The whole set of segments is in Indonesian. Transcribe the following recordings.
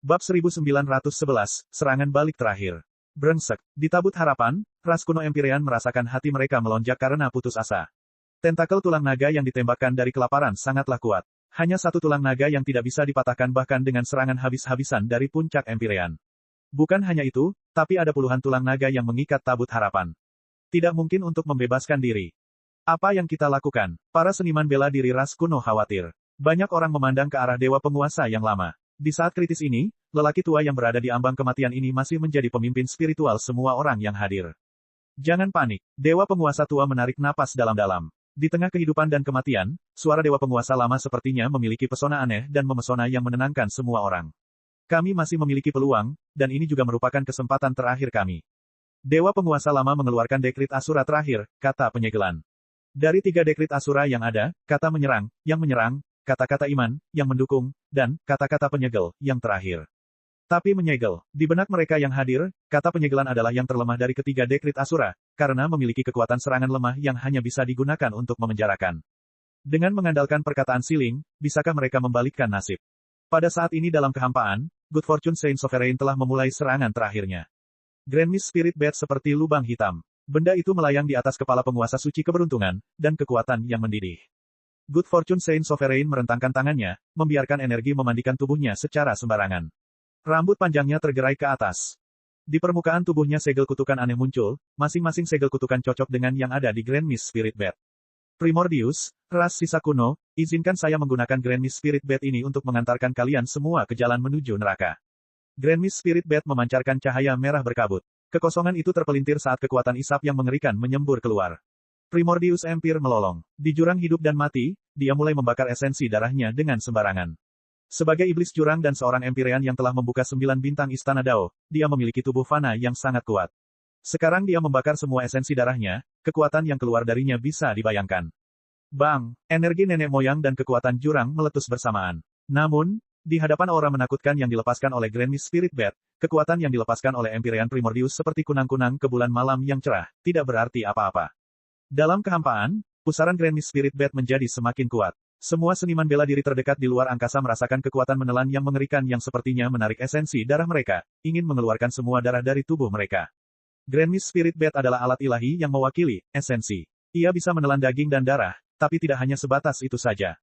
Bab 1911, Serangan Balik Terakhir. Brengsek. Di Tabut Harapan, ras kuno Empyrean merasakan hati mereka melonjak karena putus asa. Tentakel tulang naga yang ditembakkan dari kelaparan sangatlah kuat. Hanya satu tulang naga yang tidak bisa dipatahkan bahkan dengan serangan habis-habisan dari puncak Empyrean. Bukan hanya itu, tapi ada puluhan tulang naga yang mengikat Tabut Harapan. Tidak mungkin untuk membebaskan diri. Apa yang kita lakukan? Para seniman bela diri ras kuno khawatir. Banyak orang memandang ke arah dewa penguasa yang lama. Di saat kritis ini, lelaki tua yang berada di ambang kematian ini masih menjadi pemimpin spiritual semua orang yang hadir. Jangan panik. Dewa penguasa tua menarik napas dalam-dalam. Di tengah kehidupan dan kematian, suara dewa penguasa lama sepertinya memiliki pesona aneh dan memesona yang menenangkan semua orang. Kami masih memiliki peluang, dan ini juga merupakan kesempatan terakhir kami. Dewa penguasa lama mengeluarkan dekrit Asura terakhir, kata penyegelan. Dari 3 dekrit Asura yang ada, kata menyerang, yang menyerang, kata-kata iman, yang mendukung, dan kata-kata penyegel, yang terakhir. Tapi menyegel, di benak mereka yang hadir, kata penyegelan adalah yang terlemah dari ketiga dekrit Asura, karena memiliki kekuatan serangan lemah yang hanya bisa digunakan untuk memenjarakan. Dengan mengandalkan perkataan Siling, bisakah mereka membalikkan nasib? Pada saat ini dalam kehampaan, Good Fortune Saint Sovereign telah memulai serangan terakhirnya. Grand Mist Spirit Bed seperti lubang hitam. Benda itu melayang di atas kepala penguasa suci keberuntungan, dan kekuatan yang mendidih. Good Fortune Saint Sovereign merentangkan tangannya, membiarkan energi memandikan tubuhnya secara sembarangan. Rambut panjangnya tergerai ke atas. Di permukaan tubuhnya segel kutukan aneh muncul, masing-masing segel kutukan cocok dengan yang ada di Grand Mist Spirit Bed. Primordius, ras sisa kuno, izinkan saya menggunakan Grand Mist Spirit Bed ini untuk mengantarkan kalian semua ke jalan menuju neraka. Grand Mist Spirit Bed memancarkan cahaya merah berkabut. Kekosongan itu terpelintir saat kekuatan isap yang mengerikan menyembur keluar. Primordius Empire melolong. Di jurang hidup dan mati, dia mulai membakar esensi darahnya dengan sembarangan. Sebagai iblis jurang dan seorang Empyrean yang telah membuka 9 bintang istana Dao, dia memiliki tubuh fana yang sangat kuat. Sekarang dia membakar semua esensi darahnya, kekuatan yang keluar darinya bisa dibayangkan. Bang! Energi nenek moyang dan kekuatan jurang meletus bersamaan. Namun, di hadapan aura menakutkan yang dilepaskan oleh Grand Mist Spirit Bed, kekuatan yang dilepaskan oleh Empyrean Primordius seperti kunang-kunang ke bulan malam yang cerah, tidak berarti apa-apa. Dalam kehampaan, pusaran Grand Mist Spirit Bed menjadi semakin kuat. Semua seniman bela diri terdekat di luar angkasa merasakan kekuatan menelan yang mengerikan yang sepertinya menarik esensi darah mereka, ingin mengeluarkan semua darah dari tubuh mereka. Grand Mist Spirit Bed adalah alat ilahi yang mewakili esensi. Ia bisa menelan daging dan darah, tapi tidak hanya sebatas itu saja.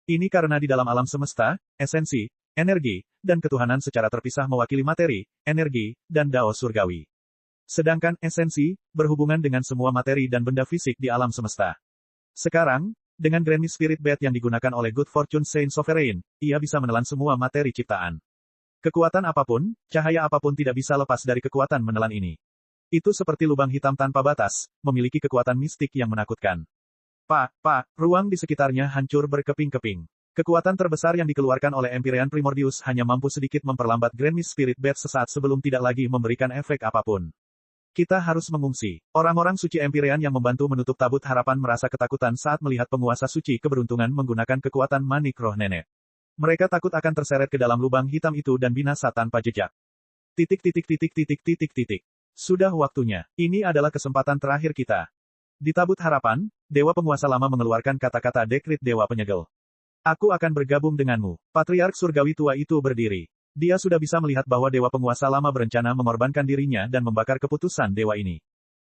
Ini karena di dalam alam semesta, esensi, energi, dan ketuhanan secara terpisah mewakili materi, energi, dan dao surgawi. Sedangkan esensi, berhubungan dengan semua materi dan benda fisik di alam semesta. Sekarang, dengan Grand Mist Spirit Bed yang digunakan oleh Good Fortune Saint Sovereign, ia bisa menelan semua materi ciptaan. Kekuatan apapun, cahaya apapun tidak bisa lepas dari kekuatan menelan ini. Itu seperti lubang hitam tanpa batas, memiliki kekuatan mistik yang menakutkan. Ruang di sekitarnya hancur berkeping-keping. Kekuatan terbesar yang dikeluarkan oleh Empyrean Primordius hanya mampu sedikit memperlambat Grand Mist Spirit Bed sesaat sebelum tidak lagi memberikan efek apapun. Kita harus mengungsi. Orang-orang suci Empyrean yang membantu menutup Tabut Harapan merasa ketakutan saat melihat penguasa suci keberuntungan menggunakan kekuatan manik roh nenek. Mereka takut akan terseret ke dalam lubang hitam itu dan binasa tanpa jejak. Sudah waktunya. Ini adalah kesempatan terakhir kita. Di Tabut Harapan, Dewa Penguasa Lama mengeluarkan kata-kata dekrit Dewa Penyegel. Aku akan bergabung denganmu. Patriark Surgawi tua itu berdiri. Dia sudah bisa melihat bahwa Dewa Penguasa Lama berencana mengorbankan dirinya dan membakar keputusan dewa ini.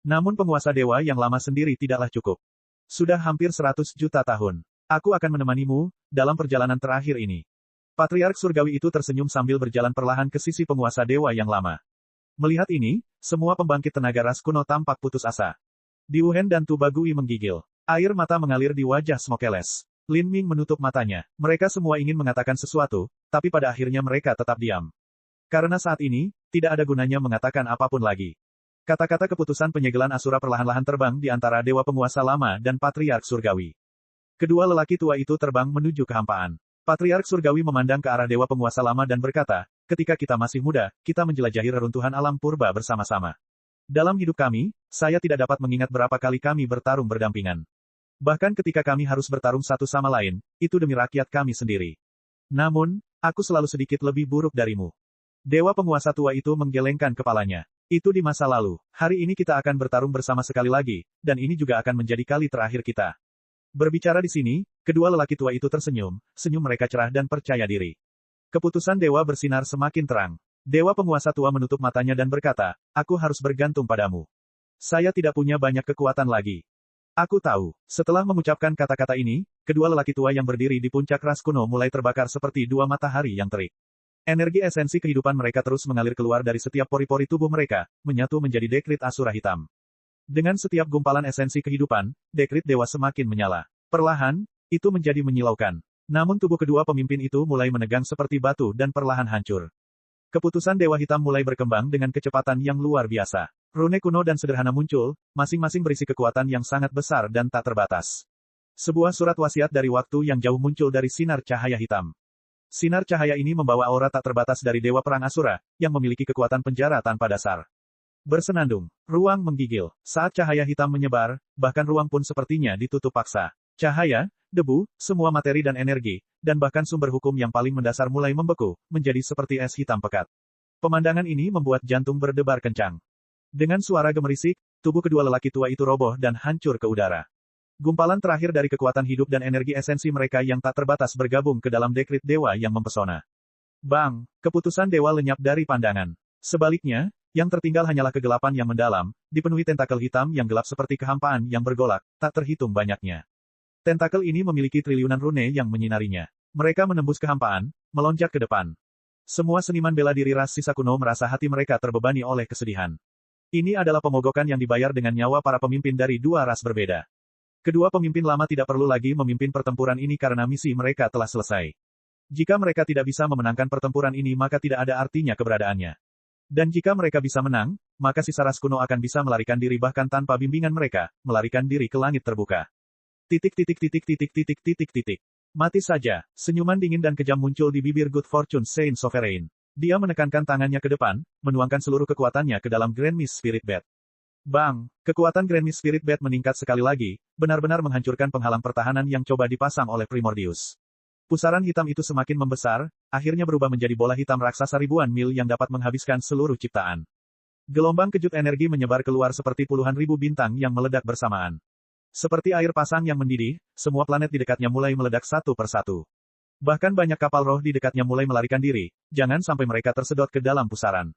Namun penguasa dewa yang lama sendiri tidaklah cukup. Sudah hampir 100 juta tahun. Aku akan menemanimu dalam perjalanan terakhir ini. Patriark Surgawi itu tersenyum sambil berjalan perlahan ke sisi penguasa dewa yang lama. Melihat ini, semua pembangkit tenaga ras kuno tampak putus asa. Diu Hen dan Tu Bagui menggigil. Air mata mengalir di wajah Smokeles. Lin Ming menutup matanya. Mereka semua ingin mengatakan sesuatu, tapi pada akhirnya mereka tetap diam. Karena saat ini, tidak ada gunanya mengatakan apapun lagi. Kata-kata keputusan penyegelan Asura perlahan-lahan terbang di antara Dewa Penguasa Lama dan Patriark Surgawi. Kedua lelaki tua itu terbang menuju kehampaan. Patriark Surgawi memandang ke arah Dewa Penguasa Lama dan berkata, ketika kita masih muda, kita menjelajahi reruntuhan alam purba bersama-sama. Dalam hidup kami, saya tidak dapat mengingat berapa kali kami bertarung berdampingan. Bahkan ketika kami harus bertarung satu sama lain, itu demi rakyat kami sendiri. Namun, aku selalu sedikit lebih buruk darimu. Dewa penguasa tua itu menggelengkan kepalanya. Itu di masa lalu. Hari ini kita akan bertarung bersama sekali lagi, dan ini juga akan menjadi kali terakhir kita. Berbicara di sini, kedua lelaki tua itu tersenyum, senyum mereka cerah dan percaya diri. Keputusan dewa bersinar semakin terang. Dewa penguasa tua menutup matanya dan berkata, aku harus bergantung padamu. Saya tidak punya banyak kekuatan lagi. Aku tahu. Setelah mengucapkan kata-kata ini, kedua lelaki tua yang berdiri di puncak ras kuno mulai terbakar seperti dua matahari yang terik. Energi esensi kehidupan mereka terus mengalir keluar dari setiap pori-pori tubuh mereka, menyatu menjadi dekrit Asura hitam. Dengan setiap gumpalan esensi kehidupan, dekrit dewa semakin menyala. Perlahan, itu menjadi menyilaukan. Namun tubuh kedua pemimpin itu mulai menegang seperti batu dan perlahan hancur. Keputusan Dewa Hitam mulai berkembang dengan kecepatan yang luar biasa. Rune kuno dan sederhana muncul, masing-masing berisi kekuatan yang sangat besar dan tak terbatas. Sebuah surat wasiat dari waktu yang jauh muncul dari sinar cahaya hitam. Sinar cahaya ini membawa aura tak terbatas dari Dewa Perang Asura, yang memiliki kekuatan penjara tanpa dasar. Bersenandung, ruang menggigil. Saat cahaya hitam menyebar, bahkan ruang pun sepertinya ditutup paksa. Cahaya, debu, semua materi dan energi, dan bahkan sumber hukum yang paling mendasar mulai membeku, menjadi seperti es hitam pekat. Pemandangan ini membuat jantung berdebar kencang. Dengan suara gemerisik, tubuh kedua lelaki tua itu roboh dan hancur ke udara. Gumpalan terakhir dari kekuatan hidup dan energi esensi mereka yang tak terbatas bergabung ke dalam dekrit dewa yang mempesona. Bang! Keputusan dewa lenyap dari pandangan. Sebaliknya, yang tertinggal hanyalah kegelapan yang mendalam, dipenuhi tentakel hitam yang gelap seperti kehampaan yang bergolak, tak terhitung banyaknya. Tentakel ini memiliki triliunan rune yang menyinarinya. Mereka menembus kehampaan, melonjak ke depan. Semua seniman bela diri ras sisa kuno merasa hati mereka terbebani oleh kesedihan. Ini adalah pemogokan yang dibayar dengan nyawa para pemimpin dari dua ras berbeda. Kedua pemimpin lama tidak perlu lagi memimpin pertempuran ini karena misi mereka telah selesai. Jika mereka tidak bisa memenangkan pertempuran ini maka tidak ada artinya keberadaannya. Dan jika mereka bisa menang, maka sisa ras kuno akan bisa melarikan diri bahkan tanpa bimbingan mereka, melarikan diri ke langit terbuka. Mati saja, senyuman dingin dan kejam muncul di bibir Good Fortune Saint Sovereign. Dia menekankan tangannya ke depan, menuangkan seluruh kekuatannya ke dalam Grand Mist Spirit Bed. Bang! Kekuatan Grand Mist Spirit Bed meningkat sekali lagi, benar-benar menghancurkan penghalang pertahanan yang coba dipasang oleh Primordius. Pusaran hitam itu semakin membesar, akhirnya berubah menjadi bola hitam raksasa ribuan mil yang dapat menghabiskan seluruh ciptaan. Gelombang kejut energi menyebar keluar seperti puluhan ribu bintang yang meledak bersamaan. Seperti air pasang yang mendidih, semua planet di dekatnya mulai meledak satu persatu. Bahkan banyak kapal roh di dekatnya mulai melarikan diri, jangan sampai mereka tersedot ke dalam pusaran.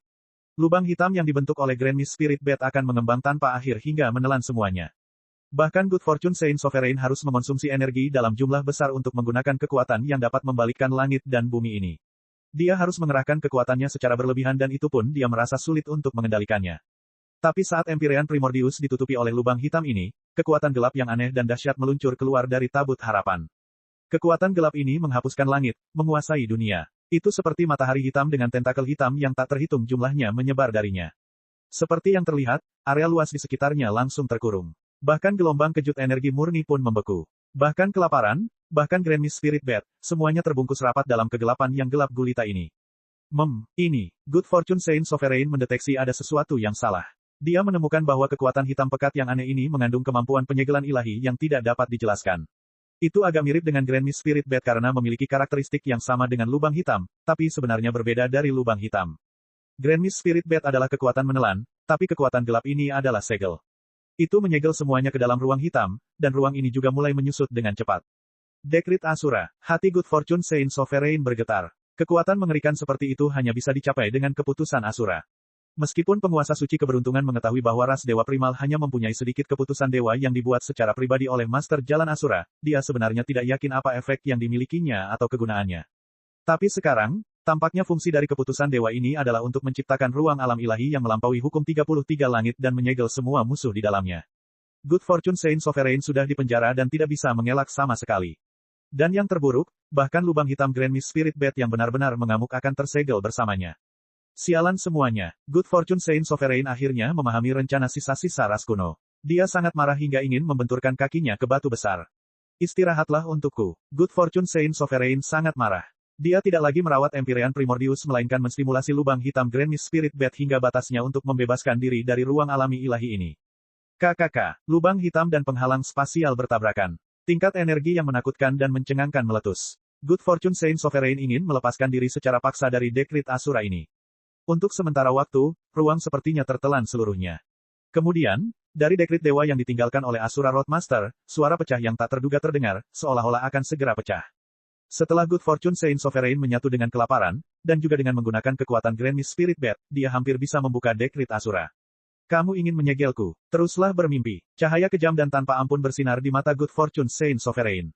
Lubang hitam yang dibentuk oleh Grand Mist Spirit Bed akan mengembang tanpa akhir hingga menelan semuanya. Bahkan Good Fortune Saint Sovereign harus mengonsumsi energi dalam jumlah besar untuk menggunakan kekuatan yang dapat membalikkan langit dan bumi ini. Dia harus mengerahkan kekuatannya secara berlebihan dan itu pun dia merasa sulit untuk mengendalikannya. Tapi saat Empyrean Primordius ditutupi oleh lubang hitam ini, kekuatan gelap yang aneh dan dahsyat meluncur keluar dari tabut harapan. Kekuatan gelap ini menghapuskan langit, menguasai dunia. Itu seperti matahari hitam dengan tentakel hitam yang tak terhitung jumlahnya menyebar darinya. Seperti yang terlihat, area luas di sekitarnya langsung terkurung. Bahkan gelombang kejut energi murni pun membeku. Bahkan kelaparan, bahkan Grand Mist Spirit Bed, semuanya terbungkus rapat dalam kegelapan yang gelap gulita ini. Ini, Good Fortune Saint Sovereign mendeteksi ada sesuatu yang salah. Dia menemukan bahwa kekuatan hitam pekat yang aneh ini mengandung kemampuan penyegelan ilahi yang tidak dapat dijelaskan. Itu agak mirip dengan Grand Mist Spirit Bed karena memiliki karakteristik yang sama dengan lubang hitam, tapi sebenarnya berbeda dari lubang hitam. Grand Mist Spirit Bed adalah kekuatan menelan, tapi kekuatan gelap ini adalah segel. Itu menyegel semuanya ke dalam ruang hitam, dan ruang ini juga mulai menyusut dengan cepat. Dekrit Asura, hati Good Fortune Saint Sovereign bergetar. Kekuatan mengerikan seperti itu hanya bisa dicapai dengan keputusan Asura. Meskipun penguasa suci keberuntungan mengetahui bahwa ras Dewa Primal hanya mempunyai sedikit keputusan dewa yang dibuat secara pribadi oleh Master Jalan Asura, dia sebenarnya tidak yakin apa efek yang dimilikinya atau kegunaannya. Tapi sekarang, tampaknya fungsi dari keputusan dewa ini adalah untuk menciptakan ruang alam ilahi yang melampaui hukum 33 langit dan menyegel semua musuh di dalamnya. Good Fortune Saint Sovereign sudah dipenjara dan tidak bisa mengelak sama sekali. Dan yang terburuk, bahkan lubang hitam Grand Mist Spirit Bed yang benar-benar mengamuk akan tersegel bersamanya. Sialan semuanya, Good Fortune Saint Sovereign akhirnya memahami rencana sisa-sisa ras kuno. Dia sangat marah hingga ingin membenturkan kakinya ke batu besar. Istirahatlah untukku. Good Fortune Saint Sovereign sangat marah. Dia tidak lagi merawat Empyrean Primordius melainkan menstimulasi lubang hitam Grand Mist Spirit Bed hingga batasnya untuk membebaskan diri dari ruang alami ilahi ini. KKK, lubang hitam dan penghalang spasial bertabrakan. Tingkat energi yang menakutkan dan mencengangkan meletus. Good Fortune Saint Sovereign ingin melepaskan diri secara paksa dari dekrit Asura ini. Untuk sementara waktu, ruang sepertinya tertelan seluruhnya. Kemudian, dari dekrit dewa yang ditinggalkan oleh Asura Roadmaster, suara pecah yang tak terduga terdengar, seolah-olah akan segera pecah. Setelah Good Fortune Saint Sovereign menyatu dengan kelaparan, dan juga dengan menggunakan kekuatan Grand Mist Spirit Bat, dia hampir bisa membuka dekrit Asura. Kamu ingin menyegelku? Teruslah bermimpi. Cahaya kejam dan tanpa ampun bersinar di mata Good Fortune Saint Sovereign.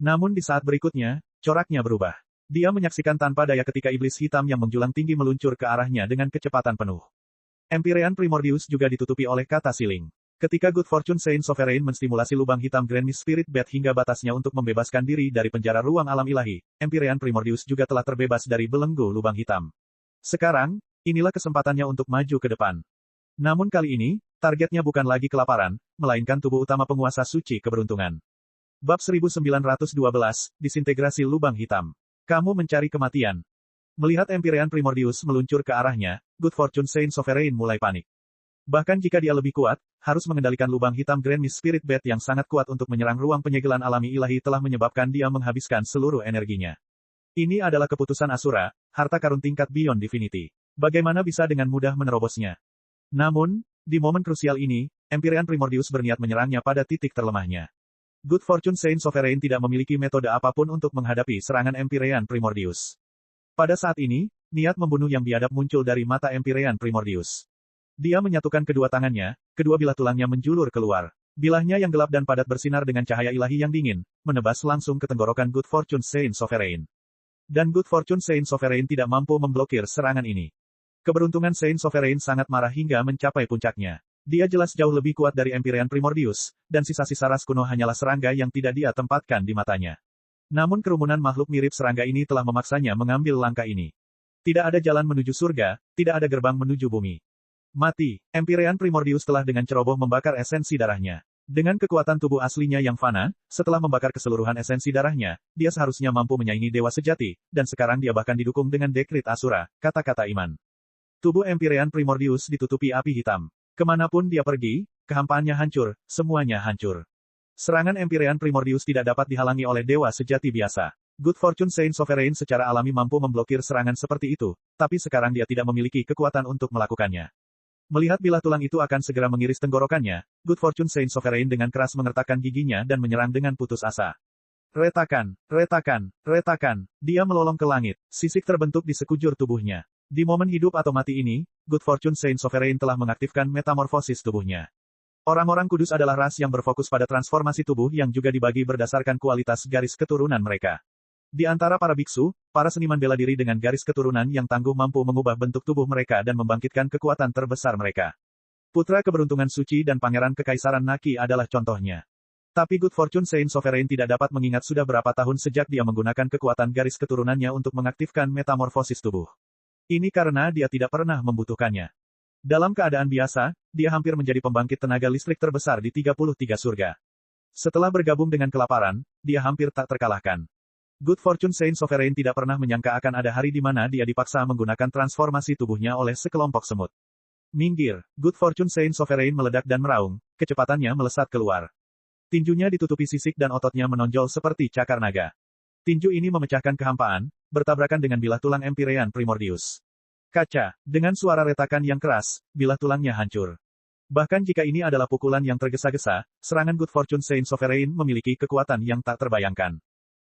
Namun di saat berikutnya, coraknya berubah. Dia menyaksikan tanpa daya ketika iblis hitam yang menjulang tinggi meluncur ke arahnya dengan kecepatan penuh. Empyrean Primordius juga ditutupi oleh kata siling. Ketika Good Fortune Saint Sovereign menstimulasi lubang hitam Grand Mist Spirit Bat hingga batasnya untuk membebaskan diri dari penjara ruang alam ilahi, Empyrean Primordius juga telah terbebas dari belenggu lubang hitam. Sekarang, inilah kesempatannya untuk maju ke depan. Namun kali ini, targetnya bukan lagi kelaparan, melainkan tubuh utama penguasa suci keberuntungan. Bab 1912, Disintegrasi Lubang Hitam. Kamu mencari kematian. Melihat Empyrean Primordius meluncur ke arahnya, Good Fortune Saint Sovereign mulai panik. Bahkan jika dia lebih kuat, harus mengendalikan lubang hitam Grand Mist Spirit Bat yang sangat kuat untuk menyerang ruang penyegelan alami ilahi telah menyebabkan dia menghabiskan seluruh energinya. Ini adalah keputusan Asura, harta karun tingkat Beyond Divinity. Bagaimana bisa dengan mudah menerobosnya? Namun, di momen krusial ini, Empyrean Primordius berniat menyerangnya pada titik terlemahnya. Good Fortune Saint Sovereign tidak memiliki metode apapun untuk menghadapi serangan Empyrean Primordius. Pada saat ini, niat membunuh yang biadab muncul dari mata Empyrean Primordius. Dia menyatukan kedua tangannya, kedua bilah tulangnya menjulur keluar. Bilahnya yang gelap dan padat bersinar dengan cahaya ilahi yang dingin, menebas langsung ke tenggorokan Good Fortune Saint Sovereign. Dan Good Fortune Saint Sovereign tidak mampu memblokir serangan ini. Keberuntungan Saint Sovereign sangat marah hingga mencapai puncaknya. Dia jelas jauh lebih kuat dari Empyrean Primordius, dan sisa-sisa ras kuno hanyalah serangga yang tidak dia tempatkan di matanya. Namun kerumunan makhluk mirip serangga ini telah memaksanya mengambil langkah ini. Tidak ada jalan menuju surga, tidak ada gerbang menuju bumi. Mati, Empyrean Primordius telah dengan ceroboh membakar esensi darahnya. Dengan kekuatan tubuh aslinya yang fana, setelah membakar keseluruhan esensi darahnya, dia seharusnya mampu menyaingi dewa sejati, dan sekarang dia bahkan didukung dengan dekrit Asura, kata-kata iman. Tubuh Empyrean Primordius ditutupi api hitam. Kemanapun dia pergi, kehampaannya hancur, semuanya hancur. Serangan Empyrean Primordius tidak dapat dihalangi oleh dewa sejati biasa. Good Fortune Saint Sovereign secara alami mampu memblokir serangan seperti itu, tapi sekarang dia tidak memiliki kekuatan untuk melakukannya. Melihat bilah tulang itu akan segera mengiris tenggorokannya, Good Fortune Saint Sovereign dengan keras mengertakkan giginya dan menyerang dengan putus asa. Retakan, retakan, retakan, dia melolong ke langit, sisik terbentuk di sekujur tubuhnya. Di momen hidup atau mati ini, Good Fortune Saint Sovereign telah mengaktifkan metamorfosis tubuhnya. Orang-orang kudus adalah ras yang berfokus pada transformasi tubuh yang juga dibagi berdasarkan kualitas garis keturunan mereka. Di antara para biksu, para seniman bela diri dengan garis keturunan yang tangguh mampu mengubah bentuk tubuh mereka dan membangkitkan kekuatan terbesar mereka. Putra keberuntungan suci dan pangeran kekaisaran Naki adalah contohnya. Tapi Good Fortune Saint Sovereign tidak dapat mengingat sudah berapa tahun sejak dia menggunakan kekuatan garis keturunannya untuk mengaktifkan metamorfosis tubuh. Ini karena dia tidak pernah membutuhkannya. Dalam keadaan biasa, dia hampir menjadi pembangkit tenaga listrik terbesar di 33 surga. Setelah bergabung dengan kelaparan, dia hampir tak terkalahkan. Good Fortune Saint Sovereign tidak pernah menyangka akan ada hari di mana dia dipaksa menggunakan transformasi tubuhnya oleh sekelompok semut. Minggir, Good Fortune Saint Sovereign meledak dan meraung, kecepatannya melesat keluar. Tinjunya ditutupi sisik dan ototnya menonjol seperti cakar naga. Tinju ini memecahkan kehampaan, bertabrakan dengan bilah tulang Empyrean Primordius. Kaca, dengan suara retakan yang keras, bilah tulangnya hancur. Bahkan jika ini adalah pukulan yang tergesa-gesa, serangan Good Fortune Saint Sovereign memiliki kekuatan yang tak terbayangkan.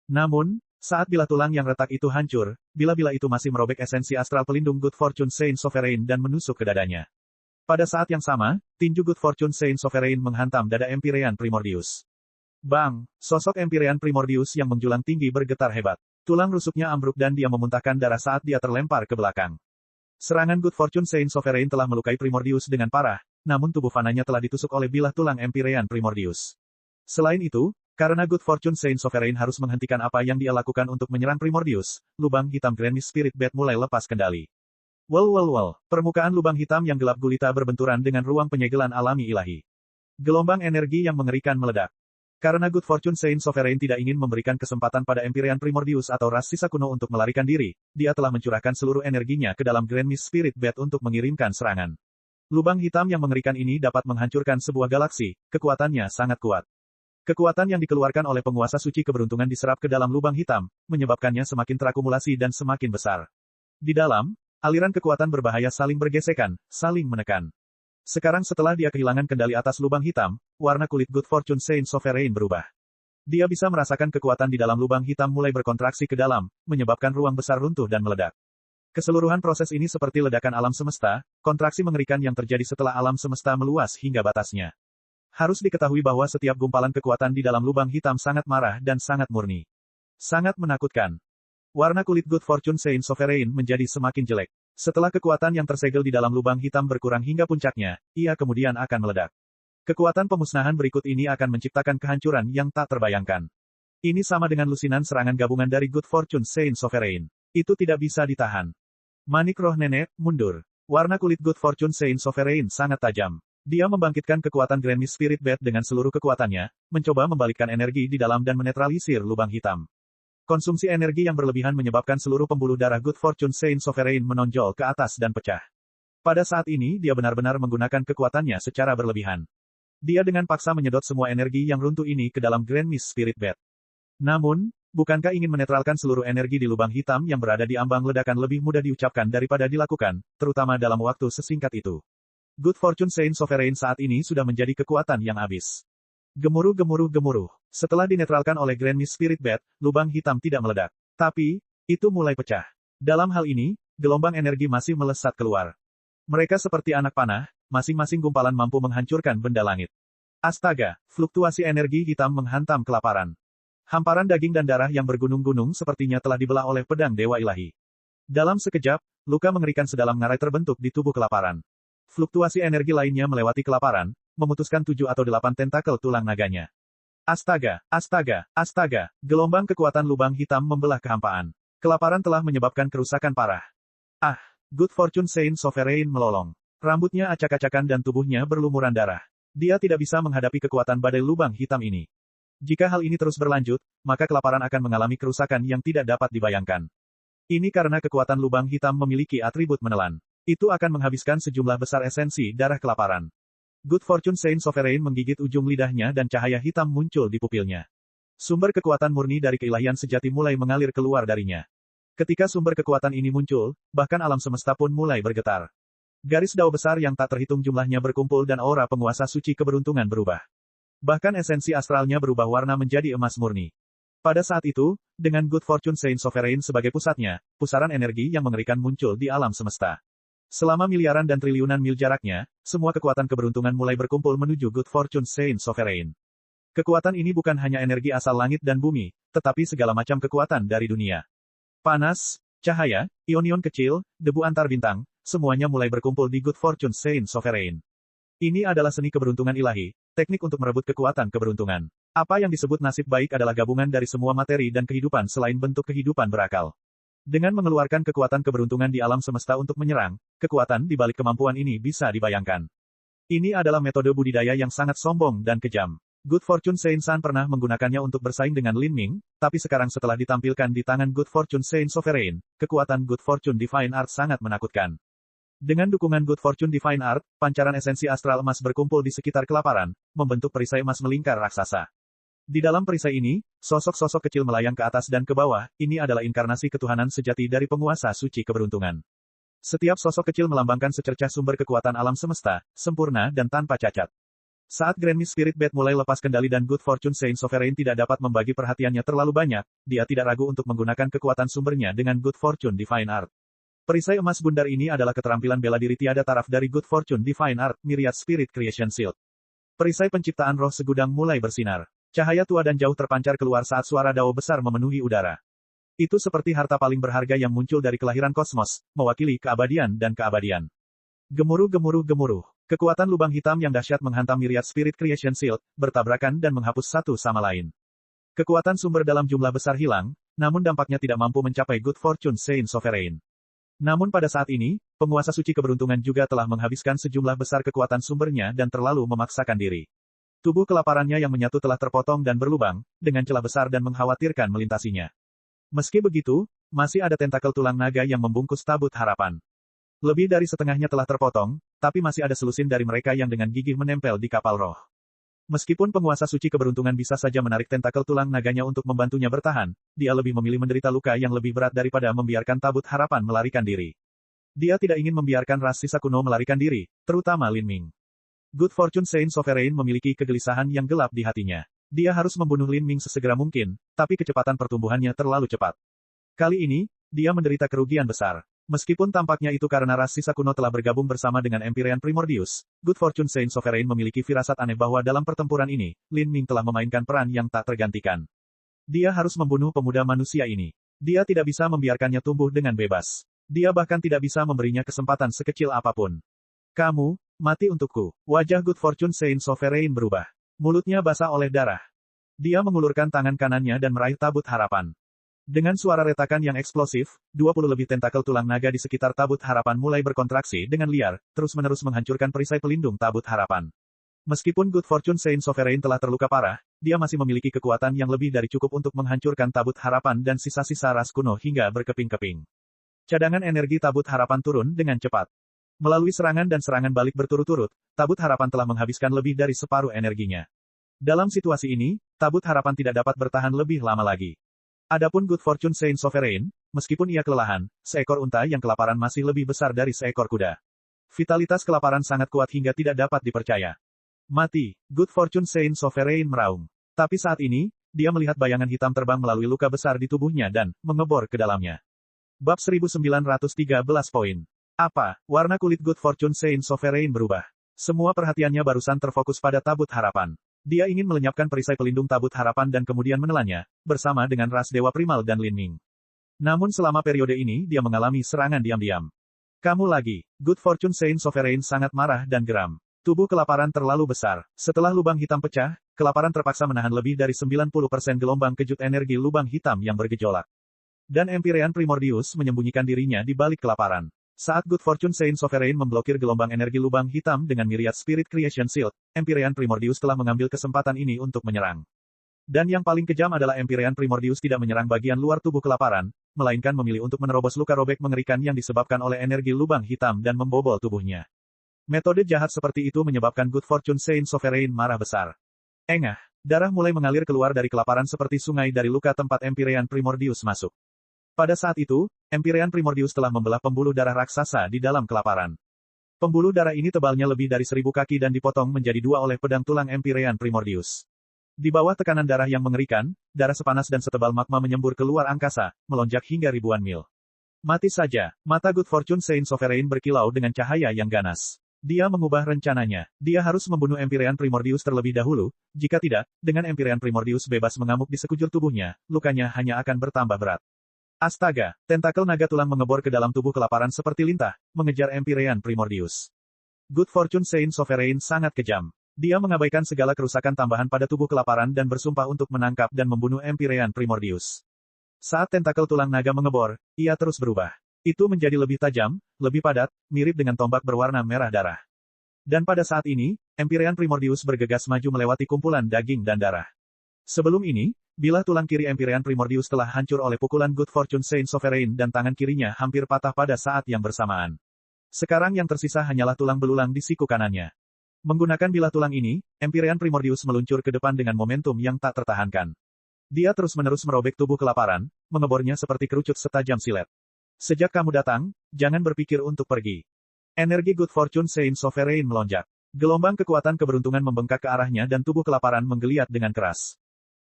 Namun, saat bilah tulang yang retak itu hancur, bilah-bilah itu masih merobek esensi astral pelindung Good Fortune Saint Sovereign dan menusuk ke dadanya. Pada saat yang sama, tinju Good Fortune Saint Sovereign menghantam dada Empyrean Primordius. Bang! Sosok Empyrean Primordius yang menjulang tinggi bergetar hebat. Tulang rusuknya ambruk dan dia memuntahkan darah saat dia terlempar ke belakang. Serangan Good Fortune Saint Sovereign telah melukai Primordius dengan parah, namun tubuh fananya telah ditusuk oleh bilah tulang Empyrean Primordius. Selain itu, karena Good Fortune Saint Sovereign harus menghentikan apa yang dia lakukan untuk menyerang Primordius, lubang hitam Grand Mist Spirit Bat mulai lepas kendali. Well. Permukaan lubang hitam yang gelap gulita berbenturan dengan ruang penyegelan alami ilahi. Gelombang energi yang mengerikan meledak. Karena Good Fortune Saint Sovereign tidak ingin memberikan kesempatan pada Empyrean Primordius atau ras sisa kuno untuk melarikan diri, dia telah mencurahkan seluruh energinya ke dalam Grand Mist Spirit Bat untuk mengirimkan serangan. Lubang hitam yang mengerikan ini dapat menghancurkan sebuah galaksi, kekuatannya sangat kuat. Kekuatan yang dikeluarkan oleh penguasa suci keberuntungan diserap ke dalam lubang hitam, menyebabkannya semakin terakumulasi dan semakin besar. Di dalam, aliran kekuatan berbahaya saling bergesekan, saling menekan. Sekarang setelah dia kehilangan kendali atas lubang hitam, warna kulit Good Fortune Saint Sovereign berubah. Dia bisa merasakan kekuatan di dalam lubang hitam mulai berkontraksi ke dalam, menyebabkan ruang besar runtuh dan meledak. Keseluruhan proses ini seperti ledakan alam semesta, kontraksi mengerikan yang terjadi setelah alam semesta meluas hingga batasnya. Harus diketahui bahwa setiap gumpalan kekuatan di dalam lubang hitam sangat marah dan sangat murni. Sangat menakutkan. Warna kulit Good Fortune Saint Sovereign menjadi semakin jelek. Setelah kekuatan yang tersegel di dalam lubang hitam berkurang hingga puncaknya, ia kemudian akan meledak. Kekuatan pemusnahan berikut ini akan menciptakan kehancuran yang tak terbayangkan. Ini sama dengan lusinan serangan gabungan dari Good Fortune Saint Sovereign. Itu tidak bisa ditahan. Manik roh nenek, mundur. Warna kulit Good Fortune Saint Sovereign sangat tajam. Dia membangkitkan kekuatan Grand Mist Spirit Bed dengan seluruh kekuatannya, mencoba membalikkan energi di dalam dan menetralisir lubang hitam. Konsumsi energi yang berlebihan menyebabkan seluruh pembuluh darah Good Fortune Saint Sovereign menonjol ke atas dan pecah. Pada saat ini dia benar-benar menggunakan kekuatannya secara berlebihan. Dia dengan paksa menyedot semua energi yang runtuh ini ke dalam Grand Mist Spirit Bed. Namun, bukankah ingin menetralkan seluruh energi di lubang hitam yang berada di ambang ledakan lebih mudah diucapkan daripada dilakukan, terutama dalam waktu sesingkat itu. Good Fortune Saint Sovereign saat ini sudah menjadi kekuatan yang habis. Gemuruh. Setelah dinetralkan oleh Grand Mist Spirit Bed, lubang hitam tidak meledak. Tapi, itu mulai pecah. Dalam hal ini, gelombang energi masih melesat keluar. Mereka seperti anak panah, masing-masing gumpalan mampu menghancurkan benda langit. Astaga, fluktuasi energi hitam menghantam kelaparan. Hamparan daging dan darah yang bergunung-gunung sepertinya telah dibelah oleh pedang Dewa Ilahi. Dalam sekejap, luka mengerikan sedalam ngarai terbentuk di tubuh kelaparan. Fluktuasi energi lainnya melewati kelaparan, memutuskan 7 atau 8 tentakel tulang naganya. Astaga, gelombang kekuatan lubang hitam membelah kehampaan. Kelaparan telah menyebabkan kerusakan parah. Good Fortune Saint Sovereign melolong. Rambutnya acak-acakan dan tubuhnya berlumuran darah. Dia tidak bisa menghadapi kekuatan badai lubang hitam ini. Jika hal ini terus berlanjut, maka kelaparan akan mengalami kerusakan yang tidak dapat dibayangkan. Ini karena kekuatan lubang hitam memiliki atribut menelan. Itu akan menghabiskan sejumlah besar esensi darah kelaparan. Good Fortune Saint Sovereign menggigit ujung lidahnya dan cahaya hitam muncul di pupilnya. Sumber kekuatan murni dari keilahian sejati mulai mengalir keluar darinya. Ketika sumber kekuatan ini muncul, bahkan alam semesta pun mulai bergetar. Garis dao besar yang tak terhitung jumlahnya berkumpul dan aura penguasa suci keberuntungan berubah. Bahkan esensi astralnya berubah warna menjadi emas murni. Pada saat itu, dengan Good Fortune Saint Sovereign sebagai pusatnya, pusaran energi yang mengerikan muncul di alam semesta. Selama miliaran dan triliunan mil jaraknya, semua kekuatan keberuntungan mulai berkumpul menuju Good Fortune Saint Sovereign. Kekuatan ini bukan hanya energi asal langit dan bumi, tetapi segala macam kekuatan dari dunia. Panas, cahaya, ion-ion kecil, debu antar bintang, semuanya mulai berkumpul di Good Fortune Saint Sovereign. Ini adalah seni keberuntungan ilahi, teknik untuk merebut kekuatan keberuntungan. Apa yang disebut nasib baik adalah gabungan dari semua materi dan kehidupan selain bentuk kehidupan berakal. Dengan mengeluarkan kekuatan keberuntungan di alam semesta untuk menyerang, kekuatan di balik kemampuan ini bisa dibayangkan. Ini adalah metode budidaya yang sangat sombong dan kejam. Good Fortune Saint San pernah menggunakannya untuk bersaing dengan Lin Ming, tapi sekarang setelah ditampilkan di tangan Good Fortune Saint Sovereign, kekuatan Good Fortune Divine Art sangat menakutkan. Dengan dukungan Good Fortune Divine Art, pancaran esensi astral emas berkumpul di sekitar kelaparan, membentuk perisai emas melingkar raksasa. Di dalam perisai ini, sosok-sosok kecil melayang ke atas dan ke bawah, ini adalah inkarnasi ketuhanan sejati dari penguasa suci keberuntungan. Setiap sosok kecil melambangkan secercah sumber kekuatan alam semesta, sempurna dan tanpa cacat. Saat Grand Mist Spirit Bed mulai lepas kendali dan Good Fortune Saint Sovereign tidak dapat membagi perhatiannya terlalu banyak, dia tidak ragu untuk menggunakan kekuatan sumbernya dengan Good Fortune Divine Art. Perisai emas bundar ini adalah keterampilan bela diri tiada taraf dari Good Fortune Divine Art, Myriad Spirit Creation Shield. Perisai penciptaan roh segudang mulai bersinar. Cahaya tua dan jauh terpancar keluar saat suara dao besar memenuhi udara. Itu seperti harta paling berharga yang muncul dari kelahiran kosmos, mewakili keabadian dan keabadian. Gemuruh. Kekuatan lubang hitam yang dahsyat menghantam Myriad Spirit Creation Shield, bertabrakan dan menghapus satu sama lain. Kekuatan sumber dalam jumlah besar hilang, namun dampaknya tidak mampu mencapai Good Fortune Saint Sovereign. Namun pada saat ini, penguasa suci keberuntungan juga telah menghabiskan sejumlah besar kekuatan sumbernya dan terlalu memaksakan diri. Tubuh kelaparannya yang menyatu telah terpotong dan berlubang, dengan celah besar dan mengkhawatirkan melintasinya. Meski begitu, masih ada tentakel tulang naga yang membungkus tabut harapan. Lebih dari setengahnya telah terpotong, tapi masih ada selusin dari mereka yang dengan gigih menempel di kapal roh. Meskipun penguasa suci keberuntungan bisa saja menarik tentakel tulang naganya untuk membantunya bertahan, dia lebih memilih menderita luka yang lebih berat daripada membiarkan tabut harapan melarikan diri. Dia tidak ingin membiarkan ras sisa kuno melarikan diri, terutama Lin Ming. Good Fortune Saint Sovereign memiliki kegelisahan yang gelap di hatinya. Dia harus membunuh Lin Ming sesegera mungkin, tapi kecepatan pertumbuhannya terlalu cepat. Kali ini, dia menderita kerugian besar. Meskipun tampaknya itu karena ras sisa kuno telah bergabung bersama dengan Empyrean Primordius, Good Fortune Saint Sovereign memiliki firasat aneh bahwa dalam pertempuran ini, Lin Ming telah memainkan peran yang tak tergantikan. Dia harus membunuh pemuda manusia ini. Dia tidak bisa membiarkannya tumbuh dengan bebas. Dia bahkan tidak bisa memberinya kesempatan sekecil apapun. Kamu, mati untukku. Wajah Good Fortune Saint Sovereign berubah. Mulutnya basah oleh darah. Dia mengulurkan tangan kanannya dan meraih tabut harapan. Dengan suara retakan yang eksplosif, 20 lebih tentakel tulang naga di sekitar tabut harapan mulai berkontraksi dengan liar, terus-menerus menghancurkan perisai pelindung tabut harapan. Meskipun Good Fortune Saint Sovereign telah terluka parah, dia masih memiliki kekuatan yang lebih dari cukup untuk menghancurkan tabut harapan dan sisa-sisa ras kuno hingga berkeping-keping. Cadangan energi tabut harapan turun dengan cepat. Melalui serangan dan serangan balik berturut-turut, tabut harapan telah menghabiskan lebih dari separuh energinya. Dalam situasi ini, tabut harapan tidak dapat bertahan lebih lama lagi. Adapun Good Fortune Saint Sovereign, meskipun ia kelelahan, seekor unta yang kelaparan masih lebih besar dari seekor kuda. Vitalitas kelaparan sangat kuat hingga tidak dapat dipercaya. Mati, Good Fortune Saint Sovereign meraung. Tapi saat ini, dia melihat bayangan hitam terbang melalui luka besar di tubuhnya dan mengebor ke dalamnya. Bab 1913 poin. Apa, warna kulit Good Fortune Saint Sovereign berubah. Semua perhatiannya barusan terfokus pada tabut harapan. Dia ingin melenyapkan perisai pelindung tabut harapan dan kemudian menelannya, bersama dengan ras Dewa Primal dan Lin Ming. Namun selama periode ini dia mengalami serangan diam-diam. Kamu lagi, Good Fortune Saint Sovereign sangat marah dan geram. Tubuh kelaparan terlalu besar. Setelah lubang hitam pecah, kelaparan terpaksa menahan lebih dari 90% gelombang kejut energi lubang hitam yang bergejolak. Dan Empyrean Primordius menyembunyikan dirinya di balik kelaparan. Saat Good Fortune Saint Sovereign memblokir gelombang energi lubang hitam dengan Myriad Spirit Creation Shield, Empyrean Primordius telah mengambil kesempatan ini untuk menyerang. Dan yang paling kejam adalah Empyrean Primordius tidak menyerang bagian luar tubuh kelaparan, melainkan memilih untuk menerobos luka robek mengerikan yang disebabkan oleh energi lubang hitam dan membobol tubuhnya. Metode jahat seperti itu menyebabkan Good Fortune Saint Sovereign marah besar. Engah, darah mulai mengalir keluar dari kelaparan seperti sungai dari luka tempat Empyrean Primordius masuk. Pada saat itu, Empyrean Primordius telah membelah pembuluh darah raksasa di dalam kelaparan. Pembuluh darah ini tebalnya lebih dari 1000 kaki dan dipotong menjadi dua oleh pedang tulang Empyrean Primordius. Di bawah tekanan darah yang mengerikan, darah sepanas dan setebal magma menyembur keluar angkasa, melonjak hingga ribuan mil. Mati saja, mata Good Fortune Saint Sovereign berkilau dengan cahaya yang ganas. Dia mengubah rencananya. Dia harus membunuh Empyrean Primordius terlebih dahulu, jika tidak, dengan Empyrean Primordius bebas mengamuk di sekujur tubuhnya, lukanya hanya akan bertambah berat. Astaga, tentakel naga tulang mengebor ke dalam tubuh kelaparan seperti lintah, mengejar Empyrean Primordius. Good Fortune Saint Sovereign sangat kejam. Dia mengabaikan segala kerusakan tambahan pada tubuh kelaparan dan bersumpah untuk menangkap dan membunuh Empyrean Primordius. Saat tentakel tulang naga mengebor, ia terus berubah. Itu menjadi lebih tajam, lebih padat, mirip dengan tombak berwarna merah darah. Dan pada saat ini, Empyrean Primordius bergegas maju melewati kumpulan daging dan darah. Sebelum ini, bilah tulang kiri Empyrean Primordius telah hancur oleh pukulan Good Fortune Saint Sovereign dan tangan kirinya hampir patah pada saat yang bersamaan. Sekarang yang tersisa hanyalah tulang belulang di siku kanannya. Menggunakan bilah tulang ini, Empyrean Primordius meluncur ke depan dengan momentum yang tak tertahankan. Dia terus-menerus merobek tubuh kelaparan, mengebornya seperti kerucut setajam silet. Sejak kamu datang, jangan berpikir untuk pergi. Energi Good Fortune Saint Sovereign melonjak. Gelombang kekuatan keberuntungan membengkak ke arahnya dan tubuh kelaparan menggeliat dengan keras.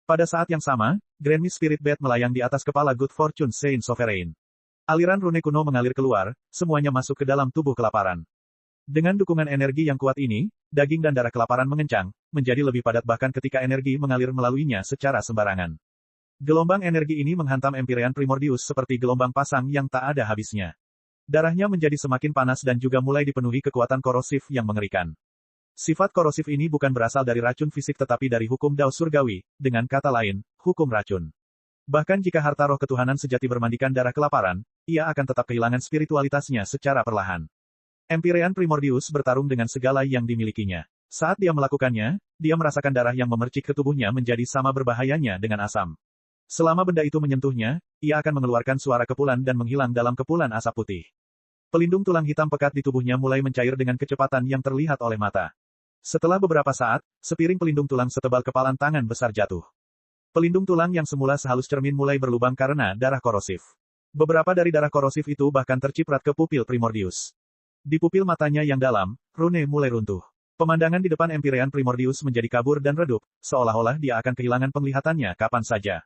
Pada saat yang sama, Grand Mist Spirit Bat melayang di atas kepala Good Fortune Saint Sovereign. Aliran rune kuno mengalir keluar, semuanya masuk ke dalam tubuh kelaparan. Dengan dukungan energi yang kuat ini, daging dan darah kelaparan mengencang, menjadi lebih padat bahkan ketika energi mengalir melaluinya secara sembarangan. Gelombang energi ini menghantam Empyrean Primordius seperti gelombang pasang yang tak ada habisnya. Darahnya menjadi semakin panas dan juga mulai dipenuhi kekuatan korosif yang mengerikan. Sifat korosif ini bukan berasal dari racun fisik tetapi dari hukum Dao Surgawi, dengan kata lain, hukum racun. Bahkan jika harta roh ketuhanan sejati bermandikan darah kelaparan, ia akan tetap kehilangan spiritualitasnya secara perlahan. Empyrean Primordius bertarung dengan segala yang dimilikinya. Saat dia melakukannya, dia merasakan darah yang memercik ke tubuhnya menjadi sama berbahayanya dengan asam. Selama benda itu menyentuhnya, ia akan mengeluarkan suara kepulan dan menghilang dalam kepulan asap putih. Pelindung tulang hitam pekat di tubuhnya mulai mencair dengan kecepatan yang terlihat oleh mata. Setelah beberapa saat, sepiring pelindung tulang setebal kepalan tangan besar jatuh. Pelindung tulang yang semula sehalus cermin mulai berlubang karena darah korosif. Beberapa dari darah korosif itu bahkan terciprat ke pupil Primordius. Di pupil matanya yang dalam, rune mulai runtuh. Pemandangan di depan Empyrean Primordius menjadi kabur dan redup, seolah-olah dia akan kehilangan penglihatannya kapan saja.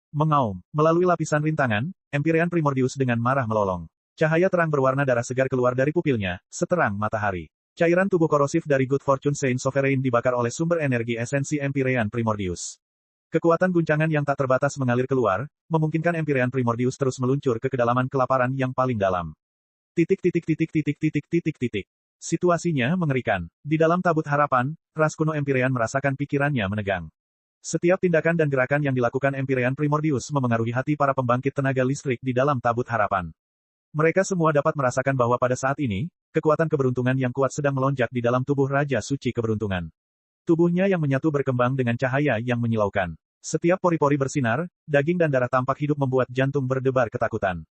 Mengaum, melalui lapisan rintangan, Empyrean Primordius dengan marah melolong. Cahaya terang berwarna darah segar keluar dari pupilnya, seterang matahari. Cairan tubuh korosif dari Good Fortune Saint Sovereign dibakar oleh sumber energi esensi Empyrean Primordius. Kekuatan guncangan yang tak terbatas mengalir keluar, memungkinkan Empyrean Primordius terus meluncur ke kedalaman kelaparan yang paling dalam. Situasinya mengerikan. Di dalam tabut harapan, ras kuno Empyrean merasakan pikirannya menegang. Setiap tindakan dan gerakan yang dilakukan Empyrean Primordius memengaruhi hati para pembangkit tenaga listrik di dalam tabut harapan. Mereka semua dapat merasakan bahwa pada saat ini, kekuatan keberuntungan yang kuat sedang melonjak di dalam tubuh Raja Suci Keberuntungan. Tubuhnya yang menyatu berkembang dengan cahaya yang menyilaukan. Setiap pori-pori bersinar, daging dan darah tampak hidup membuat jantung berdebar ketakutan.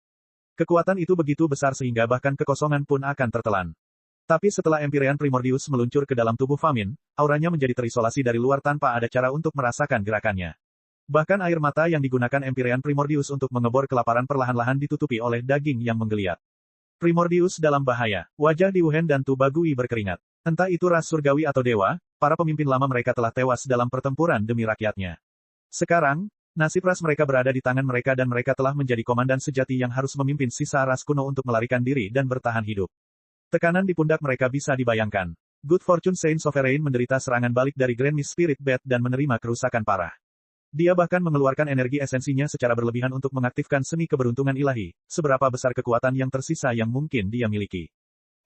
Kekuatan itu begitu besar sehingga bahkan kekosongan pun akan tertelan. Tapi setelah Empyrean Primordius meluncur ke dalam tubuh Famin, auranya menjadi terisolasi dari luar tanpa ada cara untuk merasakan gerakannya. Bahkan air mata yang digunakan Empyrean Primordius untuk mengebor kelaparan perlahan-lahan ditutupi oleh daging yang menggeliat. Primordius dalam bahaya. Wajah Di Wuhen dan Tu Bagui berkeringat. Entah itu ras surgawi atau dewa, para pemimpin lama mereka telah tewas dalam pertempuran demi rakyatnya. Sekarang, nasib ras mereka berada di tangan mereka dan mereka telah menjadi komandan sejati yang harus memimpin sisa ras kuno untuk melarikan diri dan bertahan hidup. Tekanan di pundak mereka bisa dibayangkan. Good Fortune Saint Sovereign menderita serangan balik dari Grand Mist Spirit Bat dan menerima kerusakan parah. Dia bahkan mengeluarkan energi esensinya secara berlebihan untuk mengaktifkan seni keberuntungan ilahi, seberapa besar kekuatan yang tersisa yang mungkin dia miliki.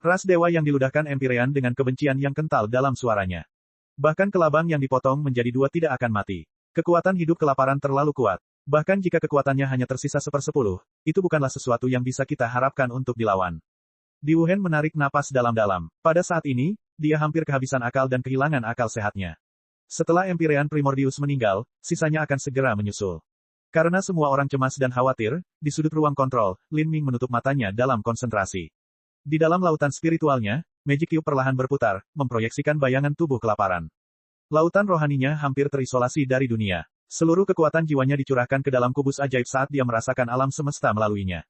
Ras dewa yang diludahkan Empyrean dengan kebencian yang kental dalam suaranya. Bahkan kelabang yang dipotong menjadi dua tidak akan mati. Kekuatan hidup kelaparan terlalu kuat. Bahkan jika kekuatannya hanya tersisa 1/10, itu bukanlah sesuatu yang bisa kita harapkan untuk dilawan. Di Wuhen menarik napas dalam-dalam. Pada saat ini, dia hampir kehabisan akal dan kehilangan akal sehatnya. Setelah Empyrean Primordius meninggal, sisanya akan segera menyusul. Karena semua orang cemas dan khawatir, di sudut ruang kontrol, Lin Ming menutup matanya dalam konsentrasi. Di dalam lautan spiritualnya, Magic Cube perlahan berputar, memproyeksikan bayangan tubuh kelaparan. Lautan rohaninya hampir terisolasi dari dunia. Seluruh kekuatan jiwanya dicurahkan ke dalam kubus ajaib saat dia merasakan alam semesta melaluinya.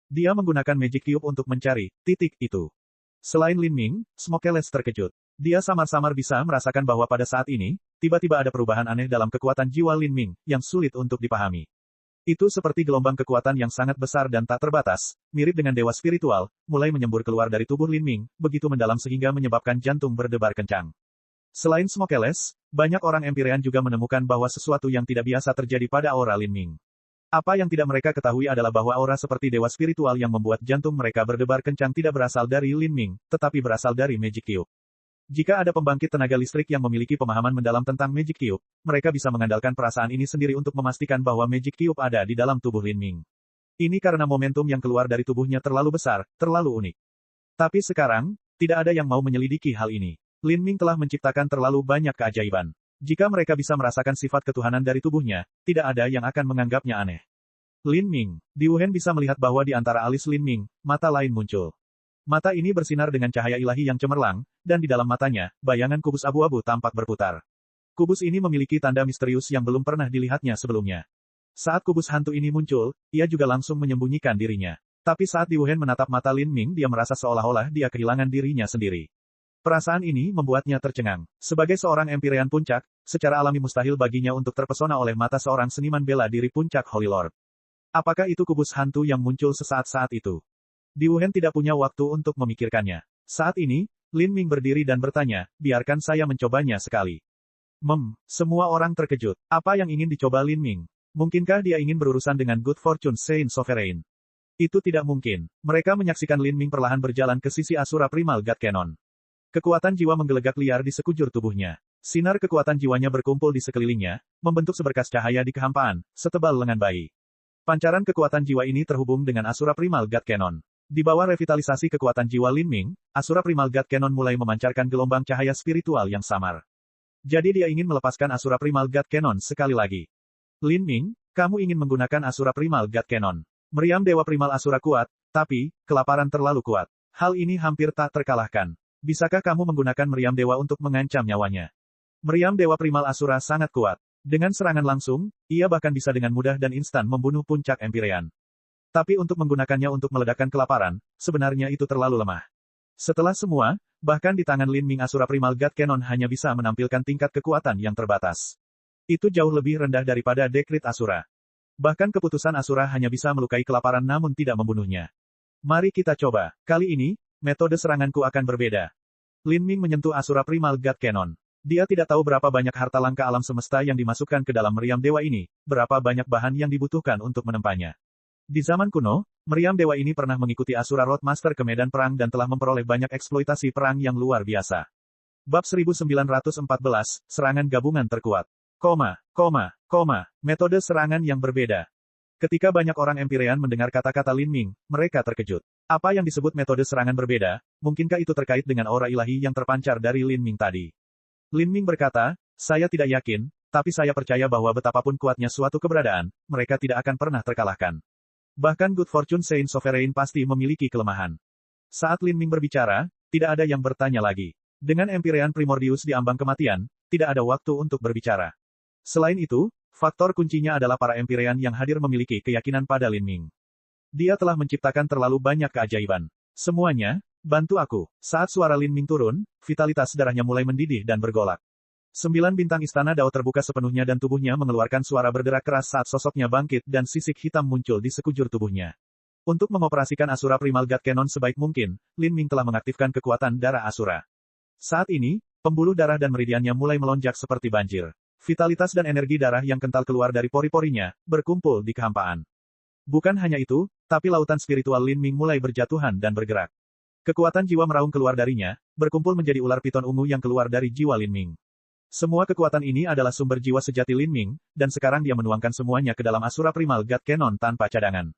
Dia menggunakan Magic Cube untuk mencari titik itu. Selain Lin Ming, Smokeles terkejut. Dia samar-samar bisa merasakan bahwa pada saat ini, tiba-tiba ada perubahan aneh dalam kekuatan jiwa Lin Ming, yang sulit untuk dipahami. Itu seperti gelombang kekuatan yang sangat besar dan tak terbatas, mirip dengan dewa spiritual, mulai menyembur keluar dari tubuh Lin Ming, begitu mendalam sehingga menyebabkan jantung berdebar kencang. Selain Smokeles, banyak orang Empyrean juga menemukan bahwa sesuatu yang tidak biasa terjadi pada aura Lin Ming. Apa yang tidak mereka ketahui adalah bahwa aura seperti dewa spiritual yang membuat jantung mereka berdebar kencang tidak berasal dari Lin Ming, tetapi berasal dari Magic Cube. Jika ada pembangkit tenaga listrik yang memiliki pemahaman mendalam tentang Magic Cube, mereka bisa mengandalkan perasaan ini sendiri untuk memastikan bahwa Magic Cube ada di dalam tubuh Lin Ming. Ini karena momentum yang keluar dari tubuhnya terlalu besar, terlalu unik. Tapi sekarang, tidak ada yang mau menyelidiki hal ini. Lin Ming telah menciptakan terlalu banyak keajaiban. Jika mereka bisa merasakan sifat ketuhanan dari tubuhnya, tidak ada yang akan menganggapnya aneh. Lin Ming. Di Wuhen bisa melihat bahwa di antara alis Lin Ming, mata lain muncul. Mata ini bersinar dengan cahaya ilahi yang cemerlang, dan di dalam matanya, bayangan kubus abu-abu tampak berputar. Kubus ini memiliki tanda misterius yang belum pernah dilihatnya sebelumnya. Saat kubus hantu ini muncul, ia juga langsung menyembunyikan dirinya. Tapi saat Di Wuhen menatap mata Lin Ming, dia merasa seolah-olah dia kehilangan dirinya sendiri. Perasaan ini membuatnya tercengang. Sebagai seorang Empyrean puncak, secara alami mustahil baginya untuk terpesona oleh mata seorang seniman bela diri puncak Holy Lord. Apakah itu kubus hantu yang muncul sesaat-saat itu? Di Wuhen tidak punya waktu untuk memikirkannya. Saat ini, Lin Ming berdiri dan bertanya, biarkan saya mencobanya sekali. Semua orang terkejut. Apa yang ingin dicoba Lin Ming? Mungkinkah dia ingin berurusan dengan Good Fortune Saint Sovereign? Itu tidak mungkin. Mereka menyaksikan Lin Ming perlahan berjalan ke sisi Asura Primal God Cannon. Kekuatan jiwa menggelegak liar di sekujur tubuhnya. Sinar kekuatan jiwanya berkumpul di sekelilingnya, membentuk seberkas cahaya di kehampaan, setebal lengan bayi. Pancaran kekuatan jiwa ini terhubung dengan Asura Primal God Cannon. Di bawah revitalisasi kekuatan jiwa Lin Ming, Asura Primal God Cannon mulai memancarkan gelombang cahaya spiritual yang samar. Jadi dia ingin melepaskan Asura Primal God Cannon sekali lagi. Lin Ming, kamu ingin menggunakan Asura Primal God Cannon. Meriam Dewa Primal Asura kuat, tapi, kelaparan terlalu kuat. Hal ini hampir tak terkalahkan. Bisakah kamu menggunakan meriam dewa untuk mengancam nyawanya? Meriam Dewa Primal Asura sangat kuat. Dengan serangan langsung, ia bahkan bisa dengan mudah dan instan membunuh puncak Empyrean. Tapi untuk menggunakannya untuk meledakkan kelaparan, sebenarnya itu terlalu lemah. Setelah semua, Bahkan di tangan Lin Ming Asura Primal God Cannon hanya bisa menampilkan tingkat kekuatan yang terbatas. Itu jauh lebih rendah daripada Dekrit Asura. Bahkan keputusan Asura hanya bisa melukai kelaparan namun tidak membunuhnya. Mari kita coba. Kali ini, metode seranganku akan berbeda. Lin Ming menyentuh Asura Primal God Cannon. Dia tidak tahu berapa banyak harta langka alam semesta yang dimasukkan ke dalam meriam dewa ini, berapa banyak bahan yang dibutuhkan untuk menempanya. Di zaman kuno, meriam dewa ini pernah mengikuti Asura Roadmaster ke medan perang dan telah memperoleh banyak eksploitasi perang yang luar biasa. Bab 1914, Serangan Gabungan Terkuat. Metode serangan yang berbeda. Ketika banyak orang Empyrean mendengar kata-kata Lin Ming, mereka terkejut. Apa yang disebut metode serangan berbeda, mungkinkah itu terkait dengan aura ilahi yang terpancar dari Lin Ming tadi? Lin Ming berkata, saya tidak yakin, tapi saya percaya bahwa betapapun kuatnya suatu keberadaan, mereka tidak akan pernah terkalahkan. Bahkan Good Fortune Saint Sovereign pasti memiliki kelemahan. Saat Lin Ming berbicara, tidak ada yang bertanya lagi. Dengan Empyrean Primordius di ambang kematian, tidak ada waktu untuk berbicara. Selain itu, faktor kuncinya adalah para Empyrean yang hadir memiliki keyakinan pada Lin Ming. Dia telah menciptakan terlalu banyak keajaiban. Semuanya, bantu aku. Saat suara Lin Ming turun, vitalitas darahnya mulai mendidih dan bergolak. 9 bintang istana Dao terbuka sepenuhnya dan tubuhnya mengeluarkan suara berderak keras saat sosoknya bangkit dan sisik hitam muncul di sekujur tubuhnya. Untuk mengoperasikan Asura Primal God Cannon sebaik mungkin, Lin Ming telah mengaktifkan kekuatan darah Asura. Saat ini, pembuluh darah dan meridiannya mulai melonjak seperti banjir. Vitalitas dan energi darah yang kental keluar dari pori-porinya, berkumpul di kehampaan. Bukan hanya itu, tapi lautan spiritual Lin Ming mulai berjatuhan dan bergerak. Kekuatan jiwa meraung keluar darinya, berkumpul menjadi ular piton ungu yang keluar dari jiwa Lin Ming. Semua kekuatan ini adalah sumber jiwa sejati Lin Ming, dan sekarang dia menuangkan semuanya ke dalam Asura Primal God Cannon tanpa cadangan.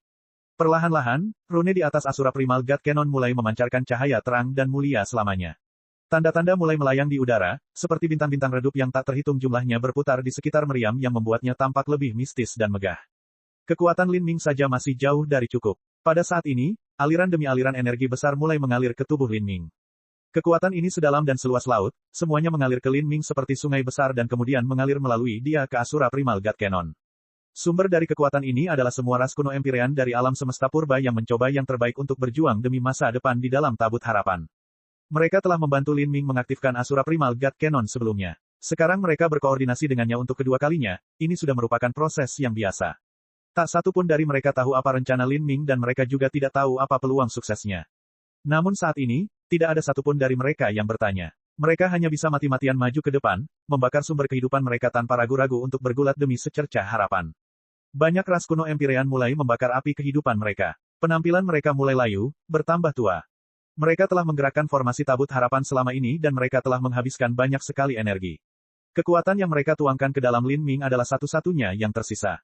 Perlahan-lahan, rune di atas Asura Primal God Cannon mulai memancarkan cahaya terang dan mulia selamanya. Tanda-tanda mulai melayang di udara, seperti bintang-bintang redup yang tak terhitung jumlahnya berputar di sekitar meriam yang membuatnya tampak lebih mistis dan megah. Kekuatan Lin Ming saja masih jauh dari cukup. Pada saat ini, aliran demi aliran energi besar mulai mengalir ke tubuh Lin Ming. Kekuatan ini sedalam dan seluas laut, semuanya mengalir ke Lin Ming seperti sungai besar dan kemudian mengalir melalui dia ke Asura Primal God Cannon. Sumber dari kekuatan ini adalah semua ras kuno Empyrean dari alam semesta purba yang mencoba yang terbaik untuk berjuang demi masa depan di dalam tabut harapan. Mereka telah membantu Lin Ming mengaktifkan Asura Primal God Cannon sebelumnya. Sekarang mereka berkoordinasi dengannya untuk kedua kalinya, ini sudah merupakan proses yang biasa. Tak satu pun dari mereka tahu apa rencana Lin Ming dan mereka juga tidak tahu apa peluang suksesnya. Namun saat ini, tidak ada satupun dari mereka yang bertanya. Mereka hanya bisa mati-matian maju ke depan, membakar sumber kehidupan mereka tanpa ragu-ragu untuk bergulat demi secercah harapan. Banyak ras kuno Empyrean mulai membakar api kehidupan mereka. Penampilan mereka mulai layu, bertambah tua. Mereka telah menggerakkan formasi tabut harapan selama ini dan mereka telah menghabiskan banyak sekali energi. Kekuatan yang mereka tuangkan ke dalam Lin Ming adalah satu-satunya yang tersisa.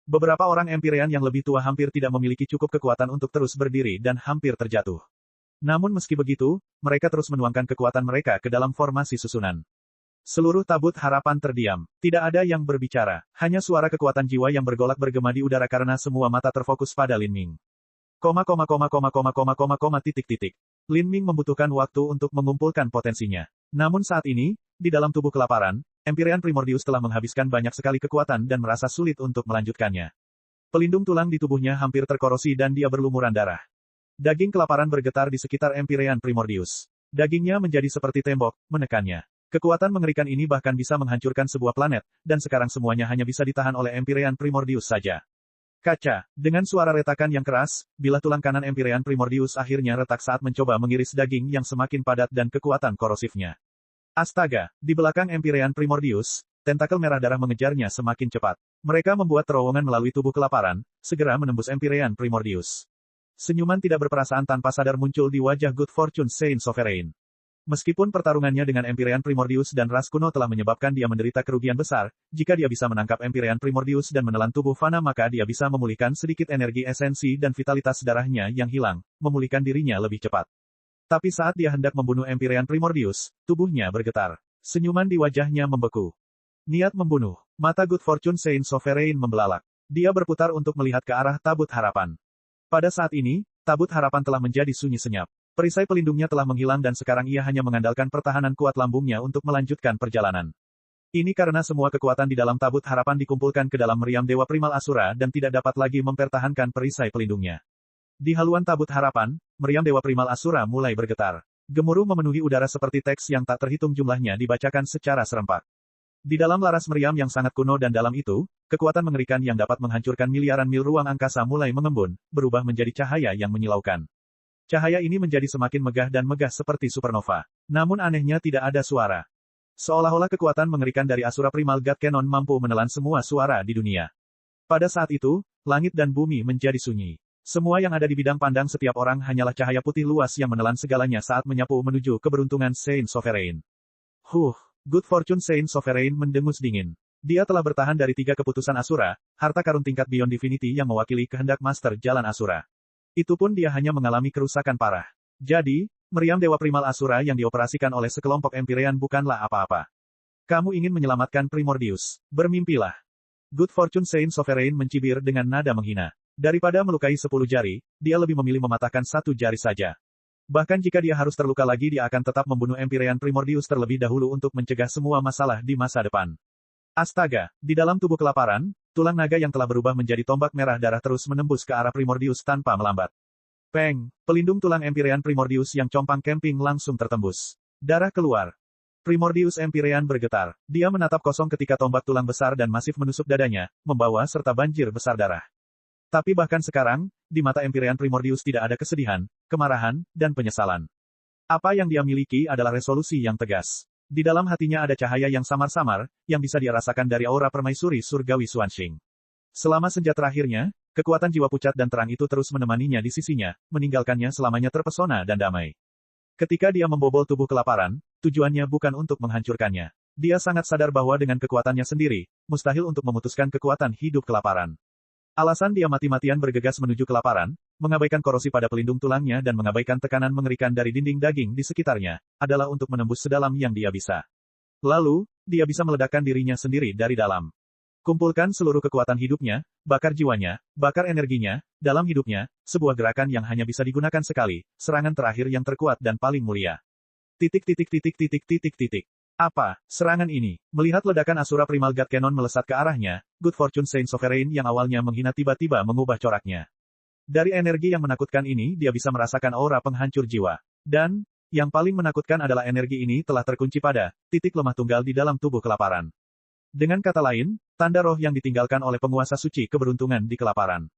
Beberapa orang Empyrean yang lebih tua hampir tidak memiliki cukup kekuatan untuk terus berdiri dan hampir terjatuh. Namun meski begitu, mereka terus menuangkan kekuatan mereka ke dalam formasi susunan. Seluruh tabut harapan terdiam. Tidak ada yang berbicara. Hanya suara kekuatan jiwa yang bergolak bergema di udara karena semua mata terfokus pada Lin Ming. Lin Ming membutuhkan waktu untuk mengumpulkan potensinya. Namun saat ini, di dalam tubuh kelaparan, Empyrean Primordius telah menghabiskan banyak sekali kekuatan dan merasa sulit untuk melanjutkannya. Pelindung tulang di tubuhnya hampir terkorosi dan dia berlumuran darah. Daging kelaparan bergetar di sekitar Empyrean Primordius. Dagingnya menjadi seperti tembok, menekannya. Kekuatan mengerikan ini bahkan bisa menghancurkan sebuah planet, dan sekarang semuanya hanya bisa ditahan oleh Empyrean Primordius saja. Kaca. Dengan suara retakan yang keras, bilah tulang kanan Empyrean Primordius akhirnya retak saat mencoba mengiris daging yang semakin padat dan kekuatan korosifnya. Astaga, di belakang Empyrean Primordius, tentakel merah darah mengejarnya semakin cepat. Mereka membuat terowongan melalui tubuh kelaparan, segera menembus Empyrean Primordius. Senyuman tidak berperasaan tanpa sadar muncul di wajah Good Fortune Saint Sovereign. Meskipun pertarungannya dengan Empyrean Primordius dan ras kuno telah menyebabkan dia menderita kerugian besar, jika dia bisa menangkap Empyrean Primordius dan menelan tubuh fana maka dia bisa memulihkan sedikit energi esensi dan vitalitas darahnya yang hilang, memulihkan dirinya lebih cepat. Tapi saat dia hendak membunuh Empyrean Primordius, tubuhnya bergetar. Senyuman di wajahnya membeku. Niat membunuh. Mata Good Fortune Saint Sovereign membelalak. Dia berputar untuk melihat ke arah tabut harapan. Pada saat ini, tabut harapan telah menjadi sunyi senyap. Perisai pelindungnya telah menghilang dan sekarang ia hanya mengandalkan pertahanan kuat lambungnya untuk melanjutkan perjalanan. Ini karena semua kekuatan di dalam tabut harapan dikumpulkan ke dalam meriam Dewa Primal Asura dan tidak dapat lagi mempertahankan perisai pelindungnya. Di haluan tabut harapan, meriam Dewa Primal Asura mulai bergetar. Gemuruh memenuhi udara seperti teks yang tak terhitung jumlahnya dibacakan secara serempak. Di dalam laras meriam yang sangat kuno dan dalam itu, kekuatan mengerikan yang dapat menghancurkan miliaran mil ruang angkasa mulai mengembun, berubah menjadi cahaya yang menyilaukan. Cahaya ini menjadi semakin megah dan megah seperti supernova. Namun anehnya tidak ada suara. Seolah-olah kekuatan mengerikan dari Asura Primal God Cannon mampu menelan semua suara di dunia. Pada saat itu, langit dan bumi menjadi sunyi. Semua yang ada di bidang pandang setiap orang hanyalah cahaya putih luas yang menelan segalanya saat menyapu menuju keberuntungan Saint Sovereign. Good Fortune Saint Sovereign mendengus dingin. Dia telah bertahan dari 3 keputusan Asura, harta karun tingkat Beyond Divinity yang mewakili kehendak Master Jalan Asura. Itu pun dia hanya mengalami kerusakan parah. Jadi, meriam Dewa Primal Asura yang dioperasikan oleh sekelompok Empyrean bukanlah apa-apa. Kamu ingin menyelamatkan Primordius. Bermimpilah. Good Fortune Saint Sovereign mencibir dengan nada menghina. Daripada melukai 10 jari, dia lebih memilih mematahkan 1 jari saja. Bahkan jika dia harus terluka lagi dia akan tetap membunuh Empyrean Primordius terlebih dahulu untuk mencegah semua masalah di masa depan. Astaga, di dalam tubuh kelaparan, tulang naga yang telah berubah menjadi tombak merah darah terus menembus ke arah Primordius tanpa melambat. Peng, pelindung tulang Empyrean Primordius yang compang camping langsung tertembus. Darah keluar. Primordius Empyrean bergetar. Dia menatap kosong ketika tombak tulang besar dan masif menusuk dadanya, membawa serta banjir besar darah. Tapi bahkan sekarang, di mata Empyrean Primordius tidak ada kesedihan, kemarahan, dan penyesalan. Apa yang dia miliki adalah resolusi yang tegas. Di dalam hatinya ada cahaya yang samar-samar, yang bisa dia rasakan dari aura permaisuri surgawi Xuanxing. Selama senja terakhirnya, kekuatan jiwa pucat dan terang itu terus menemaninya di sisinya, meninggalkannya selamanya terpesona dan damai. Ketika dia membobol tubuh kelaparan, tujuannya bukan untuk menghancurkannya. Dia sangat sadar bahwa dengan kekuatannya sendiri, mustahil untuk memutuskan kekuatan hidup kelaparan. Alasan dia mati-matian bergegas menuju kelaparan, mengabaikan korosi pada pelindung tulangnya dan mengabaikan tekanan mengerikan dari dinding daging di sekitarnya, adalah untuk menembus sedalam yang dia bisa. Lalu, dia bisa meledakkan dirinya sendiri dari dalam. Kumpulkan seluruh kekuatan hidupnya, bakar jiwanya, bakar energinya, dalam hidupnya, sebuah gerakan yang hanya bisa digunakan sekali, serangan terakhir yang terkuat dan paling mulia. Apa, serangan ini? Melihat ledakan Asura Primal God Cannon melesat ke arahnya, Good Fortune Saint Sovereign yang awalnya menghina tiba-tiba mengubah coraknya. Dari energi yang menakutkan ini dia bisa merasakan aura penghancur jiwa. Dan, yang paling menakutkan adalah energi ini telah terkunci pada titik lemah tunggal di dalam tubuh kelaparan. Dengan kata lain, tanda roh yang ditinggalkan oleh penguasa suci keberuntungan di kelaparan.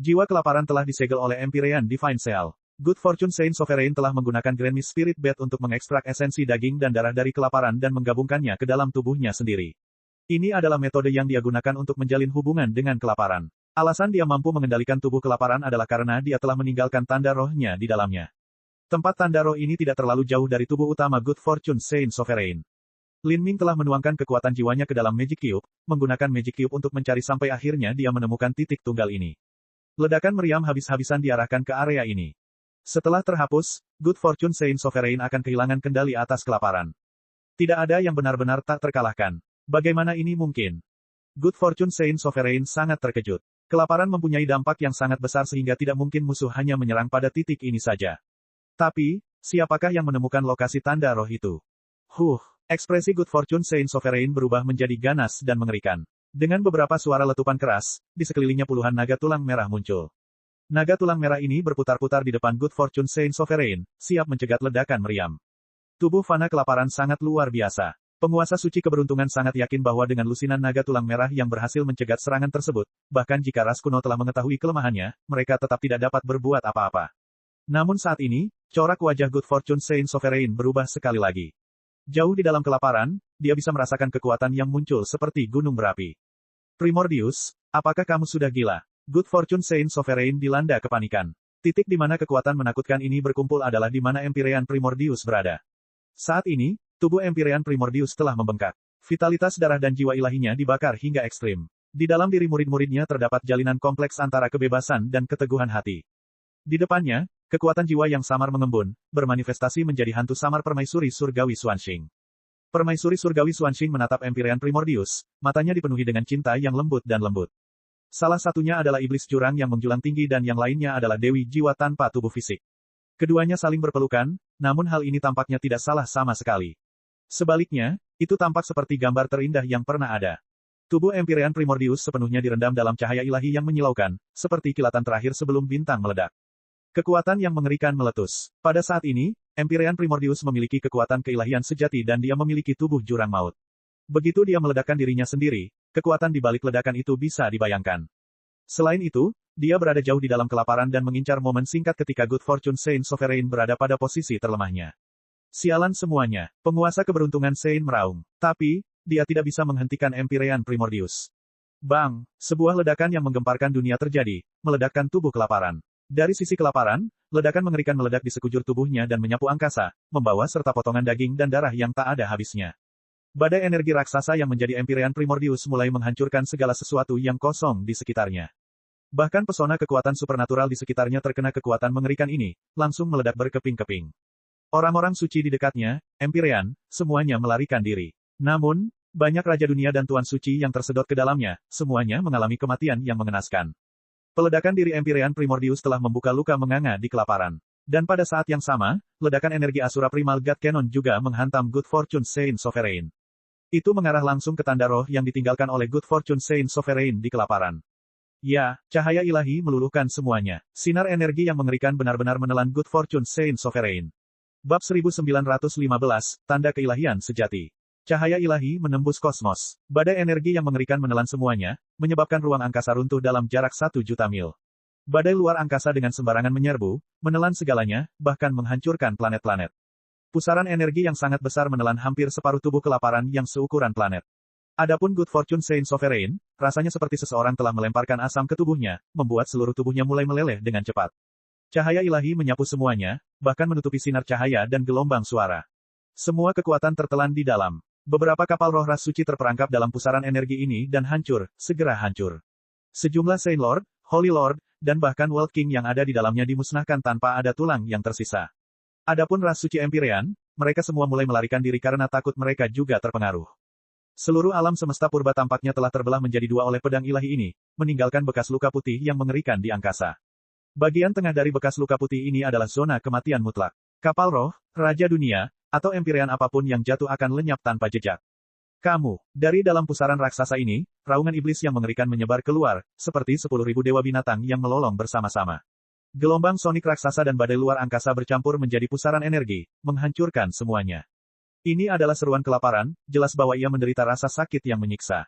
Jiwa kelaparan telah disegel oleh Empyrean Divine Cell. Good Fortune Saint Sovereign telah menggunakan Grand Mist Spirit Bed untuk mengekstrak esensi daging dan darah dari kelaparan dan menggabungkannya ke dalam tubuhnya sendiri. Ini adalah metode yang dia gunakan untuk menjalin hubungan dengan kelaparan. Alasan dia mampu mengendalikan tubuh kelaparan adalah karena dia telah meninggalkan tanda rohnya di dalamnya. Tempat tanda roh ini tidak terlalu jauh dari tubuh utama Good Fortune Saint Sovereign. Lin Ming telah menuangkan kekuatan jiwanya ke dalam Magic Cube, menggunakan Magic Cube untuk mencari sampai akhirnya dia menemukan titik tunggal ini. Ledakan meriam habis-habisan diarahkan ke area ini. Setelah terhapus, Good Fortune Saint Sovereign akan kehilangan kendali atas kelaparan. Tidak ada yang benar-benar tak terkalahkan. Bagaimana ini mungkin? Good Fortune Saint Sovereign sangat terkejut. Kelaparan mempunyai dampak yang sangat besar sehingga tidak mungkin musuh hanya menyerang pada titik ini saja. Tapi, siapakah yang menemukan lokasi tanda roh itu? Ekspresi Good Fortune Saint Sovereign berubah menjadi ganas dan mengerikan. Dengan beberapa suara letupan keras, di sekelilingnya puluhan naga tulang merah muncul. Naga tulang merah ini berputar-putar di depan Good Fortune Saint Sovereign, siap mencegat ledakan meriam. Tubuh fana kelaparan sangat luar biasa. Penguasa suci keberuntungan sangat yakin bahwa dengan lusinan naga tulang merah yang berhasil mencegat serangan tersebut, bahkan jika ras kuno telah mengetahui kelemahannya, mereka tetap tidak dapat berbuat apa-apa. Namun saat ini, corak wajah Good Fortune Saint Sovereign berubah sekali lagi. Jauh di dalam kelaparan, dia bisa merasakan kekuatan yang muncul seperti gunung berapi. Primordius, apakah kamu sudah gila? Good Fortune Saint Sovereign dilanda kepanikan. Titik di mana kekuatan menakutkan ini berkumpul adalah di mana Empyrean Primordius berada. Saat ini, tubuh Empyrean Primordius telah membengkak. Vitalitas darah dan jiwa ilahinya dibakar hingga ekstrim. Di dalam diri murid-muridnya terdapat jalinan kompleks antara kebebasan dan keteguhan hati. Di depannya, kekuatan jiwa yang samar mengembun, bermanifestasi menjadi hantu samar permaisuri surgawi Xuanxing. Permaisuri surgawi Xuanxing menatap Empyrean Primordius, matanya dipenuhi dengan cinta yang lembut dan lembut. Salah satunya adalah iblis jurang yang menjulang tinggi dan yang lainnya adalah dewi jiwa tanpa tubuh fisik. Keduanya saling berpelukan, namun hal ini tampaknya tidak salah sama sekali. Sebaliknya, itu tampak seperti gambar terindah yang pernah ada. Tubuh Empyrean Primordius sepenuhnya direndam dalam cahaya ilahi yang menyilaukan, seperti kilatan terakhir sebelum bintang meledak. Kekuatan yang mengerikan meletus. Pada saat ini, Empyrean Primordius memiliki kekuatan keilahian sejati dan dia memiliki tubuh jurang maut. Begitu dia meledakkan dirinya sendiri, kekuatan di balik ledakan itu bisa dibayangkan. Selain itu, dia berada jauh di dalam kelaparan dan mengincar momen singkat ketika Good Fortune Saint Sovereign berada pada posisi terlemahnya. Sialan semuanya, penguasa keberuntungan Saint meraung. Tapi, dia tidak bisa menghentikan Empyrean Primordius. Bang! Sebuah ledakan yang menggemparkan dunia terjadi, meledakkan tubuh kelaparan. Dari sisi kelaparan, ledakan mengerikan meledak di sekujur tubuhnya dan menyapu angkasa, membawa serta potongan daging dan darah yang tak ada habisnya. Badai energi raksasa yang menjadi Empyrean Primordius mulai menghancurkan segala sesuatu yang kosong di sekitarnya. Bahkan pesona kekuatan supernatural di sekitarnya terkena kekuatan mengerikan ini, langsung meledak berkeping-keping. Orang-orang suci di dekatnya, Empyrean, semuanya melarikan diri. Namun, banyak raja dunia dan tuan suci yang tersedot ke dalamnya, semuanya mengalami kematian yang mengenaskan. Peledakan diri Empyrean Primordius telah membuka luka menganga di kelaparan. Dan pada saat yang sama, ledakan energi Asura Primal God Cannon juga menghantam Good Fortune Saint Sovereign. Itu mengarah langsung ke tanda roh yang ditinggalkan oleh Good Fortune Saint Sovereign di kelaparan. Ya, cahaya ilahi meluluhkan semuanya. Sinar energi yang mengerikan benar-benar menelan Good Fortune Saint Sovereign. Bab 1915, Tanda Keilahian Sejati. Cahaya ilahi menembus kosmos. Badai energi yang mengerikan menelan semuanya, menyebabkan ruang angkasa runtuh dalam jarak 1 juta mil. Badai luar angkasa dengan sembarangan menyerbu, menelan segalanya, bahkan menghancurkan planet-planet. Pusaran energi yang sangat besar menelan hampir separuh tubuh kelaparan yang seukuran planet. Adapun Good Fortune Saint Sovereign, rasanya seperti seseorang telah melemparkan asam ke tubuhnya, membuat seluruh tubuhnya mulai meleleh dengan cepat. Cahaya ilahi menyapu semuanya, bahkan menutupi sinar cahaya dan gelombang suara. Semua kekuatan tertelan di dalam. Beberapa kapal roh ras suci terperangkap dalam pusaran energi ini dan hancur, segera hancur. Sejumlah Saint Lord, Holy Lord, dan bahkan World King yang ada di dalamnya dimusnahkan tanpa ada tulang yang tersisa. Adapun ras suci Empyrean, mereka semua mulai melarikan diri karena takut mereka juga terpengaruh. Seluruh alam semesta purba tampaknya telah terbelah menjadi dua oleh pedang ilahi ini, meninggalkan bekas luka putih yang mengerikan di angkasa. Bagian tengah dari bekas luka putih ini adalah zona kematian mutlak. Kapal roh, Raja Dunia, atau Empyrean apapun yang jatuh akan lenyap tanpa jejak. Kamu, dari dalam pusaran raksasa ini, raungan iblis yang mengerikan menyebar keluar, seperti 10.000 dewa binatang yang melolong bersama-sama. Gelombang sonik raksasa dan badai luar angkasa bercampur menjadi pusaran energi, menghancurkan semuanya. Ini adalah seruan kelaparan, jelas bahwa ia menderita rasa sakit yang menyiksa.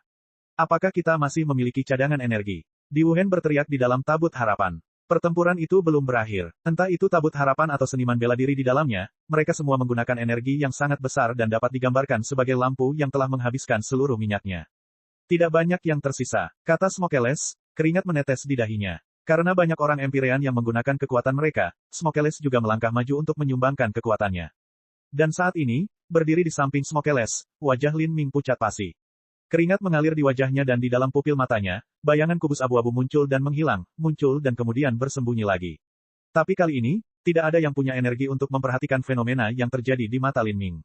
Apakah kita masih memiliki cadangan energi? Di Wuhan berteriak di dalam tabut harapan. Pertempuran itu belum berakhir. Entah itu tabut harapan atau seniman bela diri di dalamnya, mereka semua menggunakan energi yang sangat besar dan dapat digambarkan sebagai lampu yang telah menghabiskan seluruh minyaknya. Tidak banyak yang tersisa, kata Smokeles, keringat menetes di dahinya. Karena banyak orang Empyrean yang menggunakan kekuatan mereka, Smokeles juga melangkah maju untuk menyumbangkan kekuatannya. Dan saat ini, berdiri di samping Smokeles, wajah Lin Ming pucat pasi. Keringat mengalir di wajahnya dan di dalam pupil matanya, bayangan kubus abu-abu muncul dan menghilang, muncul dan kemudian bersembunyi lagi. Tapi kali ini, tidak ada yang punya energi untuk memperhatikan fenomena yang terjadi di mata Lin Ming.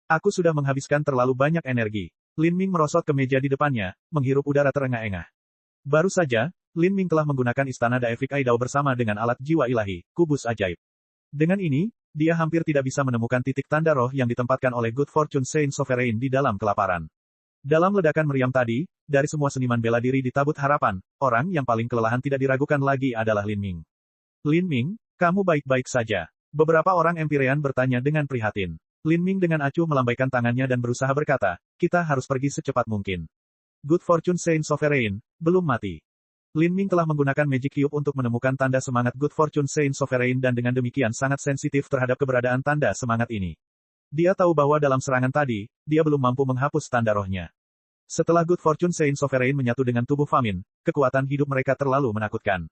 Aku sudah menghabiskan terlalu banyak energi. Lin Ming merosot ke meja di depannya, menghirup udara terengah-engah. Baru saja, Lin Ming telah menggunakan istana Daefik Aidao bersama dengan alat jiwa ilahi, kubus ajaib. Dengan ini, dia hampir tidak bisa menemukan titik tanda roh yang ditempatkan oleh Good Fortune Saint Sovereign di dalam kelaparan. Dalam ledakan meriam tadi, dari semua seniman bela diri di tabut harapan, orang yang paling kelelahan tidak diragukan lagi adalah Lin Ming. Lin Ming, kamu baik-baik saja. Beberapa orang Empyrean bertanya dengan prihatin. Lin Ming dengan acuh melambaikan tangannya dan berusaha berkata, kita harus pergi secepat mungkin. Good Fortune Saint Sovereign, belum mati. Lin Ming telah menggunakan Magic Cube untuk menemukan tanda semangat Good Fortune Saint Sovereign dan dengan demikian sangat sensitif terhadap keberadaan tanda semangat ini. Dia tahu bahwa dalam serangan tadi, dia belum mampu menghapus tanda rohnya. Setelah Good Fortune Saint Sovereign menyatu dengan tubuh Famine, kekuatan hidup mereka terlalu menakutkan.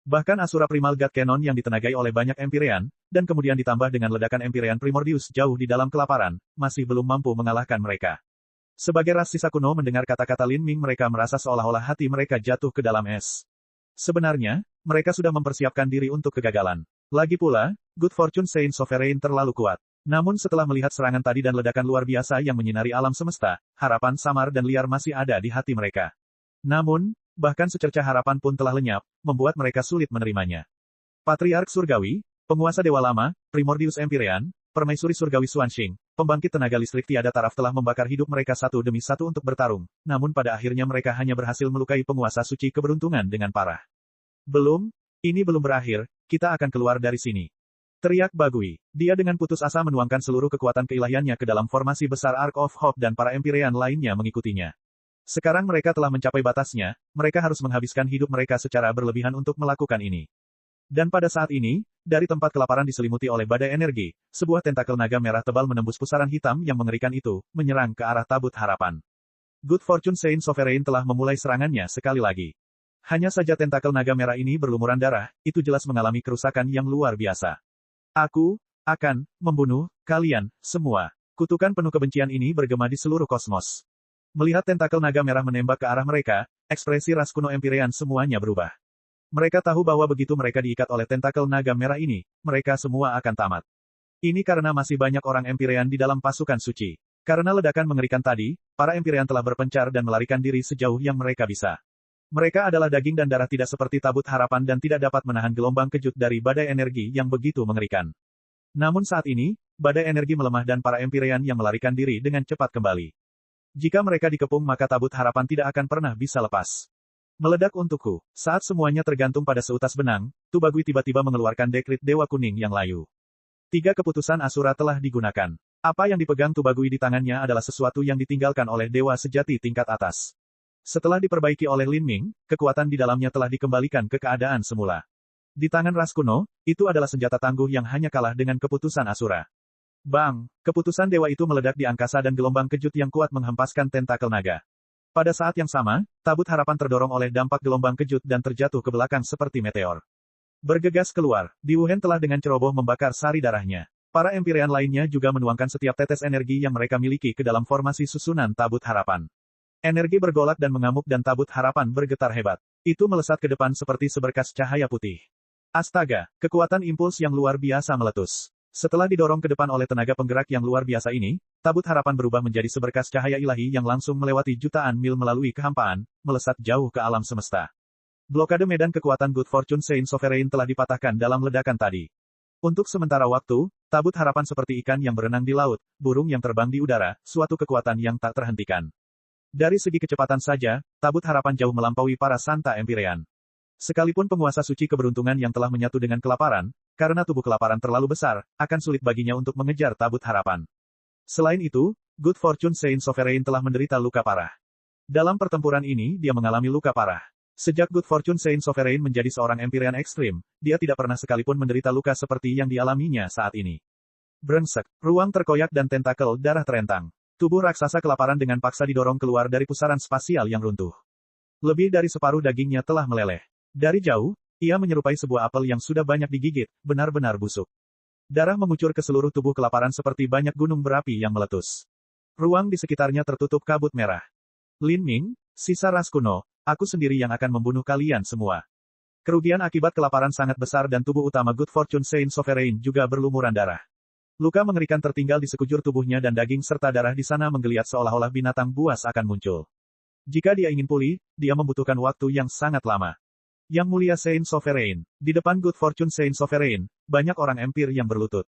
Bahkan Asura Primal God Cannon yang ditenagai oleh banyak Empyrean, dan kemudian ditambah dengan ledakan Empyrean Primordius jauh di dalam kelaparan, masih belum mampu mengalahkan mereka. Sebagai ras sisa kuno mendengar kata-kata Lin Ming mereka merasa seolah-olah hati mereka jatuh ke dalam es. Sebenarnya, mereka sudah mempersiapkan diri untuk kegagalan. Lagi pula, Good Fortune Saint Sovereign terlalu kuat. Namun setelah melihat serangan tadi dan ledakan luar biasa yang menyinari alam semesta, harapan samar dan liar masih ada di hati mereka. Namun, bahkan secercah harapan pun telah lenyap, membuat mereka sulit menerimanya. Patriark Surgawi, penguasa Dewa Lama, Primordius Empyrean, Permaisuri Surgawi Xuanxing, pembangkit tenaga listrik tiada taraf telah membakar hidup mereka satu demi satu untuk bertarung, namun pada akhirnya mereka hanya berhasil melukai penguasa suci keberuntungan dengan parah. Ini belum berakhir, kita akan keluar dari sini. Teriak Bagui. Dia dengan putus asa menuangkan seluruh kekuatan keilahiannya ke dalam formasi besar Ark of Hope dan para Empyrean lainnya mengikutinya. Sekarang mereka telah mencapai batasnya, mereka harus menghabiskan hidup mereka secara berlebihan untuk melakukan ini. Dan pada saat ini, dari tempat kelaparan diselimuti oleh badai energi, sebuah tentakel naga merah tebal menembus pusaran hitam yang mengerikan itu, menyerang ke arah tabut harapan. Good Fortune Saint Sovereign telah memulai serangannya sekali lagi. Hanya saja tentakel naga merah ini berlumuran darah, itu jelas mengalami kerusakan yang luar biasa. Aku akan membunuh kalian semua. Kutukan penuh kebencian ini bergema di seluruh kosmos. Melihat tentakel naga merah menembak ke arah mereka, ekspresi ras kuno Empyrean semuanya berubah. Mereka tahu bahwa begitu mereka diikat oleh tentakel naga merah ini, mereka semua akan tamat. Ini karena masih banyak orang Empyrean di dalam pasukan suci. Karena ledakan mengerikan tadi, para Empyrean telah berpencar dan melarikan diri sejauh yang mereka bisa. Mereka adalah daging dan darah tidak seperti tabut harapan dan tidak dapat menahan gelombang kejut dari badai energi yang begitu mengerikan. Namun saat ini, badai energi melemah dan para Empyrean yang melarikan diri dengan cepat kembali. Jika mereka dikepung maka tabut harapan tidak akan pernah bisa lepas. Meledak untukku. Saat semuanya tergantung pada seutas benang, Tubagui tiba-tiba mengeluarkan dekrit Dewa Kuning yang layu. 3 keputusan Asura telah digunakan. Apa yang dipegang Tubagui di tangannya adalah sesuatu yang ditinggalkan oleh Dewa Sejati tingkat atas. Setelah diperbaiki oleh Lin Ming, kekuatan di dalamnya telah dikembalikan ke keadaan semula. Di tangan ras kuno, itu adalah senjata tangguh yang hanya kalah dengan keputusan Asura. Bang! Keputusan dewa itu meledak di angkasa dan gelombang kejut yang kuat menghempaskan tentakel naga. Pada saat yang sama, tabut harapan terdorong oleh dampak gelombang kejut dan terjatuh ke belakang seperti meteor. Bergegas keluar, Di Wuhen telah dengan ceroboh membakar sari darahnya. Para Empyrean lainnya juga menuangkan setiap tetes energi yang mereka miliki ke dalam formasi susunan tabut harapan. Energi bergolak dan mengamuk dan tabut harapan bergetar hebat. Itu melesat ke depan seperti seberkas cahaya putih. Astaga, kekuatan impuls yang luar biasa meletus. Setelah didorong ke depan oleh tenaga penggerak yang luar biasa ini, tabut harapan berubah menjadi seberkas cahaya ilahi yang langsung melewati jutaan mil melalui kehampaan, melesat jauh ke alam semesta. Blokade medan kekuatan Good Fortune Saint Sovereign telah dipatahkan dalam ledakan tadi. Untuk sementara waktu, tabut harapan seperti ikan yang berenang di laut, burung yang terbang di udara, suatu kekuatan yang tak terhentikan. Dari segi kecepatan saja, tabut harapan jauh melampaui para Santa Empyrean. Sekalipun penguasa suci keberuntungan yang telah menyatu dengan kelaparan, karena tubuh kelaparan terlalu besar, akan sulit baginya untuk mengejar tabut harapan. Selain itu, Good Fortune Saint Sovereign telah menderita luka parah. Dalam pertempuran ini dia mengalami luka parah. Sejak Good Fortune Saint Sovereign menjadi seorang Empyrean ekstrim, dia tidak pernah sekalipun menderita luka seperti yang dialaminya saat ini. Brengsek, ruang terkoyak dan tentakel darah terentang. Tubuh raksasa kelaparan dengan paksa didorong keluar dari pusaran spasial yang runtuh. Lebih dari separuh dagingnya telah meleleh. Dari jauh, ia menyerupai sebuah apel yang sudah banyak digigit, benar-benar busuk. Darah mengucur ke seluruh tubuh kelaparan seperti banyak gunung berapi yang meletus. Ruang di sekitarnya tertutup kabut merah. Lin Ming, sisa ras kuno, aku sendiri yang akan membunuh kalian semua. Kerugian akibat kelaparan sangat besar dan tubuh utama Good Fortune Saint Sovereign juga berlumuran darah. Luka mengerikan tertinggal di sekujur tubuhnya dan daging serta darah di sana menggeliat seolah-olah binatang buas akan muncul. Jika dia ingin pulih, dia membutuhkan waktu yang sangat lama. Yang mulia Saint Sovereign, di depan Good Fortune Saint Sovereign, banyak orang empir yang berlutut.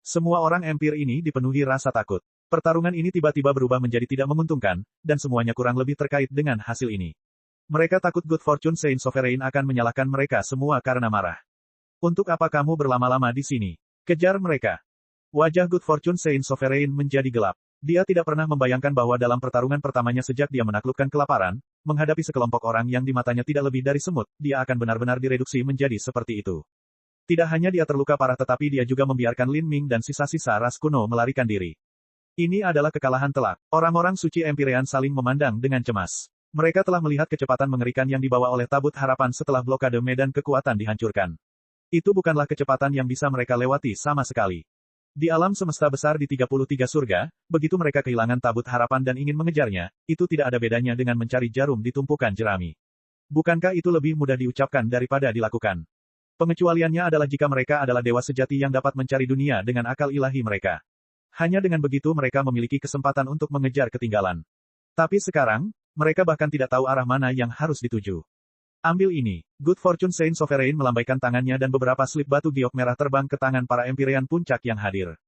Semua orang empir ini dipenuhi rasa takut. Pertarungan ini tiba-tiba berubah menjadi tidak menguntungkan, dan semuanya kurang lebih terkait dengan hasil ini. Mereka takut Good Fortune Saint Sovereign akan menyalahkan mereka semua karena marah. Untuk apa kamu berlama-lama di sini? Kejar mereka. Wajah Good Fortune Saint Sovereign menjadi gelap. Dia tidak pernah membayangkan bahwa dalam pertarungan pertamanya sejak dia menaklukkan kelaparan, menghadapi sekelompok orang yang di matanya tidak lebih dari semut, dia akan benar-benar direduksi menjadi seperti itu. Tidak hanya dia terluka parah tetapi dia juga membiarkan Lin Ming dan sisa-sisa ras kuno melarikan diri. Ini adalah kekalahan telak. Orang-orang suci Empyrean saling memandang dengan cemas. Mereka telah melihat kecepatan mengerikan yang dibawa oleh tabut harapan setelah blokade medan kekuatan dihancurkan. Itu bukanlah kecepatan yang bisa mereka lewati sama sekali. Di alam semesta besar di 33 surga, begitu mereka kehilangan tabut harapan dan ingin mengejarnya, itu tidak ada bedanya dengan mencari jarum di tumpukan jerami. Bukankah itu lebih mudah diucapkan daripada dilakukan? Pengecualiannya adalah jika mereka adalah dewa sejati yang dapat mencari dunia dengan akal ilahi mereka. Hanya dengan begitu mereka memiliki kesempatan untuk mengejar ketinggalan. Tapi sekarang, mereka bahkan tidak tahu arah mana yang harus dituju. Ambil ini. Good Fortune Saint Sovereign melambaikan tangannya dan beberapa slip batu giok merah terbang ke tangan para Empyrean puncak yang hadir.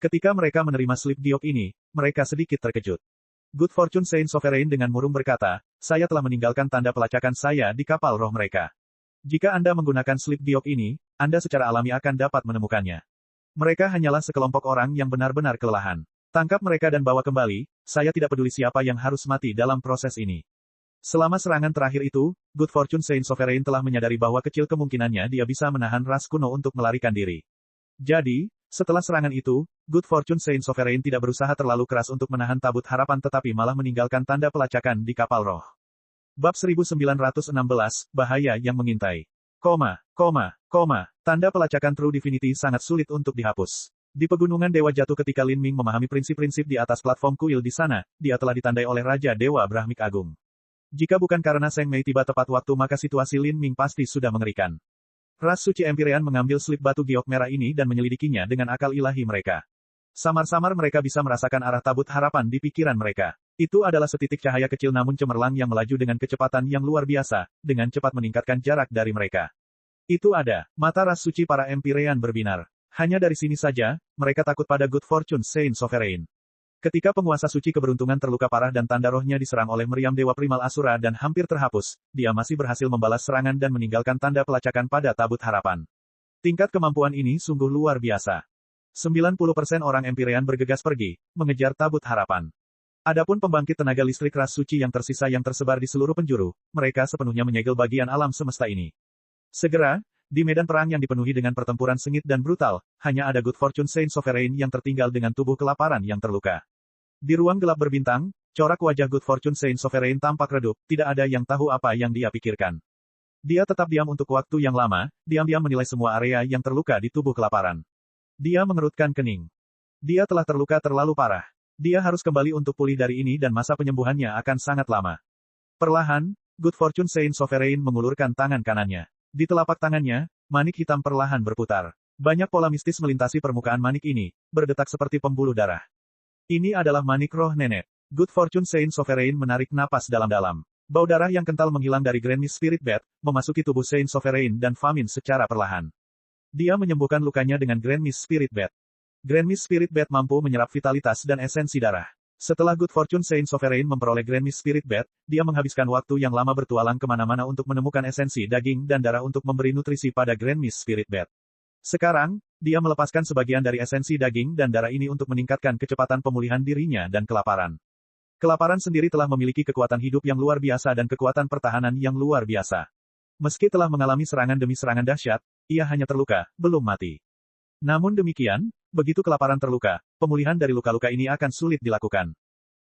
Ketika mereka menerima slip giok ini, mereka sedikit terkejut. Good Fortune Saint Sovereign dengan murung berkata, saya telah meninggalkan tanda pelacakan saya di kapal roh mereka. Jika Anda menggunakan slip giok ini, Anda secara alami akan dapat menemukannya. Mereka hanyalah sekelompok orang yang benar-benar kelelahan. Tangkap mereka dan bawa kembali, saya tidak peduli siapa yang harus mati dalam proses ini. Selama serangan terakhir itu, Good Fortune Saint Sovereign telah menyadari bahwa kecil kemungkinannya dia bisa menahan ras kuno untuk melarikan diri. Jadi, setelah serangan itu, Good Fortune Saint Sovereign tidak berusaha terlalu keras untuk menahan tabut harapan tetapi malah meninggalkan tanda pelacakan di kapal roh. Bab 1916, Bahaya yang mengintai. Tanda pelacakan True Divinity sangat sulit untuk dihapus. Di Pegunungan Dewa Jatuh ketika Lin Ming memahami prinsip-prinsip di atas platform kuil di sana, dia telah ditandai oleh Raja Dewa Brahmik Agung. Jika bukan karena Seng Mei tiba tepat waktu maka situasi Lin Ming pasti sudah mengerikan. Ras suci Empyrean mengambil slip batu giok merah ini dan menyelidikinya dengan akal ilahi mereka. Samar-samar mereka bisa merasakan arah tabut harapan di pikiran mereka. Itu adalah setitik cahaya kecil namun cemerlang yang melaju dengan kecepatan yang luar biasa, dengan cepat meningkatkan jarak dari mereka. Itu ada, mata ras suci para Empyrean berbinar. Hanya dari sini saja, mereka takut pada Good Fortune Saint Sovereign. Ketika penguasa suci keberuntungan terluka parah dan tanda rohnya diserang oleh meriam Dewa Primal Asura dan hampir terhapus, dia masih berhasil membalas serangan dan meninggalkan tanda pelacakan pada tabut harapan. Tingkat kemampuan ini sungguh luar biasa. 90% orang Empyrean bergegas pergi, mengejar tabut harapan. Adapun pembangkit tenaga listrik ras suci yang tersisa yang tersebar di seluruh penjuru, mereka sepenuhnya menyegel bagian alam semesta ini. Segera, di medan perang yang dipenuhi dengan pertempuran sengit dan brutal, hanya ada Good Fortune Saint Sovereign yang tertinggal dengan tubuh kelaparan yang terluka. Di ruang gelap berbintang, corak wajah Good Fortune Saint Sovereign tampak redup, tidak ada yang tahu apa yang dia pikirkan. Dia tetap diam untuk waktu yang lama, diam-diam menilai semua area yang terluka di tubuh kelaparan. Dia mengerutkan kening. Dia telah terluka terlalu parah. Dia harus kembali untuk pulih dari ini dan masa penyembuhannya akan sangat lama. Perlahan, Good Fortune Saint Sovereign mengulurkan tangan kanannya. Di telapak tangannya, manik hitam perlahan berputar. Banyak pola mistis melintasi permukaan manik ini, berdetak seperti pembuluh darah. Ini adalah manik roh nenek. Good Fortune Saint Sovereign menarik napas dalam-dalam. Bau darah yang kental menghilang dari Grand Mist Spirit Bed, memasuki tubuh Saint Sovereign dan Famine secara perlahan. Dia menyembuhkan lukanya dengan Grand Mist Spirit Bed. Grand Mist Spirit Bed mampu menyerap vitalitas dan esensi darah. Setelah Good Fortune Saint Sovereign memperoleh Grand Mist Spirit Bed, dia menghabiskan waktu yang lama bertualang kemana-mana untuk menemukan esensi daging dan darah untuk memberi nutrisi pada Grand Mist Spirit Bed. Sekarang, dia melepaskan sebagian dari esensi daging dan darah ini untuk meningkatkan kecepatan pemulihan dirinya dan kelaparan. Kelaparan sendiri telah memiliki kekuatan hidup yang luar biasa dan kekuatan pertahanan yang luar biasa. Meski telah mengalami serangan demi serangan dahsyat, ia hanya terluka, belum mati. Namun demikian, begitu kelaparan terluka, pemulihan dari luka-luka ini akan sulit dilakukan.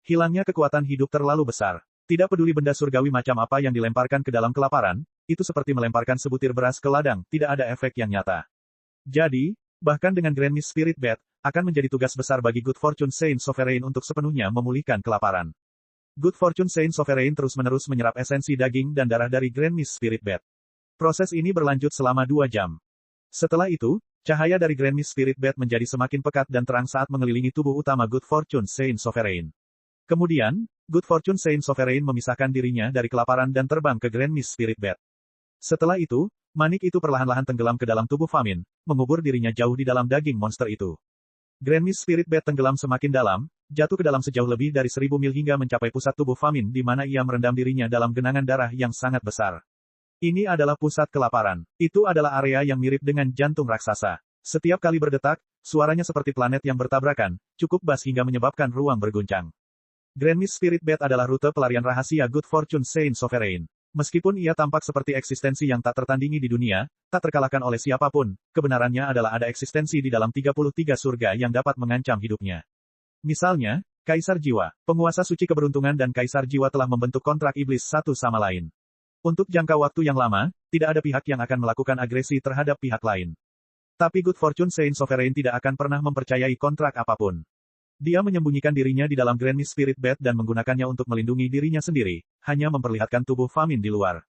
Hilangnya kekuatan hidup terlalu besar. Tidak peduli benda surgawi macam apa yang dilemparkan ke dalam kelaparan, itu seperti melemparkan sebutir beras ke ladang, tidak ada efek yang nyata. Jadi, bahkan dengan Grand Mist Spirit Bed, akan menjadi tugas besar bagi Good Fortune Saint Sovereign untuk sepenuhnya memulihkan kelaparan. Good Fortune Saint Sovereign terus-menerus menyerap esensi daging dan darah dari Grand Mist Spirit Bed. Proses ini berlanjut selama 2 jam. Setelah itu, cahaya dari Grand Mist Spirit Bed menjadi semakin pekat dan terang saat mengelilingi tubuh utama Good Fortune Saint Sovereign. Kemudian, Good Fortune Saint Sovereign memisahkan dirinya dari kelaparan dan terbang ke Grand Mist Spirit Bed. Setelah itu, manik itu perlahan-lahan tenggelam ke dalam tubuh Famine, mengubur dirinya jauh di dalam daging monster itu. Grand Mist Spirit Bed tenggelam semakin dalam, jatuh ke dalam sejauh lebih dari 1000 mil hingga mencapai pusat tubuh Famine di mana ia merendam dirinya dalam genangan darah yang sangat besar. Ini adalah pusat kelaparan. Itu adalah area yang mirip dengan jantung raksasa. Setiap kali berdetak, suaranya seperti planet yang bertabrakan, cukup bass hingga menyebabkan ruang berguncang. Grand Mist Spirit Bed adalah rute pelarian rahasia Good Fortune Saint Sovereign. Meskipun ia tampak seperti eksistensi yang tak tertandingi di dunia, tak terkalahkan oleh siapapun, kebenarannya adalah ada eksistensi di dalam 33 surga yang dapat mengancam hidupnya. Misalnya, Kaisar Jiwa, penguasa suci keberuntungan dan Kaisar Jiwa telah membentuk kontrak iblis satu sama lain. Untuk jangka waktu yang lama, tidak ada pihak yang akan melakukan agresi terhadap pihak lain. Tapi Good Fortune Saint Sovereign tidak akan pernah mempercayai kontrak apapun. Dia menyembunyikan dirinya di dalam Grand Mist Spirit Bed dan menggunakannya untuk melindungi dirinya sendiri, hanya memperlihatkan tubuh Famine di luar.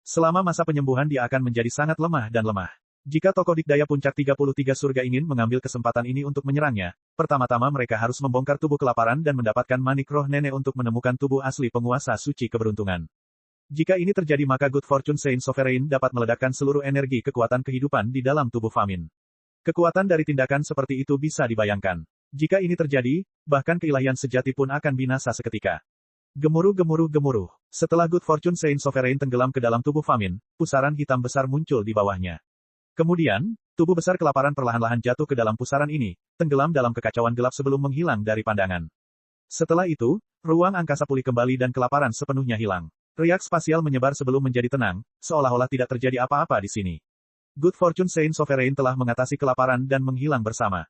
Selama masa penyembuhan dia akan menjadi sangat lemah dan lemah. Jika tokoh dikdaya puncak 33 surga ingin mengambil kesempatan ini untuk menyerangnya, pertama-tama mereka harus membongkar tubuh kelaparan dan mendapatkan manik roh nenek untuk menemukan tubuh asli penguasa suci keberuntungan. Jika ini terjadi maka Good Fortune Saint Sovereign dapat meledakkan seluruh energi kekuatan kehidupan di dalam tubuh Famine. Kekuatan dari tindakan seperti itu bisa dibayangkan. Jika ini terjadi, bahkan keilahian sejati pun akan binasa seketika. Gemuruh gemuruh gemuruh. Setelah Good Fortune Saint Sovereign tenggelam ke dalam tubuh Famine, pusaran hitam besar muncul di bawahnya. Kemudian, tubuh besar kelaparan perlahan-lahan jatuh ke dalam pusaran ini, tenggelam dalam kekacauan gelap sebelum menghilang dari pandangan. Setelah itu, ruang angkasa pulih kembali dan kelaparan sepenuhnya hilang. Riak spasial menyebar sebelum menjadi tenang, seolah-olah tidak terjadi apa-apa di sini. Good Fortune Saint Sovereign telah mengatasi kelaparan dan menghilang bersama.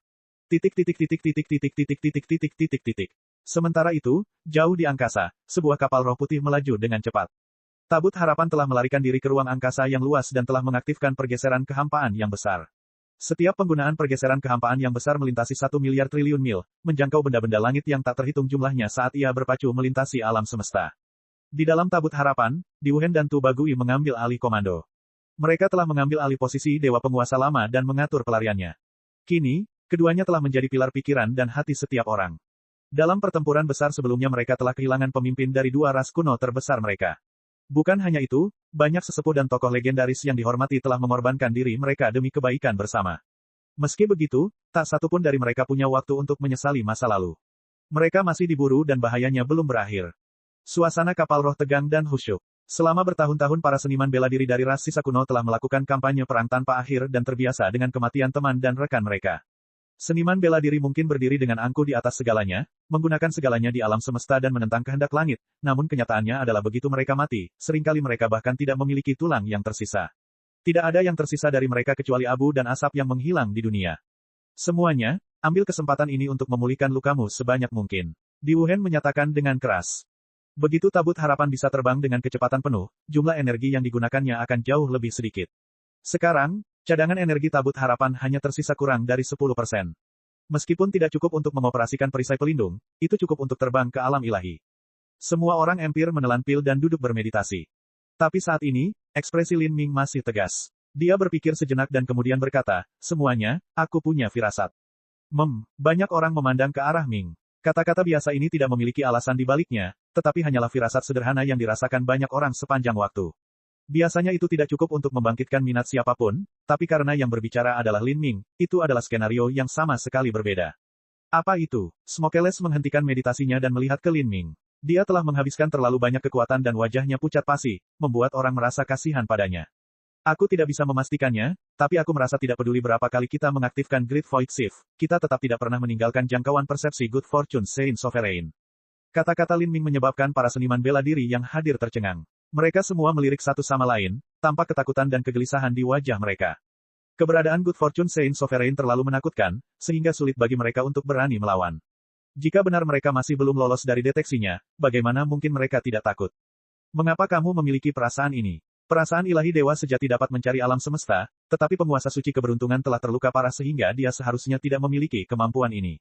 Titik titik titik titik titik titik titik titik titik titik. Sementara itu, jauh di angkasa, sebuah kapal roh putih melaju dengan cepat. Tabut Harapan telah melarikan diri ke ruang angkasa yang luas dan telah mengaktifkan pergeseran kehampaan yang besar. Setiap penggunaan pergeseran kehampaan yang besar melintasi 1 miliar triliun mil, menjangkau benda-benda langit yang tak terhitung jumlahnya saat ia berpacu melintasi alam semesta. Di dalam Tabut Harapan, Diwuhen dan Tu Bagui mengambil alih komando. Mereka telah mengambil alih posisi Dewa Penguasa Lama dan mengatur pelariannya. Kini, keduanya telah menjadi pilar pikiran dan hati setiap orang. Dalam pertempuran besar sebelumnya mereka telah kehilangan pemimpin dari dua ras kuno terbesar mereka. Bukan hanya itu, banyak sesepuh dan tokoh legendaris yang dihormati telah mengorbankan diri mereka demi kebaikan bersama. Meski begitu, tak satu pun dari mereka punya waktu untuk menyesali masa lalu. Mereka masih diburu dan bahayanya belum berakhir. Suasana kapal roh tegang dan khusyuk. Selama bertahun-tahun para seniman bela diri dari ras sisa kuno telah melakukan kampanye perang tanpa akhir dan terbiasa dengan kematian teman dan rekan mereka. Seniman bela diri mungkin berdiri dengan angkuh di atas segalanya, menggunakan segalanya di alam semesta dan menentang kehendak langit, namun kenyataannya adalah begitu mereka mati, seringkali mereka bahkan tidak memiliki tulang yang tersisa. Tidak ada yang tersisa dari mereka kecuali abu dan asap yang menghilang di dunia. Semuanya, ambil kesempatan ini untuk memulihkan lukamu sebanyak mungkin. Diwuhen menyatakan dengan keras. Begitu Tabut Harapan bisa terbang dengan kecepatan penuh, jumlah energi yang digunakannya akan jauh lebih sedikit. Sekarang, cadangan energi Tabut Harapan hanya tersisa kurang dari 10%. Meskipun tidak cukup untuk mengoperasikan perisai pelindung, itu cukup untuk terbang ke alam ilahi. Semua orang empir menelan pil dan duduk bermeditasi. Tapi saat ini, ekspresi Lin Ming masih tegas. Dia berpikir sejenak dan kemudian berkata, semuanya, aku punya firasat. Banyak orang memandang ke arah Ming. Kata-kata biasa ini tidak memiliki alasan di baliknya, tetapi hanyalah firasat sederhana yang dirasakan banyak orang sepanjang waktu. Biasanya itu tidak cukup untuk membangkitkan minat siapapun, tapi karena yang berbicara adalah Lin Ming, itu adalah skenario yang sama sekali berbeda. Apa itu? Smokeles menghentikan meditasinya dan melihat ke Lin Ming. Dia telah menghabiskan terlalu banyak kekuatan dan wajahnya pucat pasi, membuat orang merasa kasihan padanya. Aku tidak bisa memastikannya, tapi aku merasa tidak peduli berapa kali kita mengaktifkan Great Void Shift, kita tetap tidak pernah meninggalkan jangkauan persepsi Good Fortune Saint Sovereign. Kata-kata Lin Ming menyebabkan para seniman bela diri yang hadir tercengang. Mereka semua melirik satu sama lain, tampak ketakutan dan kegelisahan di wajah mereka. Keberadaan Good Fortune Saint Sovereign terlalu menakutkan, sehingga sulit bagi mereka untuk berani melawan. Jika benar mereka masih belum lolos dari deteksinya, bagaimana mungkin mereka tidak takut? Mengapa kamu memiliki perasaan ini? Perasaan ilahi dewa sejati dapat mencari alam semesta, tetapi penguasa suci keberuntungan telah terluka parah sehingga dia seharusnya tidak memiliki kemampuan ini.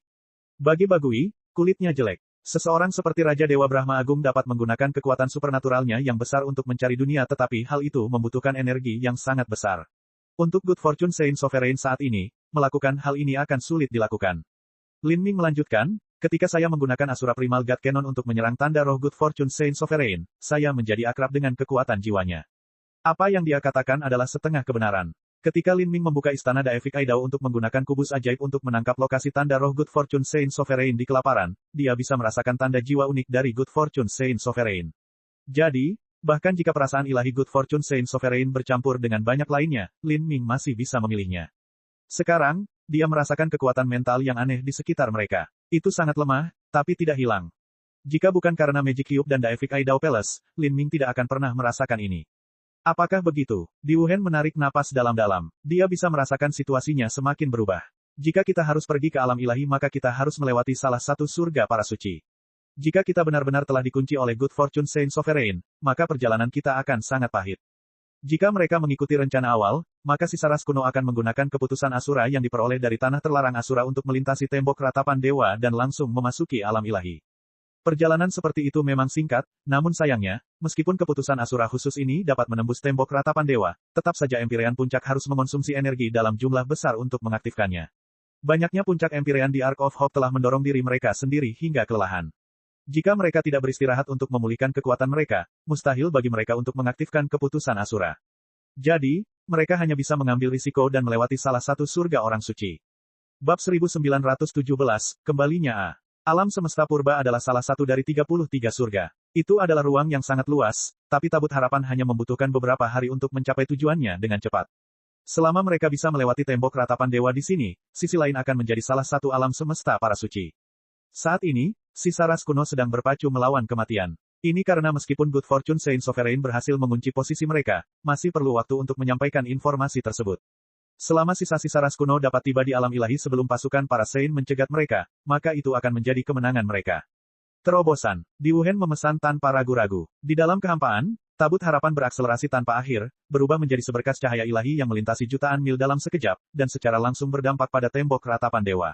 Bagi Bagui, kulitnya jelek. Seseorang seperti Raja Dewa Brahma Agung dapat menggunakan kekuatan supernaturalnya yang besar untuk mencari dunia tetapi hal itu membutuhkan energi yang sangat besar. Untuk Good Fortune Saint Sovereign saat ini, melakukan hal ini akan sulit dilakukan. Lin Ming melanjutkan, ketika saya menggunakan Asura Primal God Cannon untuk menyerang tanda roh Good Fortune Saint Sovereign, saya menjadi akrab dengan kekuatan jiwanya. Apa yang dia katakan adalah setengah kebenaran. Ketika Lin Ming membuka istana Daefik Aidao untuk menggunakan kubus ajaib untuk menangkap lokasi tanda roh Good Fortune Saint Sovereign di kelaparan, dia bisa merasakan tanda jiwa unik dari Good Fortune Saint Sovereign. Jadi, bahkan jika perasaan ilahi Good Fortune Saint Sovereign bercampur dengan banyak lainnya, Lin Ming masih bisa memilihnya. Sekarang, dia merasakan kekuatan mental yang aneh di sekitar mereka. Itu sangat lemah, tapi tidak hilang. Jika bukan karena Magic Cube dan Daefik Aidao Palace, Lin Ming tidak akan pernah merasakan ini. Apakah begitu? Diwuhen menarik napas dalam-dalam. Dia bisa merasakan situasinya semakin berubah. Jika kita harus pergi ke alam ilahi maka kita harus melewati salah satu surga para suci. Jika kita benar-benar telah dikunci oleh Good Fortune Saint Sovereign, maka perjalanan kita akan sangat pahit. Jika mereka mengikuti rencana awal, maka sisa ras kuno akan menggunakan keputusan Asura yang diperoleh dari tanah terlarang Asura untuk melintasi tembok ratapan dewa dan langsung memasuki alam ilahi. Perjalanan seperti itu memang singkat, namun sayangnya, meskipun keputusan Asura khusus ini dapat menembus tembok ratapan dewa, tetap saja Empyrean Puncak harus mengonsumsi energi dalam jumlah besar untuk mengaktifkannya. Banyaknya puncak Empyrean di Ark of Hope telah mendorong diri mereka sendiri hingga kelelahan. Jika mereka tidak beristirahat untuk memulihkan kekuatan mereka, mustahil bagi mereka untuk mengaktifkan keputusan Asura. Jadi, mereka hanya bisa mengambil risiko dan melewati salah satu surga orang suci. Bab 1917, Kembalinya A. Alam semesta purba adalah salah satu dari 33 surga. Itu adalah ruang yang sangat luas, tapi tabut harapan hanya membutuhkan beberapa hari untuk mencapai tujuannya dengan cepat. Selama mereka bisa melewati tembok ratapan dewa di sini, sisi lain akan menjadi salah satu alam semesta para suci. Saat ini, sisa ras kuno sedang berpacu melawan kematian. Ini karena meskipun Good Fortune Saint Sovereign berhasil mengunci posisi mereka, masih perlu waktu untuk menyampaikan informasi tersebut. Selama sisa-sisa ras kuno dapat tiba di alam ilahi sebelum pasukan para Saint mencegat mereka, maka itu akan menjadi kemenangan mereka. Terobosan. Di Wuhan memesan tanpa ragu-ragu. Di dalam kehampaan, tabut harapan berakselerasi tanpa akhir, berubah menjadi seberkas cahaya ilahi yang melintasi jutaan mil dalam sekejap, dan secara langsung berdampak pada tembok ratapan dewa.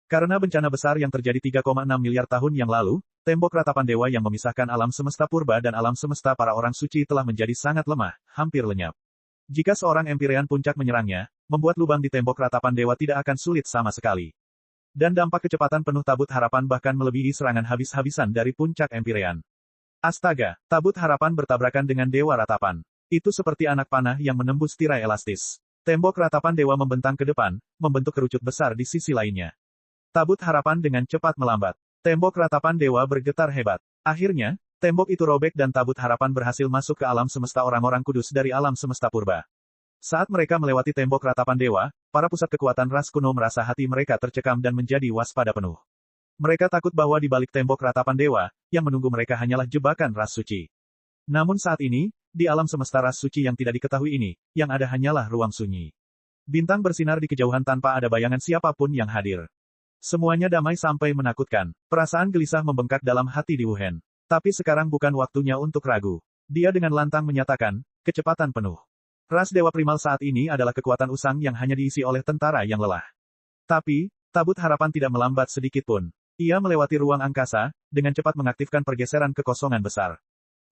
Karena bencana besar yang terjadi 3,6 miliar tahun yang lalu, tembok ratapan dewa yang memisahkan alam semesta purba dan alam semesta para orang suci telah menjadi sangat lemah, hampir lenyap. Jika seorang Empyrean puncak menyerangnya, membuat lubang di tembok ratapan dewa tidak akan sulit sama sekali. Dan dampak kecepatan penuh tabut harapan bahkan melebihi serangan habis-habisan dari puncak Empyrean. Astaga, tabut harapan bertabrakan dengan dewa ratapan. Itu seperti anak panah yang menembus tirai elastis. Tembok ratapan dewa membentang ke depan, membentuk kerucut besar di sisi lainnya. Tabut harapan dengan cepat melambat. Tembok ratapan dewa bergetar hebat. Akhirnya, tembok itu robek dan tabut harapan berhasil masuk ke alam semesta orang-orang kudus dari alam semesta purba. Saat mereka melewati tembok ratapan dewa, para pusat kekuatan ras kuno merasa hati mereka tercekam dan menjadi waspada penuh. Mereka takut bahwa di balik tembok ratapan dewa, yang menunggu mereka hanyalah jebakan ras suci. Namun saat ini, di alam semesta ras suci yang tidak diketahui ini, yang ada hanyalah ruang sunyi. Bintang bersinar di kejauhan tanpa ada bayangan siapapun yang hadir. Semuanya damai sampai menakutkan. Perasaan gelisah membengkak dalam hati di Wuhan. Tapi sekarang bukan waktunya untuk ragu. Dia dengan lantang menyatakan, kecepatan penuh. Ras Dewa Primal saat ini adalah kekuatan usang yang hanya diisi oleh tentara yang lelah. Tapi, tabut harapan tidak melambat sedikit pun. Ia melewati ruang angkasa, dengan cepat mengaktifkan pergeseran kekosongan besar.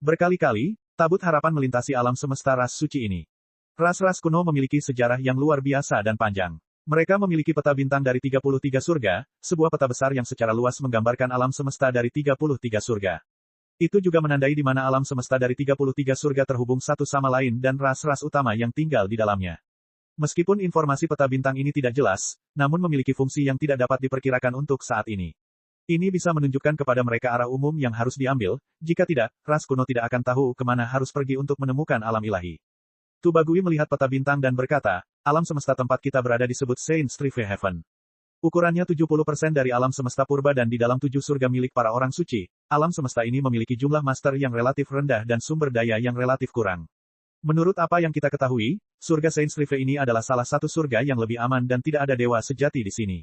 Berkali-kali, tabut harapan melintasi alam semesta ras suci ini. Ras-ras kuno memiliki sejarah yang luar biasa dan panjang. Mereka memiliki peta bintang dari 33 surga, sebuah peta besar yang secara luas menggambarkan alam semesta dari 33 surga. Itu juga menandai di mana alam semesta dari 33 surga terhubung satu sama lain dan ras-ras utama yang tinggal di dalamnya. Meskipun informasi peta bintang ini tidak jelas, namun memiliki fungsi yang tidak dapat diperkirakan untuk saat ini. Ini bisa menunjukkan kepada mereka arah umum yang harus diambil, jika tidak, ras kuno tidak akan tahu kemana harus pergi untuk menemukan alam ilahi. Tubagui melihat peta bintang dan berkata, alam semesta tempat kita berada disebut Saint Strife Heaven. Ukurannya 70% dari alam semesta purba dan di dalam 7 surga milik para orang suci, alam semesta ini memiliki jumlah master yang relatif rendah dan sumber daya yang relatif kurang. Menurut apa yang kita ketahui, surga Saint Strife ini adalah salah satu surga yang lebih aman dan tidak ada dewa sejati di sini.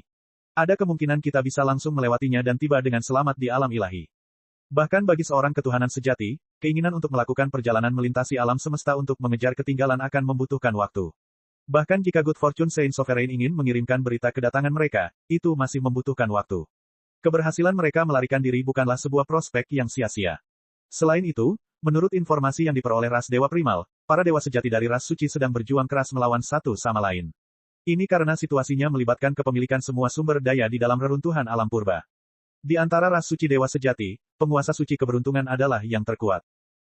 Ada kemungkinan kita bisa langsung melewatinya dan tiba dengan selamat di alam ilahi. Bahkan bagi seorang ketuhanan sejati, keinginan untuk melakukan perjalanan melintasi alam semesta untuk mengejar ketinggalan akan membutuhkan waktu. Bahkan jika Good Fortune Saint Sovereign ingin mengirimkan berita kedatangan mereka, itu masih membutuhkan waktu. Keberhasilan mereka melarikan diri bukanlah sebuah prospek yang sia-sia. Selain itu, menurut informasi yang diperoleh ras Dewa Primal, para dewa sejati dari ras suci sedang berjuang keras melawan satu sama lain. Ini karena situasinya melibatkan kepemilikan semua sumber daya di dalam reruntuhan alam purba. Di antara ras suci dewa sejati, penguasa suci keberuntungan adalah yang terkuat.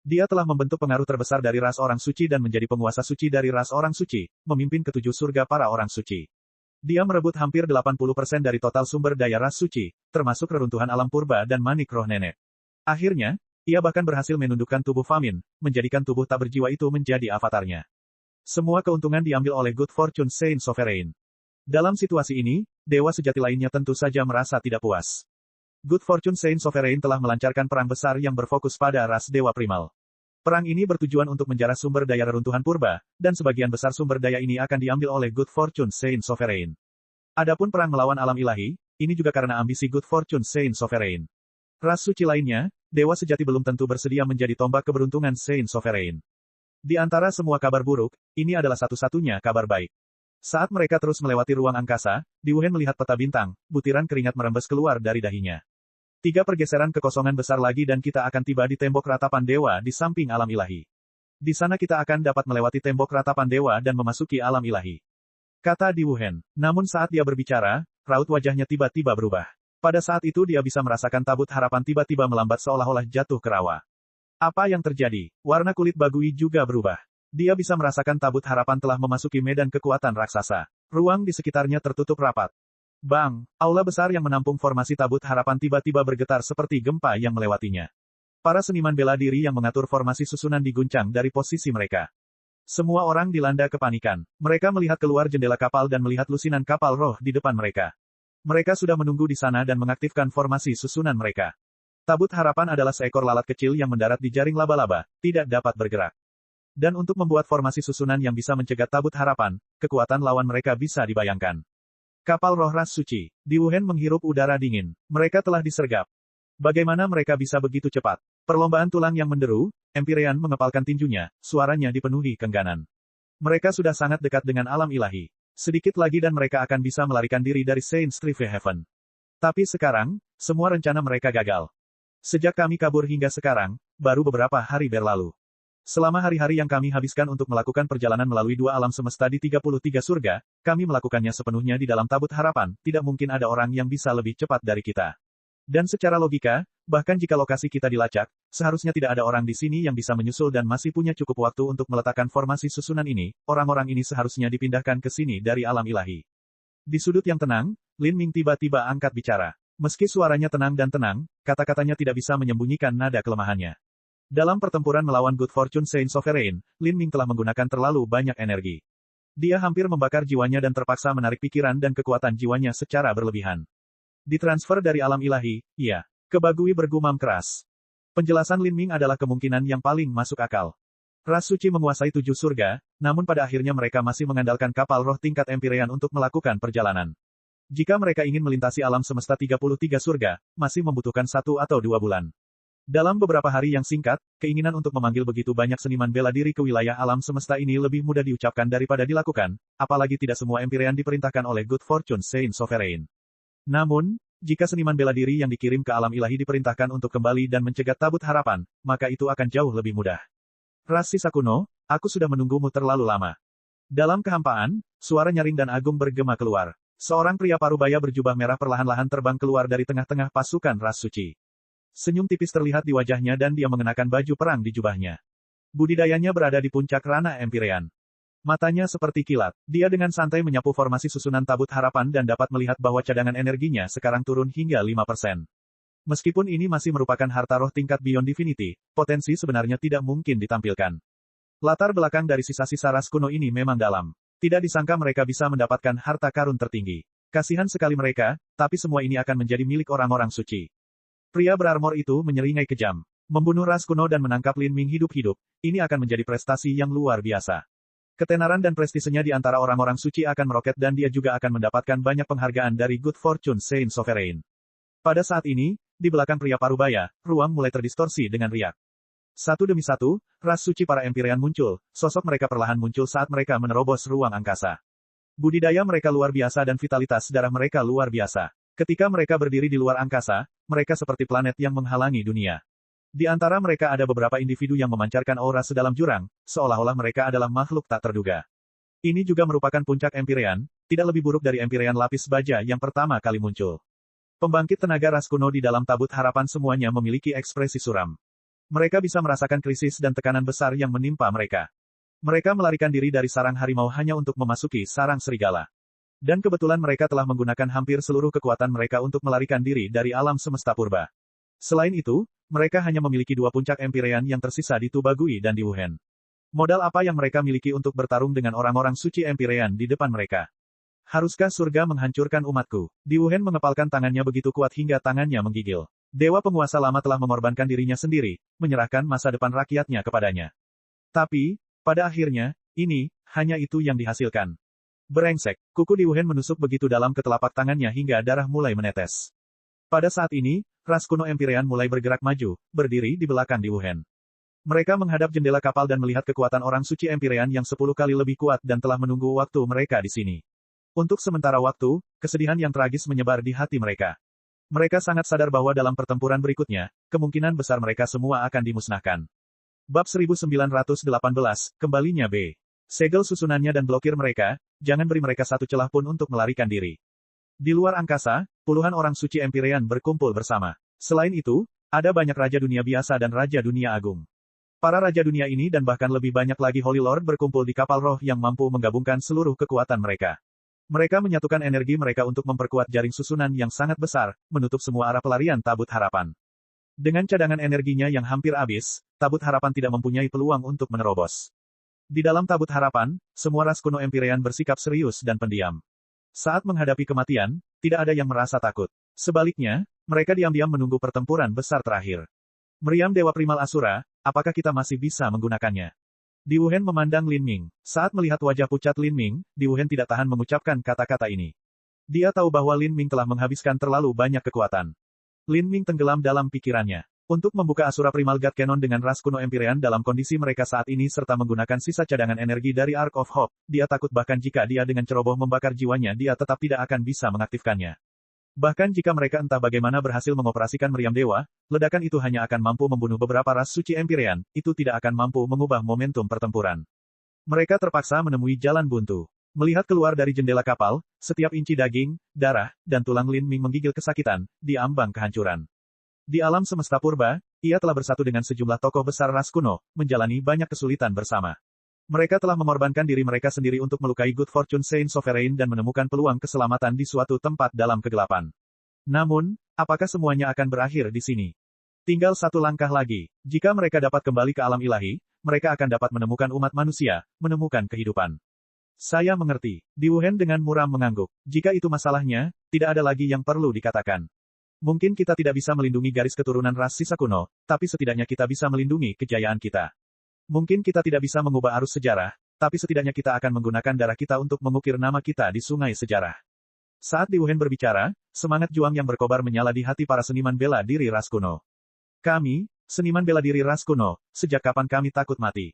Dia telah membentuk pengaruh terbesar dari ras orang suci dan menjadi penguasa suci dari ras orang suci, memimpin ketujuh surga para orang suci. Dia merebut hampir 80% dari total sumber daya ras suci, termasuk reruntuhan alam purba dan manik roh nenek. Akhirnya, ia bahkan berhasil menundukkan tubuh Famin, menjadikan tubuh tak berjiwa itu menjadi avatarnya. Semua keuntungan diambil oleh Good Fortune Saint Sovereign. Dalam situasi ini, dewa sejati lainnya tentu saja merasa tidak puas. Good Fortune Saint Sovereign telah melancarkan perang besar yang berfokus pada ras Dewa Primal. Perang ini bertujuan untuk menjarah sumber daya reruntuhan purba, dan sebagian besar sumber daya ini akan diambil oleh Good Fortune Saint Sovereign. Adapun perang melawan alam ilahi, ini juga karena ambisi Good Fortune Saint Sovereign. Ras suci lainnya, dewa sejati belum tentu bersedia menjadi tombak keberuntungan Saint Sovereign. Di antara semua kabar buruk, ini adalah satu-satunya kabar baik. Saat mereka terus melewati ruang angkasa, Di Wuhan melihat peta bintang, butiran keringat merembes keluar dari dahinya. 3 pergeseran kekosongan besar lagi dan kita akan tiba di tembok ratapan dewa di samping alam ilahi. Di sana kita akan dapat melewati tembok ratapan dewa dan memasuki alam ilahi. Kata Di Wuhan. Namun saat dia berbicara, raut wajahnya tiba-tiba berubah. Pada saat itu dia bisa merasakan tabut harapan tiba-tiba melambat seolah-olah jatuh ke rawa. Apa yang terjadi? Warna kulit Bagui juga berubah. Dia bisa merasakan tabut harapan telah memasuki medan kekuatan raksasa. Ruang di sekitarnya tertutup rapat. Bang, aula besar yang menampung formasi tabut harapan tiba-tiba bergetar seperti gempa yang melewatinya. Para seniman bela diri yang mengatur formasi susunan diguncang dari posisi mereka. Semua orang dilanda kepanikan. Mereka melihat keluar jendela kapal dan melihat lusinan kapal roh di depan mereka. Mereka sudah menunggu di sana dan mengaktifkan formasi susunan mereka. Tabut Harapan adalah seekor lalat kecil yang mendarat di jaring laba-laba, tidak dapat bergerak. Dan untuk membuat formasi susunan yang bisa mencegat Tabut Harapan, kekuatan lawan mereka bisa dibayangkan. Kapal roh ras suci. Di Wuhan menghirup udara dingin. Mereka telah disergap. Bagaimana mereka bisa begitu cepat? Perlombaan tulang yang menderu, Empyrean mengepalkan tinjunya, suaranya dipenuhi kengganan. Mereka sudah sangat dekat dengan alam ilahi. Sedikit lagi dan mereka akan bisa melarikan diri dari Saint Strife Heaven. Tapi sekarang, semua rencana mereka gagal. Sejak kami kabur hingga sekarang, baru beberapa hari berlalu. Selama hari-hari yang kami habiskan untuk melakukan perjalanan melalui dua alam semesta di 33 surga, kami melakukannya sepenuhnya di dalam Tabut Harapan, tidak mungkin ada orang yang bisa lebih cepat dari kita. Dan secara logika, bahkan jika lokasi kita dilacak, seharusnya tidak ada orang di sini yang bisa menyusul dan masih punya cukup waktu untuk meletakkan formasi susunan ini, orang-orang ini seharusnya dipindahkan ke sini dari alam ilahi. Di sudut yang tenang, Lin Ming tiba-tiba angkat bicara. Meski suaranya tenang dan tenang, kata-katanya tidak bisa menyembunyikan nada kelemahannya. Dalam pertempuran melawan Good Fortune Saint Sovereign, Lin Ming telah menggunakan terlalu banyak energi. Dia hampir membakar jiwanya dan terpaksa menarik pikiran dan kekuatan jiwanya secara berlebihan. Ditransfer dari alam ilahi, iya. Kebagui bergumam keras. Penjelasan Lin Ming adalah kemungkinan yang paling masuk akal. Ras suci menguasai 7 surga, namun pada akhirnya mereka masih mengandalkan kapal roh tingkat Empyrean untuk melakukan perjalanan. Jika mereka ingin melintasi alam semesta 33 surga, masih membutuhkan 1 atau 2 bulan. Dalam beberapa hari yang singkat, keinginan untuk memanggil begitu banyak seniman bela diri ke wilayah alam semesta ini lebih mudah diucapkan daripada dilakukan, apalagi tidak semua Empyrean diperintahkan oleh Good Fortune Saint Sovereign. Namun, jika seniman bela diri yang dikirim ke alam ilahi diperintahkan untuk kembali dan mencegat Tabut Harapan, maka itu akan jauh lebih mudah. Ras sisa kuno, aku sudah menunggumu terlalu lama. Dalam kehampaan, suara nyaring dan agung bergema keluar. Seorang pria parubaya berjubah merah perlahan-lahan terbang keluar dari tengah-tengah pasukan ras suci. Senyum tipis terlihat di wajahnya dan dia mengenakan baju perang di jubahnya. Budidayanya berada di puncak ranah Empyrean. Matanya seperti kilat. Dia dengan santai menyapu formasi susunan Tabut Harapan dan dapat melihat bahwa cadangan energinya sekarang turun hingga 5%. Meskipun ini masih merupakan harta roh tingkat Beyond Divinity, potensi sebenarnya tidak mungkin ditampilkan. Latar belakang dari sisa-sisa ras kuno ini memang dalam. Tidak disangka mereka bisa mendapatkan harta karun tertinggi. Kasihan sekali mereka, tapi semua ini akan menjadi milik orang-orang suci. Pria berarmor itu menyeringai kejam. Membunuh ras kuno dan menangkap Lin Ming hidup-hidup, ini akan menjadi prestasi yang luar biasa. Ketenaran dan prestisenya di antara orang-orang suci akan meroket dan dia juga akan mendapatkan banyak penghargaan dari Good Fortune Saint Sovereign. Pada saat ini, di belakang pria parubaya, ruang mulai terdistorsi dengan riak. Satu demi satu, ras suci para Empyrean muncul, sosok mereka perlahan muncul saat mereka menerobos ruang angkasa. Budidaya mereka luar biasa dan vitalitas darah mereka luar biasa. Ketika mereka berdiri di luar angkasa, mereka seperti planet yang menghalangi dunia. Di antara mereka ada beberapa individu yang memancarkan aura sedalam jurang, seolah-olah mereka adalah makhluk tak terduga. Ini juga merupakan puncak Empyrean, tidak lebih buruk dari Empyrean lapis baja yang pertama kali muncul. Pembangkit tenaga ras kuno di dalam Tabut Harapan semuanya memiliki ekspresi suram. Mereka bisa merasakan krisis dan tekanan besar yang menimpa mereka. Mereka melarikan diri dari sarang harimau hanya untuk memasuki sarang serigala. Dan kebetulan mereka telah menggunakan hampir seluruh kekuatan mereka untuk melarikan diri dari alam semesta purba. Selain itu, mereka hanya memiliki 2 puncak Empyrean yang tersisa di Tubagui dan di Wuhan. Modal apa yang mereka miliki untuk bertarung dengan orang-orang suci Empyrean di depan mereka? Haruskah surga menghancurkan umatku? Di Wuhan mengepalkan tangannya begitu kuat hingga tangannya menggigil. Dewa penguasa lama telah mengorbankan dirinya sendiri, menyerahkan masa depan rakyatnya kepadanya. Tapi, pada akhirnya, ini, hanya itu yang dihasilkan. Brengsek, kuku di Wuhan menusuk begitu dalam ke telapak tangannya hingga darah mulai menetes. Pada saat ini, ras kuno Empyrean mulai bergerak maju, berdiri di belakang di Wuhan. Mereka menghadap jendela kapal dan melihat kekuatan orang suci Empyrean yang 10 kali lebih kuat dan telah menunggu waktu mereka di sini. Untuk sementara waktu, kesedihan yang tragis menyebar di hati mereka. Mereka sangat sadar bahwa dalam pertempuran berikutnya, kemungkinan besar mereka semua akan dimusnahkan. Bab 1918, kembalinya B. Segel susunannya dan blokir mereka, jangan beri mereka satu celah pun untuk melarikan diri. Di luar angkasa, puluhan orang suci Empyrean berkumpul bersama. Selain itu, ada banyak raja dunia biasa dan raja dunia agung. Para raja dunia ini dan bahkan lebih banyak lagi Holy Lord berkumpul di kapal roh yang mampu menggabungkan seluruh kekuatan mereka. Mereka menyatukan energi mereka untuk memperkuat jaring susunan yang sangat besar, menutup semua arah pelarian Tabut Harapan. Dengan cadangan energinya yang hampir habis, tabut harapan tidak mempunyai peluang untuk menerobos. Di dalam tabut harapan, semua ras kuno Empyrean bersikap serius dan pendiam. Saat menghadapi kematian, tidak ada yang merasa takut. Sebaliknya, mereka diam-diam menunggu pertempuran besar terakhir. Meriam Dewa Primal Asura, apakah kita masih bisa menggunakannya? Di Wuhen memandang Lin Ming. Saat melihat wajah pucat Lin Ming, Di Wuhen tidak tahan mengucapkan kata-kata ini. Dia tahu bahwa Lin Ming telah menghabiskan terlalu banyak kekuatan. Lin Ming tenggelam dalam pikirannya. Untuk membuka Asura Primal God Cannon dengan ras kuno Empyrean dalam kondisi mereka saat ini serta menggunakan sisa cadangan energi dari Ark of Hope, dia takut bahkan jika dia dengan ceroboh membakar jiwanya dia tetap tidak akan bisa mengaktifkannya. Bahkan jika mereka entah bagaimana berhasil mengoperasikan meriam dewa, ledakan itu hanya akan mampu membunuh beberapa ras suci Empyrean, itu tidak akan mampu mengubah momentum pertempuran. Mereka terpaksa menemui jalan buntu. Melihat keluar dari jendela kapal, setiap inci daging, darah, dan tulang Lin Ming menggigil kesakitan, di ambang kehancuran. Di alam semesta purba, ia telah bersatu dengan sejumlah tokoh besar ras kuno, menjalani banyak kesulitan bersama. Mereka telah mengorbankan diri mereka sendiri untuk melukai Good Fortune Saint Sovereign dan menemukan peluang keselamatan di suatu tempat dalam kegelapan. Namun, apakah semuanya akan berakhir di sini? Tinggal satu langkah lagi. Jika mereka dapat kembali ke alam ilahi, mereka akan dapat menemukan umat manusia, menemukan kehidupan. Saya mengerti. Di Wuhen dengan muram mengangguk. Jika itu masalahnya, tidak ada lagi yang perlu dikatakan. Mungkin kita tidak bisa melindungi garis keturunan ras sisa kuno, tapi setidaknya kita bisa melindungi kejayaan kita. Mungkin kita tidak bisa mengubah arus sejarah, tapi setidaknya kita akan menggunakan darah kita untuk mengukir nama kita di sungai sejarah. Saat Di Wuhen berbicara, semangat juang yang berkobar menyala di hati para seniman bela diri ras kuno. Kami, seniman bela diri ras kuno, sejak kapan kami takut mati?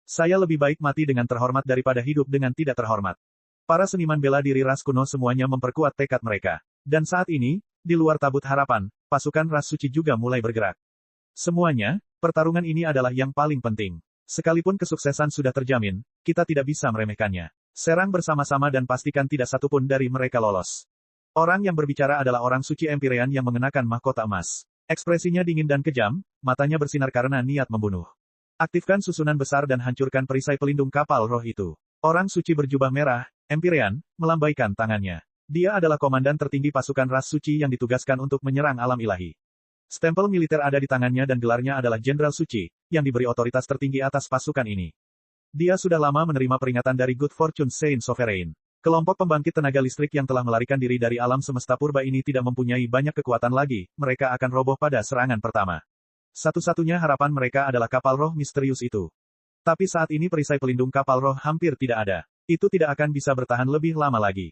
Saya lebih baik mati dengan terhormat daripada hidup dengan tidak terhormat. Para seniman bela diri ras kuno semuanya memperkuat tekad mereka. Dan saat ini, di luar tabut harapan, pasukan ras suci juga mulai bergerak. Semuanya, pertarungan ini adalah yang paling penting. Sekalipun kesuksesan sudah terjamin, kita tidak bisa meremehkannya. Serang bersama-sama dan pastikan tidak satupun dari mereka lolos. Orang yang berbicara adalah orang suci Empyrean yang mengenakan mahkota emas. Ekspresinya dingin dan kejam, matanya bersinar karena niat membunuh. Aktifkan susunan besar dan hancurkan perisai pelindung kapal roh itu. Orang suci berjubah merah, Empyrean, melambaikan tangannya. Dia adalah komandan tertinggi pasukan ras suci yang ditugaskan untuk menyerang alam ilahi. Stempel militer ada di tangannya dan gelarnya adalah Jenderal Suci, yang diberi otoritas tertinggi atas pasukan ini. Dia sudah lama menerima peringatan dari Good Fortune Saint Sovereign. Kelompok pembangkit tenaga listrik yang telah melarikan diri dari alam semesta purba ini tidak mempunyai banyak kekuatan lagi, mereka akan roboh pada serangan pertama. Satu-satunya harapan mereka adalah kapal roh misterius itu. Tapi saat ini perisai pelindung kapal roh hampir tidak ada. Itu tidak akan bisa bertahan lebih lama lagi.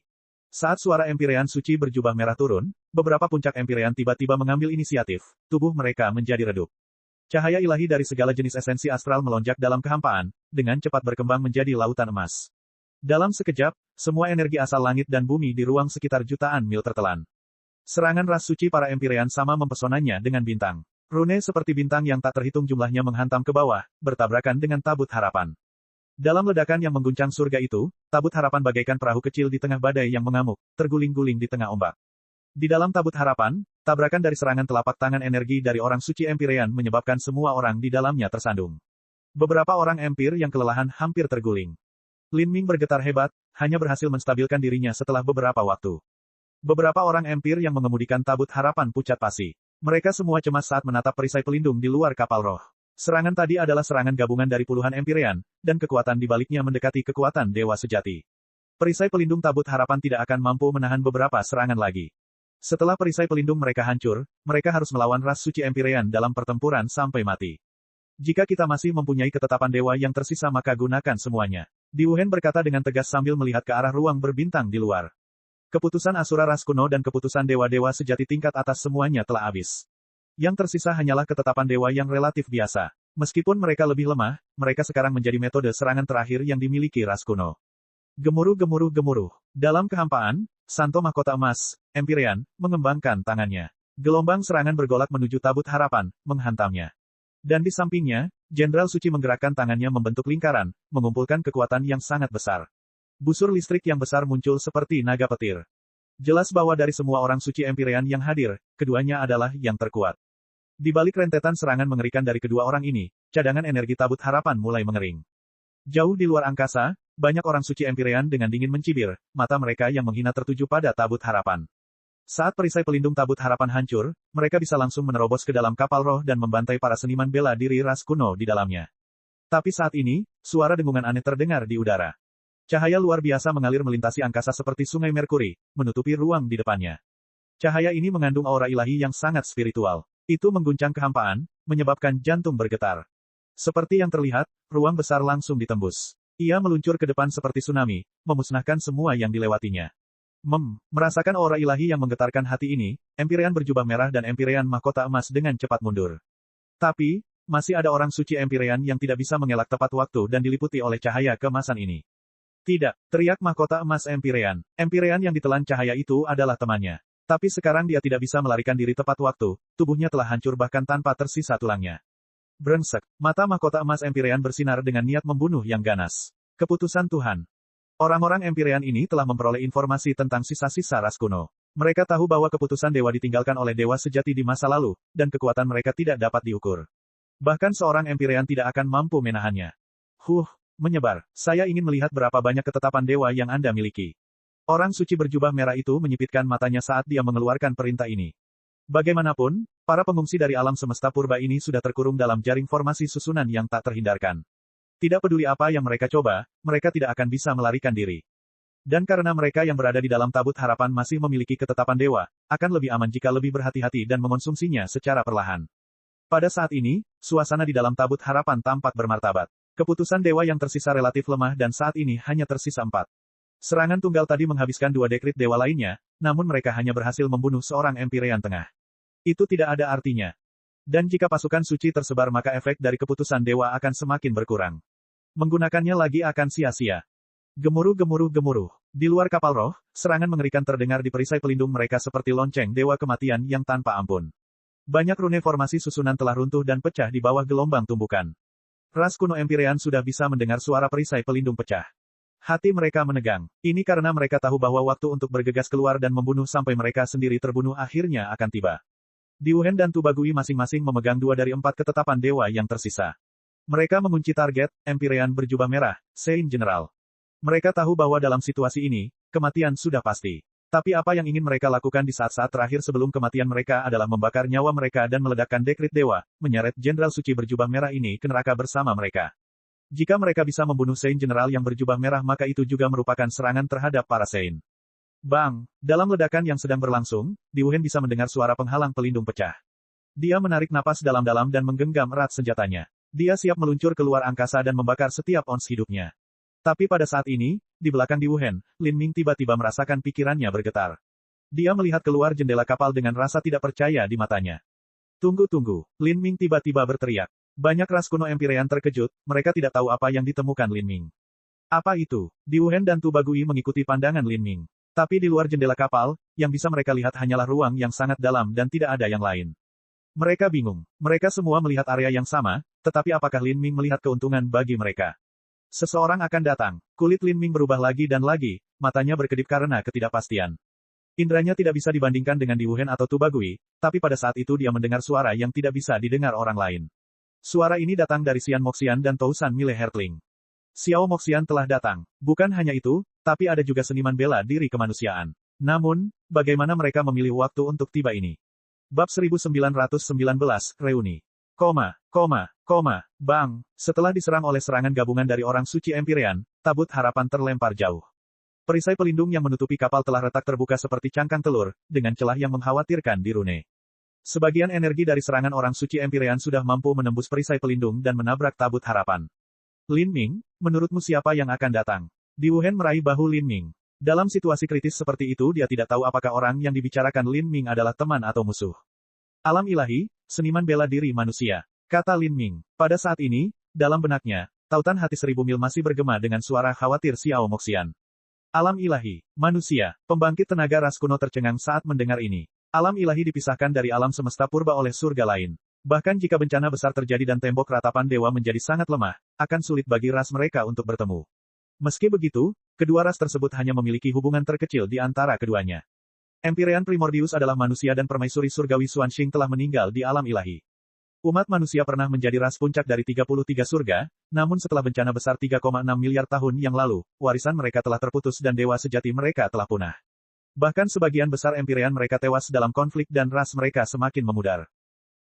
Saat suara Empyrean suci berjubah merah turun, beberapa puncak Empyrean tiba-tiba mengambil inisiatif, tubuh mereka menjadi redup. Cahaya ilahi dari segala jenis esensi astral melonjak dalam kehampaan, dengan cepat berkembang menjadi lautan emas. Dalam sekejap, semua energi asal langit dan bumi di ruang sekitar jutaan mil tertelan. Serangan ras suci para Empyrean sama mempesonanya dengan bintang. Rune seperti bintang yang tak terhitung jumlahnya menghantam ke bawah, bertabrakan dengan tabut harapan. Dalam ledakan yang mengguncang surga itu, tabut harapan bagaikan perahu kecil di tengah badai yang mengamuk, terguling-guling di tengah ombak. Di dalam tabut harapan, tabrakan dari serangan telapak tangan energi dari orang suci Empyrean menyebabkan semua orang di dalamnya tersandung. Beberapa orang Empyre yang kelelahan hampir terguling. Lin Ming bergetar hebat, hanya berhasil menstabilkan dirinya setelah beberapa waktu. Beberapa orang Empyre yang mengemudikan tabut harapan pucat pasi. Mereka semua cemas saat menatap perisai pelindung di luar kapal roh. Serangan tadi adalah serangan gabungan dari puluhan Empyrean, dan kekuatan di baliknya mendekati kekuatan dewa sejati. Perisai pelindung tabut harapan tidak akan mampu menahan beberapa serangan lagi. Setelah perisai pelindung mereka hancur, mereka harus melawan ras suci Empyrean dalam pertempuran sampai mati. Jika kita masih mempunyai ketetapan dewa yang tersisa maka gunakan semuanya. Di Wuhen berkata dengan tegas sambil melihat ke arah ruang berbintang di luar. Keputusan Asura ras kuno dan keputusan dewa-dewa sejati tingkat atas semuanya telah habis. Yang tersisa hanyalah ketetapan dewa yang relatif biasa. Meskipun mereka lebih lemah, mereka sekarang menjadi metode serangan terakhir yang dimiliki ras kuno. Gemuruh-gemuruh-gemuruh. Dalam kehampaan, Santo Mahkota Emas, Empyrean, mengembangkan tangannya. Gelombang serangan bergolak menuju tabut harapan, menghantamnya. Dan di sampingnya, Jenderal Suci menggerakkan tangannya membentuk lingkaran, mengumpulkan kekuatan yang sangat besar. Busur listrik yang besar muncul seperti naga petir. Jelas bahwa dari semua orang suci Empyrean yang hadir, keduanya adalah yang terkuat. Di balik rentetan serangan mengerikan dari kedua orang ini, cadangan energi tabut harapan mulai mengering. Jauh di luar angkasa, banyak orang suci Empyrean dengan dingin mencibir, mata mereka yang menghina tertuju pada tabut harapan. Saat perisai pelindung tabut harapan hancur, mereka bisa langsung menerobos ke dalam kapal roh dan membantai para seniman bela diri ras kuno di dalamnya. Tapi saat ini, suara dengungan aneh terdengar di udara. Cahaya luar biasa mengalir melintasi angkasa seperti sungai Merkuri, menutupi ruang di depannya. Cahaya ini mengandung aura ilahi yang sangat spiritual. Itu mengguncang kehampaan, menyebabkan jantung bergetar. Seperti yang terlihat, ruang besar langsung ditembus. Ia meluncur ke depan seperti tsunami, memusnahkan semua yang dilewatinya. Merasakan aura ilahi yang menggetarkan hati ini, Empyrean berjubah merah dan Empyrean mahkota emas dengan cepat mundur. Tapi, masih ada orang suci Empyrean yang tidak bisa mengelak tepat waktu dan diliputi oleh cahaya keemasan ini. Tidak, teriak mahkota emas Empyrean. Empyrean yang ditelan cahaya itu adalah temannya. Tapi sekarang dia tidak bisa melarikan diri tepat waktu, tubuhnya telah hancur bahkan tanpa tersisa tulangnya. Brengsek, mata mahkota emas Empyrean bersinar dengan niat membunuh yang ganas. Keputusan Tuhan. Orang-orang Empyrean ini telah memperoleh informasi tentang sisa-sisa ras kuno. Mereka tahu bahwa keputusan dewa ditinggalkan oleh dewa sejati di masa lalu, dan kekuatan mereka tidak dapat diukur. Bahkan seorang Empyrean tidak akan mampu menahannya. Menyebar. Saya ingin melihat berapa banyak ketetapan dewa yang Anda miliki. Orang suci berjubah merah itu menyipitkan matanya saat dia mengeluarkan perintah ini. Bagaimanapun, para pengungsi dari alam semesta purba ini sudah terkurung dalam jaring formasi susunan yang tak terhindarkan. Tidak peduli apa yang mereka coba, mereka tidak akan bisa melarikan diri. Dan karena mereka yang berada di dalam tabut harapan masih memiliki ketetapan dewa, akan lebih aman jika lebih berhati-hati dan mengonsumsinya secara perlahan. Pada saat ini, suasana di dalam tabut harapan tampak bermartabat. Keputusan dewa yang tersisa relatif lemah dan saat ini hanya tersisa 4. Serangan tunggal tadi menghabiskan 2 dekrit dewa lainnya, namun mereka hanya berhasil membunuh seorang Empyrean tengah. Itu tidak ada artinya. Dan jika pasukan suci tersebar maka efek dari keputusan dewa akan semakin berkurang. Menggunakannya lagi akan sia-sia. Gemuruh. Di luar kapal roh, serangan mengerikan terdengar di perisai pelindung mereka seperti lonceng dewa kematian yang tanpa ampun. Banyak rune formasi susunan telah runtuh dan pecah di bawah gelombang tumbukan. Ras kuno Empyrean sudah bisa mendengar suara perisai pelindung pecah. Hati mereka menegang. Ini karena mereka tahu bahwa waktu untuk bergegas keluar dan membunuh sampai mereka sendiri terbunuh akhirnya akan tiba. Diuhen dan Tubagui masing-masing memegang 2 dari 4 ketetapan dewa yang tersisa. Mereka mengunci target, Empyrean berjubah merah, Saint General. Mereka tahu bahwa dalam situasi ini, kematian sudah pasti. Tapi apa yang ingin mereka lakukan di saat-saat terakhir sebelum kematian mereka adalah membakar nyawa mereka dan meledakkan dekrit dewa, menyeret Jenderal Suci berjubah merah ini ke neraka bersama mereka. Jika mereka bisa membunuh Saint General yang berjubah merah maka itu juga merupakan serangan terhadap para Saint. Bang! Dalam ledakan yang sedang berlangsung, Diuhen bisa mendengar suara penghalang pelindung pecah. Dia menarik napas dalam-dalam dan menggenggam erat senjatanya. Dia siap meluncur keluar angkasa dan membakar setiap ons hidupnya. Tapi pada saat ini, di belakang Diuhen, Lin Ming tiba-tiba merasakan pikirannya bergetar. Dia melihat keluar jendela kapal dengan rasa tidak percaya di matanya. Tunggu. Lin Ming tiba-tiba berteriak. Banyak ras kuno Empyrean terkejut, mereka tidak tahu apa yang ditemukan Lin Ming. Apa itu? Diuhen dan Tubagui mengikuti pandangan Lin Ming. Tapi di luar jendela kapal, yang bisa mereka lihat hanyalah ruang yang sangat dalam dan tidak ada yang lain. Mereka bingung. Mereka semua melihat area yang sama, tetapi apakah Lin Ming melihat keuntungan bagi mereka? Seseorang akan datang. Kulit Lin Ming berubah lagi dan lagi, matanya berkedip karena ketidakpastian. Indranya tidak bisa dibandingkan dengan Diuhen atau Tubagui, tapi pada saat itu dia mendengar suara yang tidak bisa didengar orang lain. Suara ini datang dari Xian Moxian dan Tousan Mile Hertling. Xiao Moxian telah datang. Bukan hanya itu, tapi ada juga seniman bela diri kemanusiaan. Namun, bagaimana mereka memilih waktu untuk tiba ini? Bab 1919, Reuni. Bang, setelah diserang oleh serangan gabungan dari orang suci Empyrean, tabut harapan terlempar jauh. Perisai pelindung yang menutupi kapal telah retak terbuka seperti cangkang telur, dengan celah yang mengkhawatirkan di rune. Sebagian energi dari serangan orang suci Empyrean sudah mampu menembus perisai pelindung dan menabrak tabut harapan. Lin Ming, menurutmu siapa yang akan datang? Diuhen meraih bahu Lin Ming. Dalam situasi kritis seperti itu dia tidak tahu apakah orang yang dibicarakan Lin Ming adalah teman atau musuh. Alam ilahi, seniman bela diri manusia, kata Lin Ming. Pada saat ini, dalam benaknya, tautan hati 1000 mil masih bergema dengan suara khawatir Xiao Moxian. Alam ilahi, manusia, pembangkit tenaga ras kuno tercengang saat mendengar ini. Alam ilahi dipisahkan dari alam semesta purba oleh surga lain. Bahkan jika bencana besar terjadi dan tembok ratapan dewa menjadi sangat lemah, akan sulit bagi ras mereka untuk bertemu. Meski begitu, kedua ras tersebut hanya memiliki hubungan terkecil di antara keduanya. Empyrean Primordius adalah manusia dan permaisuri surgawi Xuanxing telah meninggal di alam ilahi. Umat manusia pernah menjadi ras puncak dari 33 surga, namun setelah bencana besar 3,6 miliar tahun yang lalu, warisan mereka telah terputus dan dewa sejati mereka telah punah. Bahkan sebagian besar Empyrean mereka tewas dalam konflik dan ras mereka semakin memudar.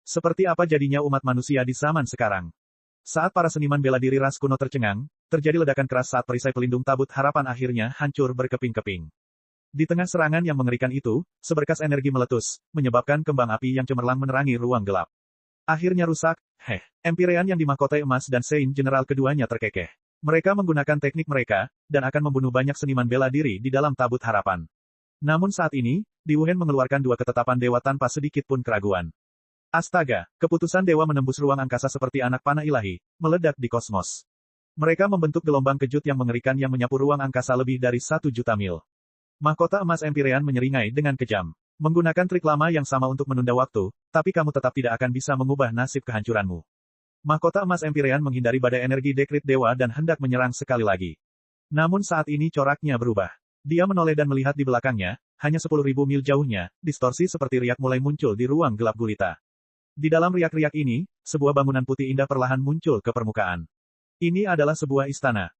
Seperti apa jadinya umat manusia di zaman sekarang? Saat para seniman bela diri ras kuno tercengang, terjadi ledakan keras saat perisai pelindung tabut harapan akhirnya hancur berkeping-keping. Di tengah serangan yang mengerikan itu, seberkas energi meletus, menyebabkan kembang api yang cemerlang menerangi ruang gelap. Akhirnya rusak, Empyrean yang dimahkotai emas dan Saint General keduanya terkekeh. Mereka menggunakan teknik mereka, dan akan membunuh banyak seniman bela diri di dalam tabut harapan. Namun saat ini, Di Wuhen mengeluarkan dua ketetapan dewa tanpa sedikit pun keraguan. Astaga, keputusan dewa menembus ruang angkasa seperti anak panah ilahi, meledak di kosmos. Mereka membentuk gelombang kejut yang mengerikan yang menyapu ruang angkasa lebih dari 1 juta mil. Mahkota emas Empyrean menyeringai dengan kejam. Menggunakan trik lama yang sama untuk menunda waktu, tapi kamu tetap tidak akan bisa mengubah nasib kehancuranmu. Mahkota emas Empyrean menghindari badai energi dekrit dewa dan hendak menyerang sekali lagi. Namun saat ini coraknya berubah. Dia menoleh dan melihat di belakangnya, hanya 10.000 mil jauhnya, distorsi seperti riak mulai muncul di ruang gelap gulita. Di dalam riak-riak ini, sebuah bangunan putih indah perlahan muncul ke permukaan. Ini adalah sebuah istana.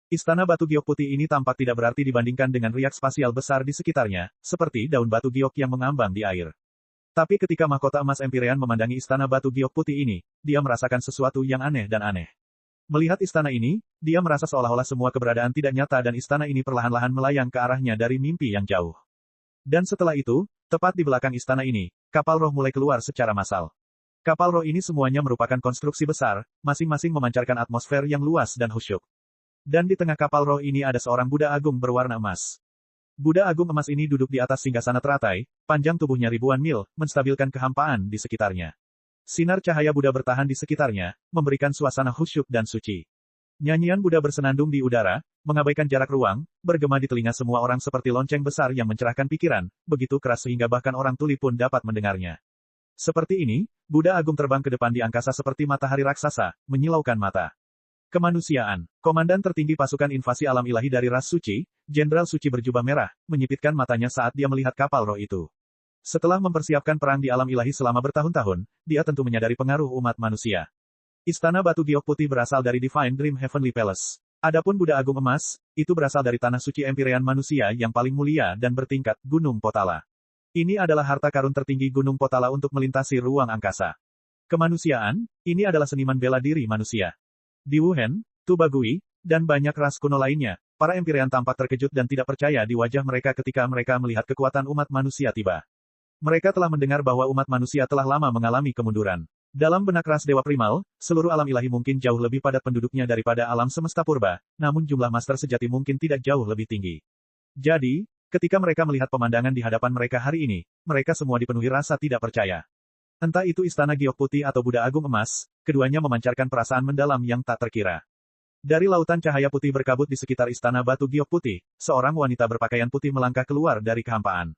Istana batu giok putih ini tampak tidak berarti dibandingkan dengan riak spasial besar di sekitarnya, seperti daun batu giok yang mengambang di air. Tapi ketika mahkota emas Empyrean memandangi istana batu giok putih ini, dia merasakan sesuatu yang aneh dan aneh. Melihat istana ini, dia merasa seolah-olah semua keberadaan tidak nyata dan istana ini perlahan-lahan melayang ke arahnya dari mimpi yang jauh. Dan setelah itu, tepat di belakang istana ini, kapal roh mulai keluar secara massal. Kapal roh ini semuanya merupakan konstruksi besar, masing-masing memancarkan atmosfer yang luas dan khusyuk. Dan di tengah kapal roh ini ada seorang Buddha Agung berwarna emas. Buddha Agung emas ini duduk di atas singgasana teratai, panjang tubuhnya ribuan mil, menstabilkan kehampaan di sekitarnya. Sinar cahaya Buddha bertahan di sekitarnya, memberikan suasana khusyuk dan suci. Nyanyian Buddha bersenandung di udara, mengabaikan jarak ruang, bergema di telinga semua orang seperti lonceng besar yang mencerahkan pikiran, begitu keras sehingga bahkan orang tuli pun dapat mendengarnya. Seperti ini, Buddha Agung terbang ke depan di angkasa seperti matahari raksasa, menyilaukan mata. Kemanusiaan. Komandan tertinggi pasukan invasi alam ilahi dari ras suci, Jenderal Suci berjubah merah, menyipitkan matanya saat dia melihat kapal roh itu. Setelah mempersiapkan perang di alam ilahi selama bertahun-tahun, dia tentu menyadari pengaruh umat manusia. Istana batu giok putih berasal dari Divine Dream Heavenly Palace. Adapun Buddha Agung emas, itu berasal dari tanah suci Empyrean manusia yang paling mulia dan bertingkat, Gunung Potala. Ini adalah harta karun tertinggi Gunung Potala untuk melintasi ruang angkasa. Kemanusiaan, ini adalah seniman bela diri manusia. Di Wuhen, Tubagui, dan banyak ras kuno lainnya, para Empyrean tampak terkejut dan tidak percaya di wajah mereka ketika mereka melihat kekuatan umat manusia tiba. Mereka telah mendengar bahwa umat manusia telah lama mengalami kemunduran. Dalam benak ras Dewa Primal, seluruh alam ilahi mungkin jauh lebih padat penduduknya daripada alam semesta purba, namun jumlah master sejati mungkin tidak jauh lebih tinggi. Jadi, ketika mereka melihat pemandangan di hadapan mereka hari ini, mereka semua dipenuhi rasa tidak percaya. Entah itu istana giok putih atau Buddha Agung emas, keduanya memancarkan perasaan mendalam yang tak terkira. Dari lautan cahaya putih berkabut di sekitar istana batu giok putih, seorang wanita berpakaian putih melangkah keluar dari kehampaan.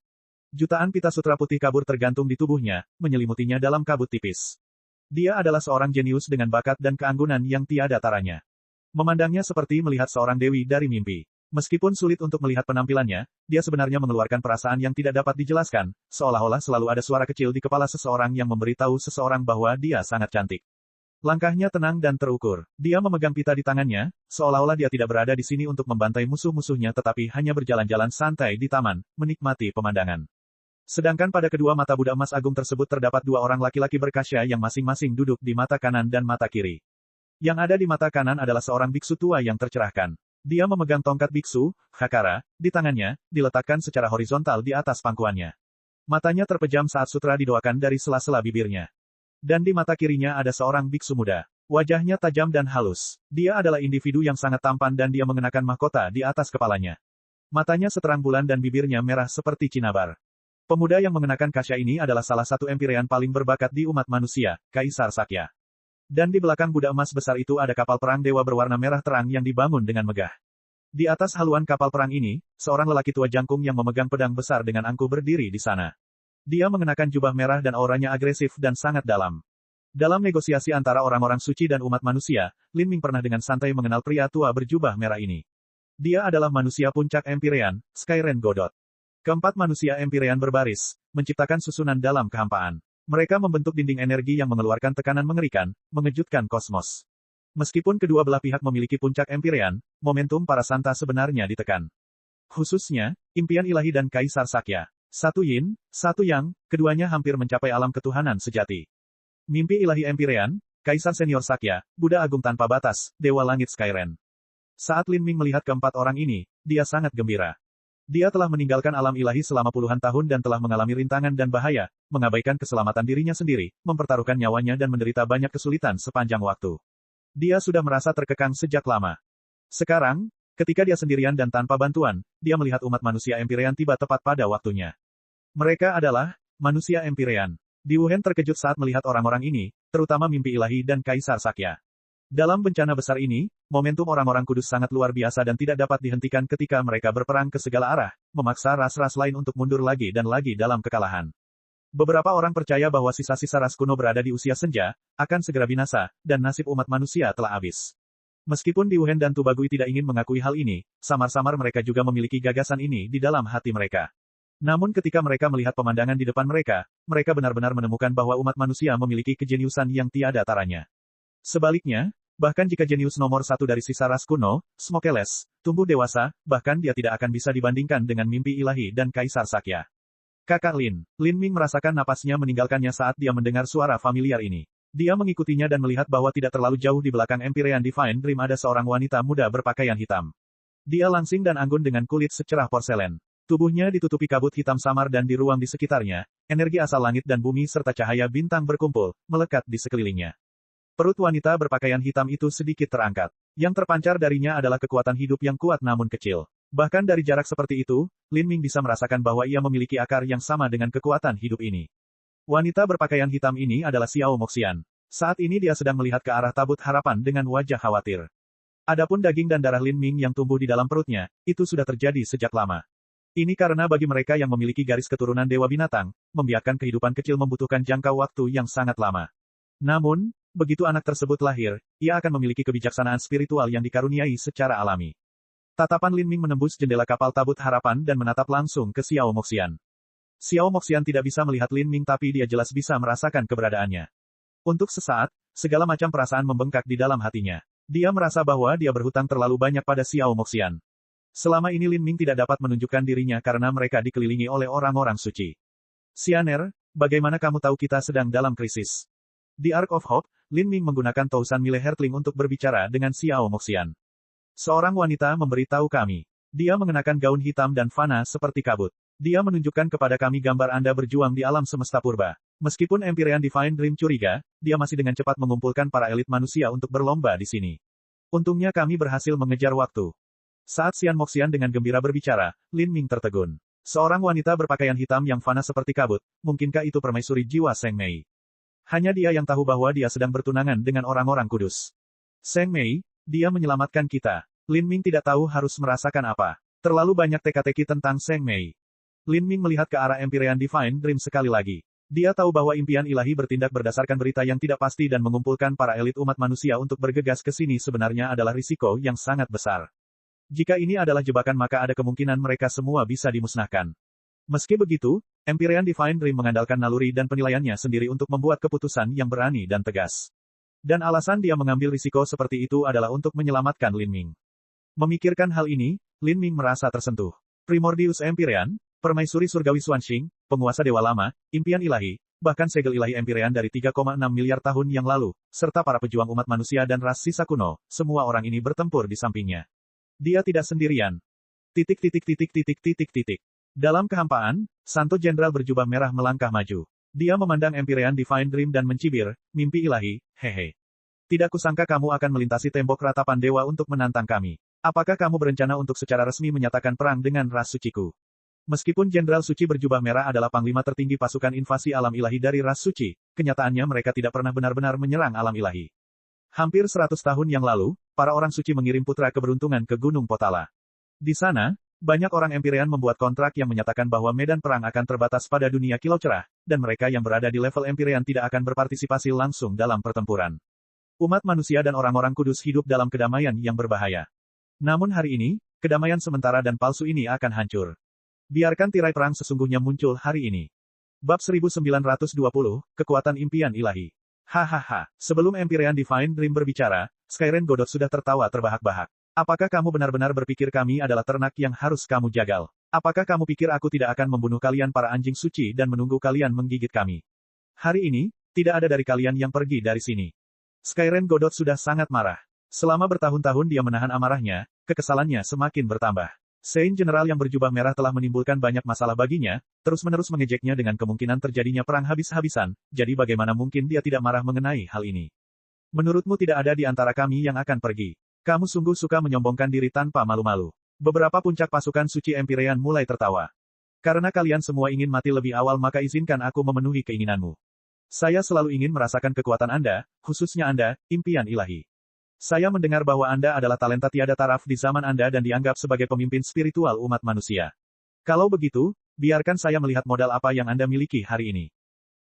Jutaan pita sutra putih kabur tergantung di tubuhnya, menyelimutinya dalam kabut tipis. Dia adalah seorang jenius dengan bakat dan keanggunan yang tiada taranya. Memandangnya seperti melihat seorang dewi dari mimpi. Meskipun sulit untuk melihat penampilannya, dia sebenarnya mengeluarkan perasaan yang tidak dapat dijelaskan, seolah-olah selalu ada suara kecil di kepala seseorang yang memberitahu seseorang bahwa dia sangat cantik. Langkahnya tenang dan terukur. Dia memegang pita di tangannya, seolah-olah dia tidak berada di sini untuk membantai musuh-musuhnya tetapi hanya berjalan-jalan santai di taman, menikmati pemandangan. Sedangkan pada kedua mata Buddha emas agung tersebut terdapat dua orang laki-laki berkasya yang masing-masing duduk di mata kanan dan mata kiri. Yang ada di mata kanan adalah seorang biksu tua yang tercerahkan. Dia memegang tongkat biksu, Hakara, di tangannya, diletakkan secara horizontal di atas pangkuannya. Matanya terpejam saat sutra didoakan dari sela-sela bibirnya. Dan di mata kirinya ada seorang biksu muda. Wajahnya tajam dan halus. Dia adalah individu yang sangat tampan dan dia mengenakan mahkota di atas kepalanya. Matanya seterang bulan dan bibirnya merah seperti cinabar. Pemuda yang mengenakan kasya ini adalah salah satu Empyrean paling berbakat di umat manusia, Kaisar Sakya. Dan di belakang Buddha emas besar itu ada kapal perang dewa berwarna merah terang yang dibangun dengan megah. Di atas haluan kapal perang ini, seorang lelaki tua jangkung yang memegang pedang besar dengan angkuh berdiri di sana. Dia mengenakan jubah merah dan auranya agresif dan sangat dalam. Dalam negosiasi antara orang-orang suci dan umat manusia, Lin Ming pernah dengan santai mengenal pria tua berjubah merah ini. Dia adalah manusia puncak Empyrean, Skyren Godot. Keempat manusia Empyrean berbaris, menciptakan susunan dalam kehampaan. Mereka membentuk dinding energi yang mengeluarkan tekanan mengerikan, mengejutkan kosmos. Meskipun kedua belah pihak memiliki puncak Empyrean, momentum para santa sebenarnya ditekan. Khususnya, Impian ilahi dan Kaisar Sakya. Satu yin, satu yang, keduanya hampir mencapai alam ketuhanan sejati. Mimpi ilahi Empyrean, Kaisar Senior Sakya, Buddha Agung tanpa batas, Dewa Langit Skyren. Saat Lin Ming melihat keempat orang ini, dia sangat gembira. Dia telah meninggalkan alam ilahi selama puluhan tahun dan telah mengalami rintangan dan bahaya, mengabaikan keselamatan dirinya sendiri, mempertaruhkan nyawanya dan menderita banyak kesulitan sepanjang waktu. Dia sudah merasa terkekang sejak lama. Sekarang, ketika dia sendirian dan tanpa bantuan, dia melihat umat manusia Empyrean tiba tepat pada waktunya. Mereka adalah manusia Empyrean. Di Wuhan terkejut saat melihat orang-orang ini, terutama mimpi ilahi dan Kaisar Sakya. Dalam bencana besar ini, momentum orang-orang kudus sangat luar biasa dan tidak dapat dihentikan ketika mereka berperang ke segala arah, memaksa ras-ras lain untuk mundur lagi dan lagi dalam kekalahan. Beberapa orang percaya bahwa sisa-sisa ras kuno berada di usia senja, akan segera binasa, dan nasib umat manusia telah habis. Meskipun di Wuhan dan Tubagui tidak ingin mengakui hal ini, samar-samar mereka juga memiliki gagasan ini di dalam hati mereka. Namun ketika mereka melihat pemandangan di depan mereka, mereka benar-benar menemukan bahwa umat manusia memiliki kejeniusan yang tiada taranya. Sebaliknya, bahkan jika jenius nomor satu dari sisa ras kuno, Smokeles, tumbuh dewasa, bahkan dia tidak akan bisa dibandingkan dengan mimpi ilahi dan Kaisar Sakya. Kakak Lin Ming merasakan napasnya meninggalkannya saat dia mendengar suara familiar ini. Dia mengikutinya dan melihat bahwa tidak terlalu jauh di belakang Empyrean Divine Dream ada seorang wanita muda berpakaian hitam. Dia langsing dan anggun dengan kulit secerah porselen. Tubuhnya ditutupi kabut hitam samar dan di ruang di sekitarnya, energi asal langit dan bumi serta cahaya bintang berkumpul, melekat di sekelilingnya. Perut wanita berpakaian hitam itu sedikit terangkat. Yang terpancar darinya adalah kekuatan hidup yang kuat namun kecil. Bahkan dari jarak seperti itu, Lin Ming bisa merasakan bahwa ia memiliki akar yang sama dengan kekuatan hidup ini. Wanita berpakaian hitam ini adalah Xiao Moxian. Saat ini dia sedang melihat ke arah tabut harapan dengan wajah khawatir. Adapun daging dan darah Lin Ming yang tumbuh di dalam perutnya, itu sudah terjadi sejak lama. Ini karena bagi mereka yang memiliki garis keturunan Dewa Binatang, membiarkan kehidupan kecil membutuhkan jangka waktu yang sangat lama. Namun, begitu anak tersebut lahir, ia akan memiliki kebijaksanaan spiritual yang dikaruniai secara alami. Tatapan Lin Ming menembus jendela kapal tabut harapan dan menatap langsung ke Xiao Moxian. Xiao Moxian tidak bisa melihat Lin Ming tapi dia jelas bisa merasakan keberadaannya. Untuk sesaat, segala macam perasaan membengkak di dalam hatinya. Dia merasa bahwa dia berhutang terlalu banyak pada Xiao Moxian. Selama ini Lin Ming tidak dapat menunjukkan dirinya karena mereka dikelilingi oleh orang-orang suci. Xianer, bagaimana kamu tahu kita sedang dalam krisis? Di Ark of Hope, Lin Ming menggunakan Tousan Mile Hertling untuk berbicara dengan Xiao Moxian. Seorang wanita memberitahu kami. Dia mengenakan gaun hitam dan fana seperti kabut. Dia menunjukkan kepada kami gambar Anda berjuang di alam semesta purba. Meskipun Empyrean Divine Dream curiga, dia masih dengan cepat mengumpulkan para elit manusia untuk berlomba di sini. Untungnya kami berhasil mengejar waktu. Saat Xian Moxian dengan gembira berbicara, Lin Ming tertegun. Seorang wanita berpakaian hitam yang fana seperti kabut, mungkinkah itu permaisuri jiwa Seng Mei? Hanya dia yang tahu bahwa dia sedang bertunangan dengan orang-orang kudus. Seng Mei, dia menyelamatkan kita. Lin Ming tidak tahu harus merasakan apa. Terlalu banyak teka-teki tentang Seng Mei. Lin Ming melihat ke arah Empyrean Divine Dream sekali lagi. Dia tahu bahwa impian ilahi bertindak berdasarkan berita yang tidak pasti dan mengumpulkan para elit umat manusia untuk bergegas ke sini sebenarnya adalah risiko yang sangat besar. Jika ini adalah jebakan maka ada kemungkinan mereka semua bisa dimusnahkan. Meski begitu, Empyrean Divine Dream mengandalkan naluri dan penilaiannya sendiri untuk membuat keputusan yang berani dan tegas. Dan alasan dia mengambil risiko seperti itu adalah untuk menyelamatkan Lin Ming. Memikirkan hal ini, Lin Ming merasa tersentuh. Primordius Empyrean, permaisuri surgawi Xuanxing, penguasa dewa lama, impian ilahi, bahkan segel ilahi Empyrean dari 3,6 miliar tahun yang lalu, serta para pejuang umat manusia dan ras sisa kuno, semua orang ini bertempur di sampingnya. Dia tidak sendirian. Dalam kehampaan, Santo Jenderal berjubah merah melangkah maju. Dia memandang Empyrean Divine Dream dan mencibir, mimpi ilahi, hehe. Tidak kusangka kamu akan melintasi tembok ratapan dewa untuk menantang kami. Apakah kamu berencana untuk secara resmi menyatakan perang dengan ras suciku? Meskipun Jenderal Suci berjubah merah adalah panglima tertinggi pasukan invasi alam ilahi dari ras suci, kenyataannya mereka tidak pernah benar-benar menyerang alam ilahi. Hampir 100 tahun yang lalu, para orang suci mengirim putra keberuntungan ke Gunung Potala. Di sana, banyak orang Empyrean membuat kontrak yang menyatakan bahwa medan perang akan terbatas pada dunia kilau cerah, dan mereka yang berada di level Empyrean tidak akan berpartisipasi langsung dalam pertempuran. Umat manusia dan orang-orang kudus hidup dalam kedamaian yang berbahaya. Namun hari ini, kedamaian sementara dan palsu ini akan hancur. Biarkan tirai perang sesungguhnya muncul hari ini. Bab 1920, Kekuatan Impian Ilahi. Hahaha, sebelum Empyrean Divine Dream berbicara, Skyren Godot sudah tertawa terbahak-bahak. Apakah kamu benar-benar berpikir kami adalah ternak yang harus kamu jagal? Apakah kamu pikir aku tidak akan membunuh kalian para anjing suci dan menunggu kalian menggigit kami? Hari ini, tidak ada dari kalian yang pergi dari sini. Skyren Godot sudah sangat marah. Selama bertahun-tahun dia menahan amarahnya, kekesalannya semakin bertambah. Saint General yang berjubah merah telah menimbulkan banyak masalah baginya, terus-menerus mengejeknya dengan kemungkinan terjadinya perang habis-habisan, jadi bagaimana mungkin dia tidak marah mengenai hal ini? Menurutmu tidak ada di antara kami yang akan pergi. Kamu sungguh suka menyombongkan diri tanpa malu-malu. Beberapa puncak pasukan suci Empyrean mulai tertawa. Karena kalian semua ingin mati lebih awal maka izinkan aku memenuhi keinginanmu. Saya selalu ingin merasakan kekuatan Anda, khususnya Anda, impian ilahi. Saya mendengar bahwa Anda adalah talenta tiada taraf di zaman Anda dan dianggap sebagai pemimpin spiritual umat manusia. Kalau begitu, biarkan saya melihat modal apa yang Anda miliki hari ini.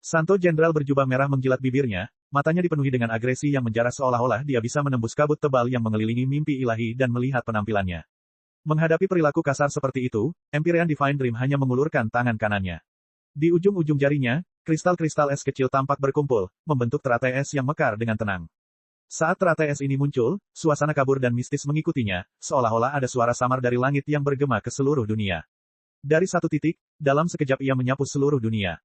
Santo Jenderal berjubah merah menjilat bibirnya, matanya dipenuhi dengan agresi yang menjarah seolah-olah dia bisa menembus kabut tebal yang mengelilingi mimpi ilahi dan melihat penampilannya. Menghadapi perilaku kasar seperti itu, Empyrean Divine Dream hanya mengulurkan tangan kanannya. Di ujung-ujung jarinya, kristal-kristal es kecil tampak berkumpul, membentuk teratai es yang mekar dengan tenang. Saat teratai es ini muncul, suasana kabur dan mistis mengikutinya, seolah-olah ada suara samar dari langit yang bergema ke seluruh dunia. Dari satu titik, dalam sekejap ia menyapu seluruh dunia.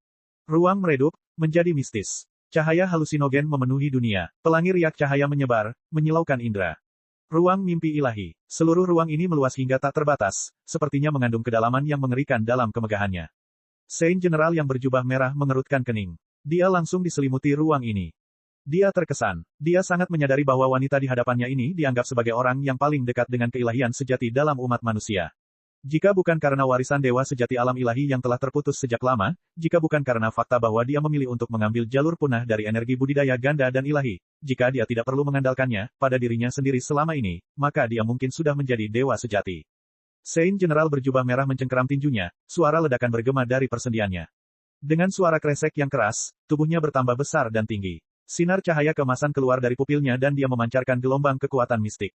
Ruang meredup, menjadi mistis. Cahaya halusinogen memenuhi dunia, pelangi riak cahaya menyebar, menyilaukan indera. Ruang mimpi ilahi. Seluruh ruang ini meluas hingga tak terbatas, sepertinya mengandung kedalaman yang mengerikan dalam kemegahannya. Saint General yang berjubah merah mengerutkan kening. Dia langsung diselimuti ruang ini. Dia terkesan. Dia sangat menyadari bahwa wanita di hadapannya ini dianggap sebagai orang yang paling dekat dengan keilahian sejati dalam umat manusia. Jika bukan karena warisan dewa sejati alam ilahi yang telah terputus sejak lama, jika bukan karena fakta bahwa dia memilih untuk mengambil jalur punah dari energi budidaya ganda dan ilahi, jika dia tidak perlu mengandalkannya pada dirinya sendiri selama ini, maka dia mungkin sudah menjadi dewa sejati. Saint General berjubah merah mencengkeram tinjunya, suara ledakan bergema dari persendiannya. Dengan suara kresek yang keras, tubuhnya bertambah besar dan tinggi. Sinar cahaya keemasan keluar dari pupilnya dan dia memancarkan gelombang kekuatan mistik.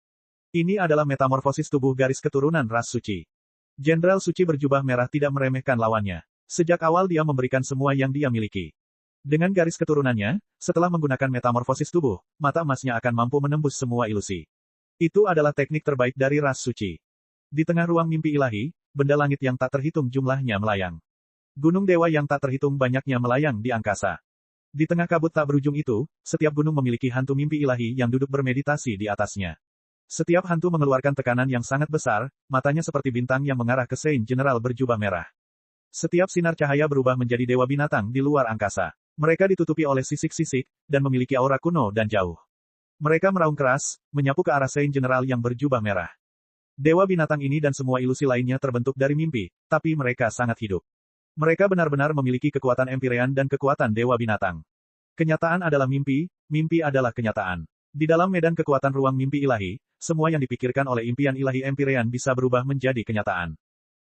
Ini adalah metamorfosis tubuh garis keturunan ras suci. Jenderal Suci berjubah merah tidak meremehkan lawannya. Sejak awal dia memberikan semua yang dia miliki. Dengan garis keturunannya, setelah menggunakan metamorfosis tubuh, mata emasnya akan mampu menembus semua ilusi. Itu adalah teknik terbaik dari ras suci. Di tengah ruang mimpi ilahi, benda langit yang tak terhitung jumlahnya melayang. Gunung dewa yang tak terhitung banyaknya melayang di angkasa. Di tengah kabut tak berujung itu, setiap gunung memiliki hantu mimpi ilahi yang duduk bermeditasi di atasnya. Setiap hantu mengeluarkan tekanan yang sangat besar, matanya seperti bintang yang mengarah ke Saint General berjubah merah. Setiap sinar cahaya berubah menjadi dewa binatang di luar angkasa. Mereka ditutupi oleh sisik-sisik, dan memiliki aura kuno dan jauh. Mereka meraung keras, menyapu ke arah Saint General yang berjubah merah. Dewa binatang ini dan semua ilusi lainnya terbentuk dari mimpi, tapi mereka sangat hidup. Mereka benar-benar memiliki kekuatan Empyrean dan kekuatan dewa binatang. Kenyataan adalah mimpi, mimpi adalah kenyataan. Di dalam medan kekuatan ruang mimpi ilahi, semua yang dipikirkan oleh impian ilahi Empyrean bisa berubah menjadi kenyataan.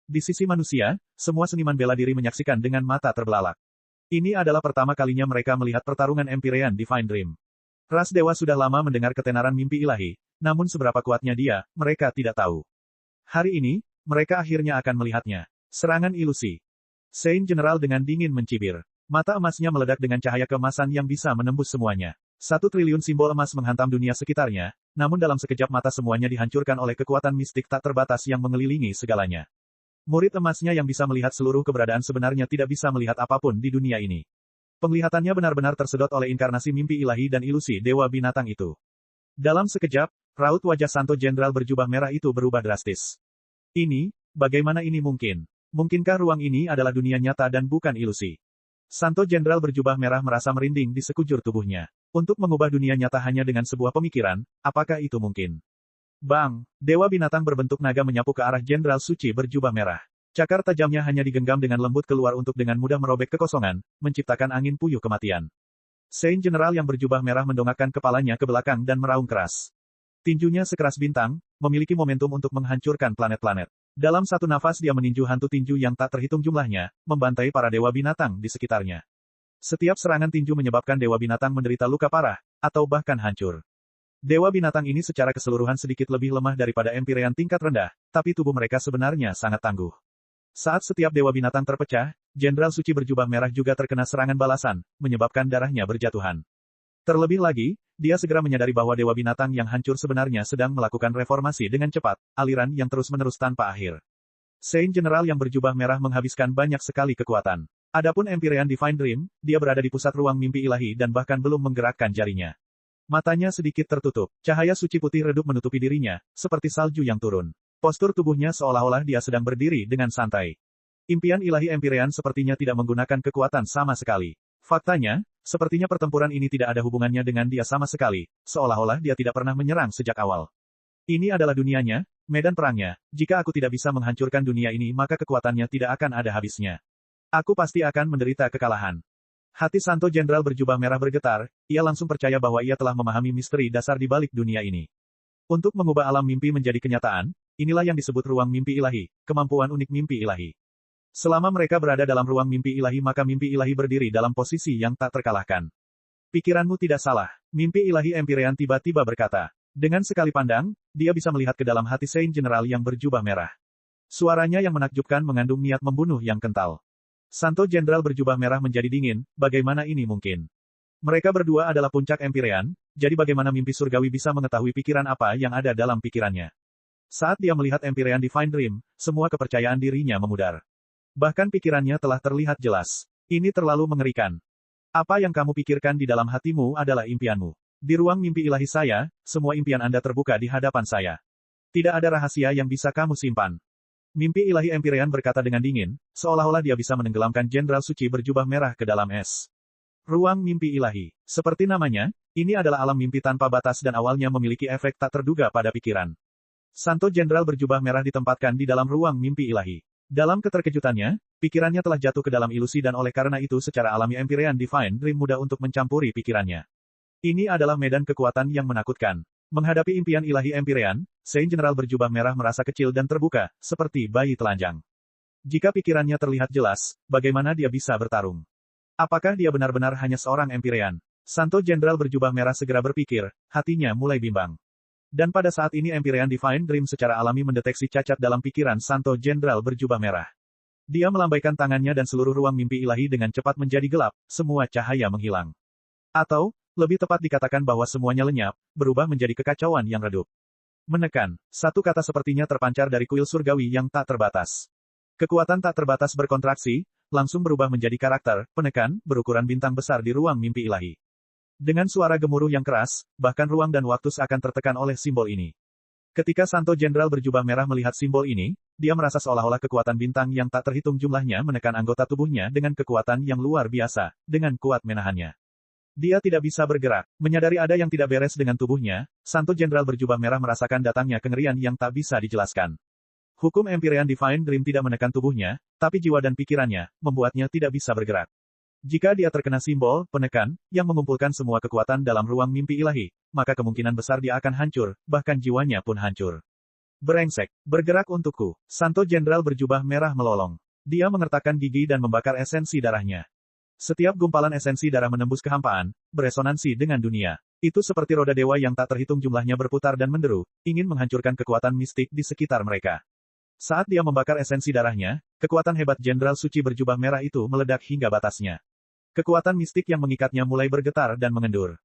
Di sisi manusia, semua seniman bela diri menyaksikan dengan mata terbelalak. Ini adalah pertama kalinya mereka melihat pertarungan Empyrean Divine Dream. Ras dewa sudah lama mendengar ketenaran mimpi ilahi, namun seberapa kuatnya dia, mereka tidak tahu. Hari ini, mereka akhirnya akan melihatnya. Serangan ilusi. Saint General dengan dingin mencibir. Mata emasnya meledak dengan cahaya keemasan yang bisa menembus semuanya. 1 triliun simbol emas menghantam dunia sekitarnya, namun dalam sekejap mata semuanya dihancurkan oleh kekuatan mistik tak terbatas yang mengelilingi segalanya. Murid emasnya yang bisa melihat seluruh keberadaan sebenarnya tidak bisa melihat apapun di dunia ini. Penglihatannya benar-benar tersedot oleh inkarnasi mimpi ilahi dan ilusi dewa binatang itu. Dalam sekejap, raut wajah Santo Jenderal berjubah merah itu berubah drastis. Ini, bagaimana ini mungkin? Mungkinkah ruang ini adalah dunia nyata dan bukan ilusi? Santo Jenderal berjubah merah merasa merinding di sekujur tubuhnya. Untuk mengubah dunia nyata hanya dengan sebuah pemikiran, apakah itu mungkin? Bang! Dewa binatang berbentuk naga menyapu ke arah Jenderal Suci berjubah merah. Cakar tajamnya hanya digenggam dengan lembut keluar untuk dengan mudah merobek kekosongan, menciptakan angin puyuh kematian. Saint General yang berjubah merah mendongakkan kepalanya ke belakang dan meraung keras. Tinjunya sekeras bintang, memiliki momentum untuk menghancurkan planet-planet. Dalam satu nafas dia meninju hantu tinju yang tak terhitung jumlahnya, membantai para dewa binatang di sekitarnya. Setiap serangan tinju menyebabkan dewa binatang menderita luka parah, atau bahkan hancur. Dewa binatang ini secara keseluruhan sedikit lebih lemah daripada Empyrean tingkat rendah, tapi tubuh mereka sebenarnya sangat tangguh. Saat setiap dewa binatang terpecah, Jenderal Suci berjubah merah juga terkena serangan balasan, menyebabkan darahnya berjatuhan. Terlebih lagi, dia segera menyadari bahwa dewa binatang yang hancur sebenarnya sedang melakukan reformasi dengan cepat, aliran yang terus-menerus tanpa akhir. Saint General yang berjubah merah menghabiskan banyak sekali kekuatan. Adapun Empyrean Divine Dream, dia berada di pusat ruang mimpi ilahi dan bahkan belum menggerakkan jarinya. Matanya sedikit tertutup, cahaya suci putih redup menutupi dirinya, seperti salju yang turun. Postur tubuhnya seolah-olah dia sedang berdiri dengan santai. Impian ilahi Empyrean sepertinya tidak menggunakan kekuatan sama sekali. Faktanya, sepertinya pertempuran ini tidak ada hubungannya dengan dia sama sekali, seolah-olah dia tidak pernah menyerang sejak awal. Ini adalah dunianya, medan perangnya. Jika aku tidak bisa menghancurkan dunia ini maka kekuatannya tidak akan ada habisnya. Aku pasti akan menderita kekalahan. Hati Santo Jenderal berjubah merah bergetar, ia langsung percaya bahwa ia telah memahami misteri dasar di balik dunia ini. Untuk mengubah alam mimpi menjadi kenyataan, inilah yang disebut ruang mimpi ilahi, kemampuan unik mimpi ilahi. Selama mereka berada dalam ruang mimpi ilahi maka mimpi ilahi berdiri dalam posisi yang tak terkalahkan. Pikiranmu tidak salah, mimpi ilahi Empyrean tiba-tiba berkata. Dengan sekali pandang, dia bisa melihat ke dalam hati Saint General yang berjubah merah. Suaranya yang menakjubkan mengandung niat membunuh yang kental. Santo Jenderal berjubah merah menjadi dingin, bagaimana ini mungkin? Mereka berdua adalah puncak Empyrean, jadi bagaimana mimpi surgawi bisa mengetahui pikiran apa yang ada dalam pikirannya? Saat dia melihat Empyrean Divine Dream, semua kepercayaan dirinya memudar. Bahkan pikirannya telah terlihat jelas. Ini terlalu mengerikan. Apa yang kamu pikirkan di dalam hatimu adalah impianmu. Di ruang mimpi ilahi saya, semua impian Anda terbuka di hadapan saya. Tidak ada rahasia yang bisa kamu simpan. Mimpi ilahi Empyrean berkata dengan dingin, seolah-olah dia bisa menenggelamkan Jenderal Suci berjubah merah ke dalam es. Ruang mimpi ilahi. Seperti namanya, ini adalah alam mimpi tanpa batas dan awalnya memiliki efek tak terduga pada pikiran. Santo Jenderal berjubah merah ditempatkan di dalam ruang mimpi ilahi. Dalam keterkejutannya, pikirannya telah jatuh ke dalam ilusi dan oleh karena itu secara alami Empyrean Divine Dream mudah untuk mencampuri pikirannya. Ini adalah medan kekuatan yang menakutkan. Menghadapi impian ilahi Empyrean, Saint General berjubah merah merasa kecil dan terbuka, seperti bayi telanjang. Jika pikirannya terlihat jelas, bagaimana dia bisa bertarung? Apakah dia benar-benar hanya seorang Empyrean? Santo Jenderal berjubah merah segera berpikir, hatinya mulai bimbang. Dan pada saat ini Empyrean Divine Dream secara alami mendeteksi cacat dalam pikiran Santo Jenderal berjubah merah. Dia melambaikan tangannya dan seluruh ruang mimpi ilahi dengan cepat menjadi gelap, semua cahaya menghilang. Atau, lebih tepat dikatakan bahwa semuanya lenyap, berubah menjadi kekacauan yang redup. Menekan, satu kata sepertinya terpancar dari kuil surgawi yang tak terbatas. Kekuatan tak terbatas berkontraksi, langsung berubah menjadi karakter, penekan, berukuran bintang besar di ruang mimpi ilahi. Dengan suara gemuruh yang keras, bahkan ruang dan waktu seakan tertekan oleh simbol ini. Ketika Santo Jenderal berjubah merah melihat simbol ini, dia merasa seolah-olah kekuatan bintang yang tak terhitung jumlahnya menekan anggota tubuhnya dengan kekuatan yang luar biasa, dengan kuat menahannya. Dia tidak bisa bergerak. Menyadari ada yang tidak beres dengan tubuhnya, Santo Jenderal berjubah merah merasakan datangnya kengerian yang tak bisa dijelaskan. Hukum Empyrean Divine Dream tidak menekan tubuhnya, tapi jiwa dan pikirannya, membuatnya tidak bisa bergerak. Jika dia terkena simbol, penekan, yang mengumpulkan semua kekuatan dalam ruang mimpi ilahi, maka kemungkinan besar dia akan hancur, bahkan jiwanya pun hancur. Brengsek, bergerak untukku. Santo Jenderal berjubah merah melolong. Dia mengertakkan gigi dan membakar esensi darahnya. Setiap gumpalan esensi darah menembus kehampaan, beresonansi dengan dunia. Itu seperti roda dewa yang tak terhitung jumlahnya berputar dan menderu, ingin menghancurkan kekuatan mistik di sekitar mereka. Saat dia membakar esensi darahnya, kekuatan hebat Jenderal Suci berjubah merah itu meledak hingga batasnya. Kekuatan mistik yang mengikatnya mulai bergetar dan mengendur.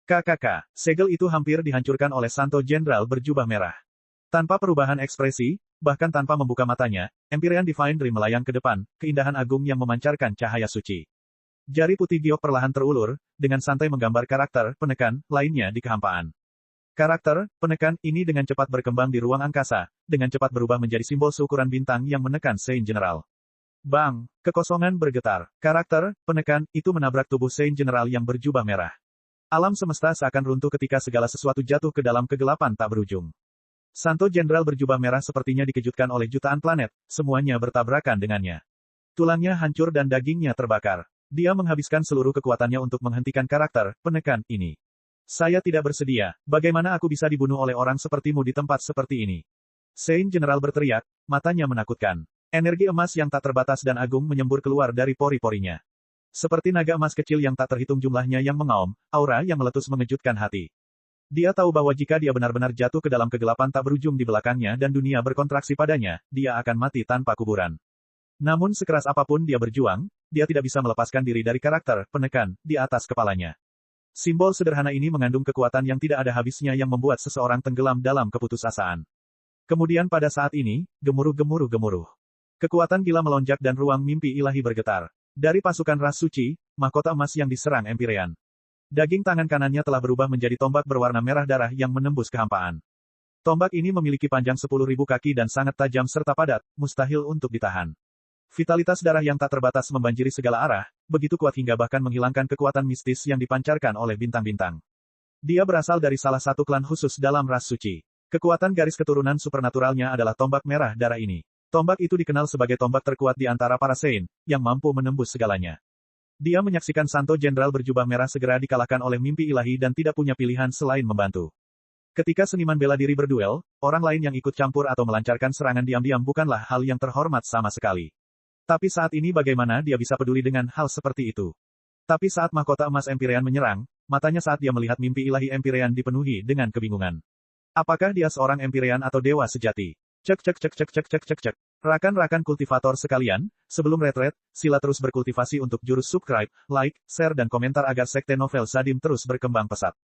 KKK, segel itu hampir dihancurkan oleh Santo Jenderal berjubah merah. Tanpa perubahan ekspresi, bahkan tanpa membuka matanya, Empyrean Divine Dream melayang ke depan, keindahan agung yang memancarkan cahaya suci. Jari putih giok perlahan terulur, dengan santai menggambar karakter, penekan, lainnya di kehampaan. Karakter, penekan, ini dengan cepat berkembang di ruang angkasa, dengan cepat berubah menjadi simbol seukuran bintang yang menekan Saint General. Bang! Kekosongan bergetar. Karakter, penekan, itu menabrak tubuh Saint General yang berjubah merah. Alam semesta seakan runtuh ketika segala sesuatu jatuh ke dalam kegelapan tak berujung. Santo Jenderal berjubah merah sepertinya dikejutkan oleh jutaan planet, semuanya bertabrakan dengannya. Tulangnya hancur dan dagingnya terbakar. Dia menghabiskan seluruh kekuatannya untuk menghentikan karakter, penekan, ini. Saya tidak bersedia. Bagaimana aku bisa dibunuh oleh orang sepertimu di tempat seperti ini? Saint General berteriak, matanya menakutkan. Energi emas yang tak terbatas dan agung menyembur keluar dari pori-porinya. Seperti naga emas kecil yang tak terhitung jumlahnya yang mengaum, aura yang meletus mengejutkan hati. Dia tahu bahwa jika dia benar-benar jatuh ke dalam kegelapan tak berujung di belakangnya dan dunia berkontraksi padanya, dia akan mati tanpa kuburan. Namun sekeras apapun dia berjuang, dia tidak bisa melepaskan diri dari karakter, penekan, di atas kepalanya. Simbol sederhana ini mengandung kekuatan yang tidak ada habisnya yang membuat seseorang tenggelam dalam keputusasaan. Kemudian pada saat ini, gemuruh-gemuruh-gemuruh. Kekuatan gila melonjak dan ruang mimpi ilahi bergetar. Dari pasukan ras suci, mahkota emas yang diserang Empyrean. Daging tangan kanannya telah berubah menjadi tombak berwarna merah darah yang menembus kehampaan. Tombak ini memiliki panjang 10.000 kaki dan sangat tajam serta padat, mustahil untuk ditahan. Vitalitas darah yang tak terbatas membanjiri segala arah, begitu kuat hingga bahkan menghilangkan kekuatan mistis yang dipancarkan oleh bintang-bintang. Dia berasal dari salah satu klan khusus dalam ras suci. Kekuatan garis keturunan supernaturalnya adalah tombak merah darah ini. Tombak itu dikenal sebagai tombak terkuat di antara para Saint, yang mampu menembus segalanya. Dia menyaksikan Santo Jenderal berjubah merah segera dikalahkan oleh mimpi ilahi dan tidak punya pilihan selain membantu. Ketika seniman bela diri berduel, orang lain yang ikut campur atau melancarkan serangan diam-diam bukanlah hal yang terhormat sama sekali. Tapi saat ini bagaimana dia bisa peduli dengan hal seperti itu? Tapi saat mahkota emas Empyrean menyerang, matanya saat dia melihat mimpi ilahi Empyrean dipenuhi dengan kebingungan. Apakah dia seorang Empyrean atau dewa sejati? Cek. Rakan-rakan kultivator sekalian, sebelum retret, sila terus berkultivasi untuk jurus subscribe, like, share dan komentar agar sekte novel Sadim terus berkembang pesat.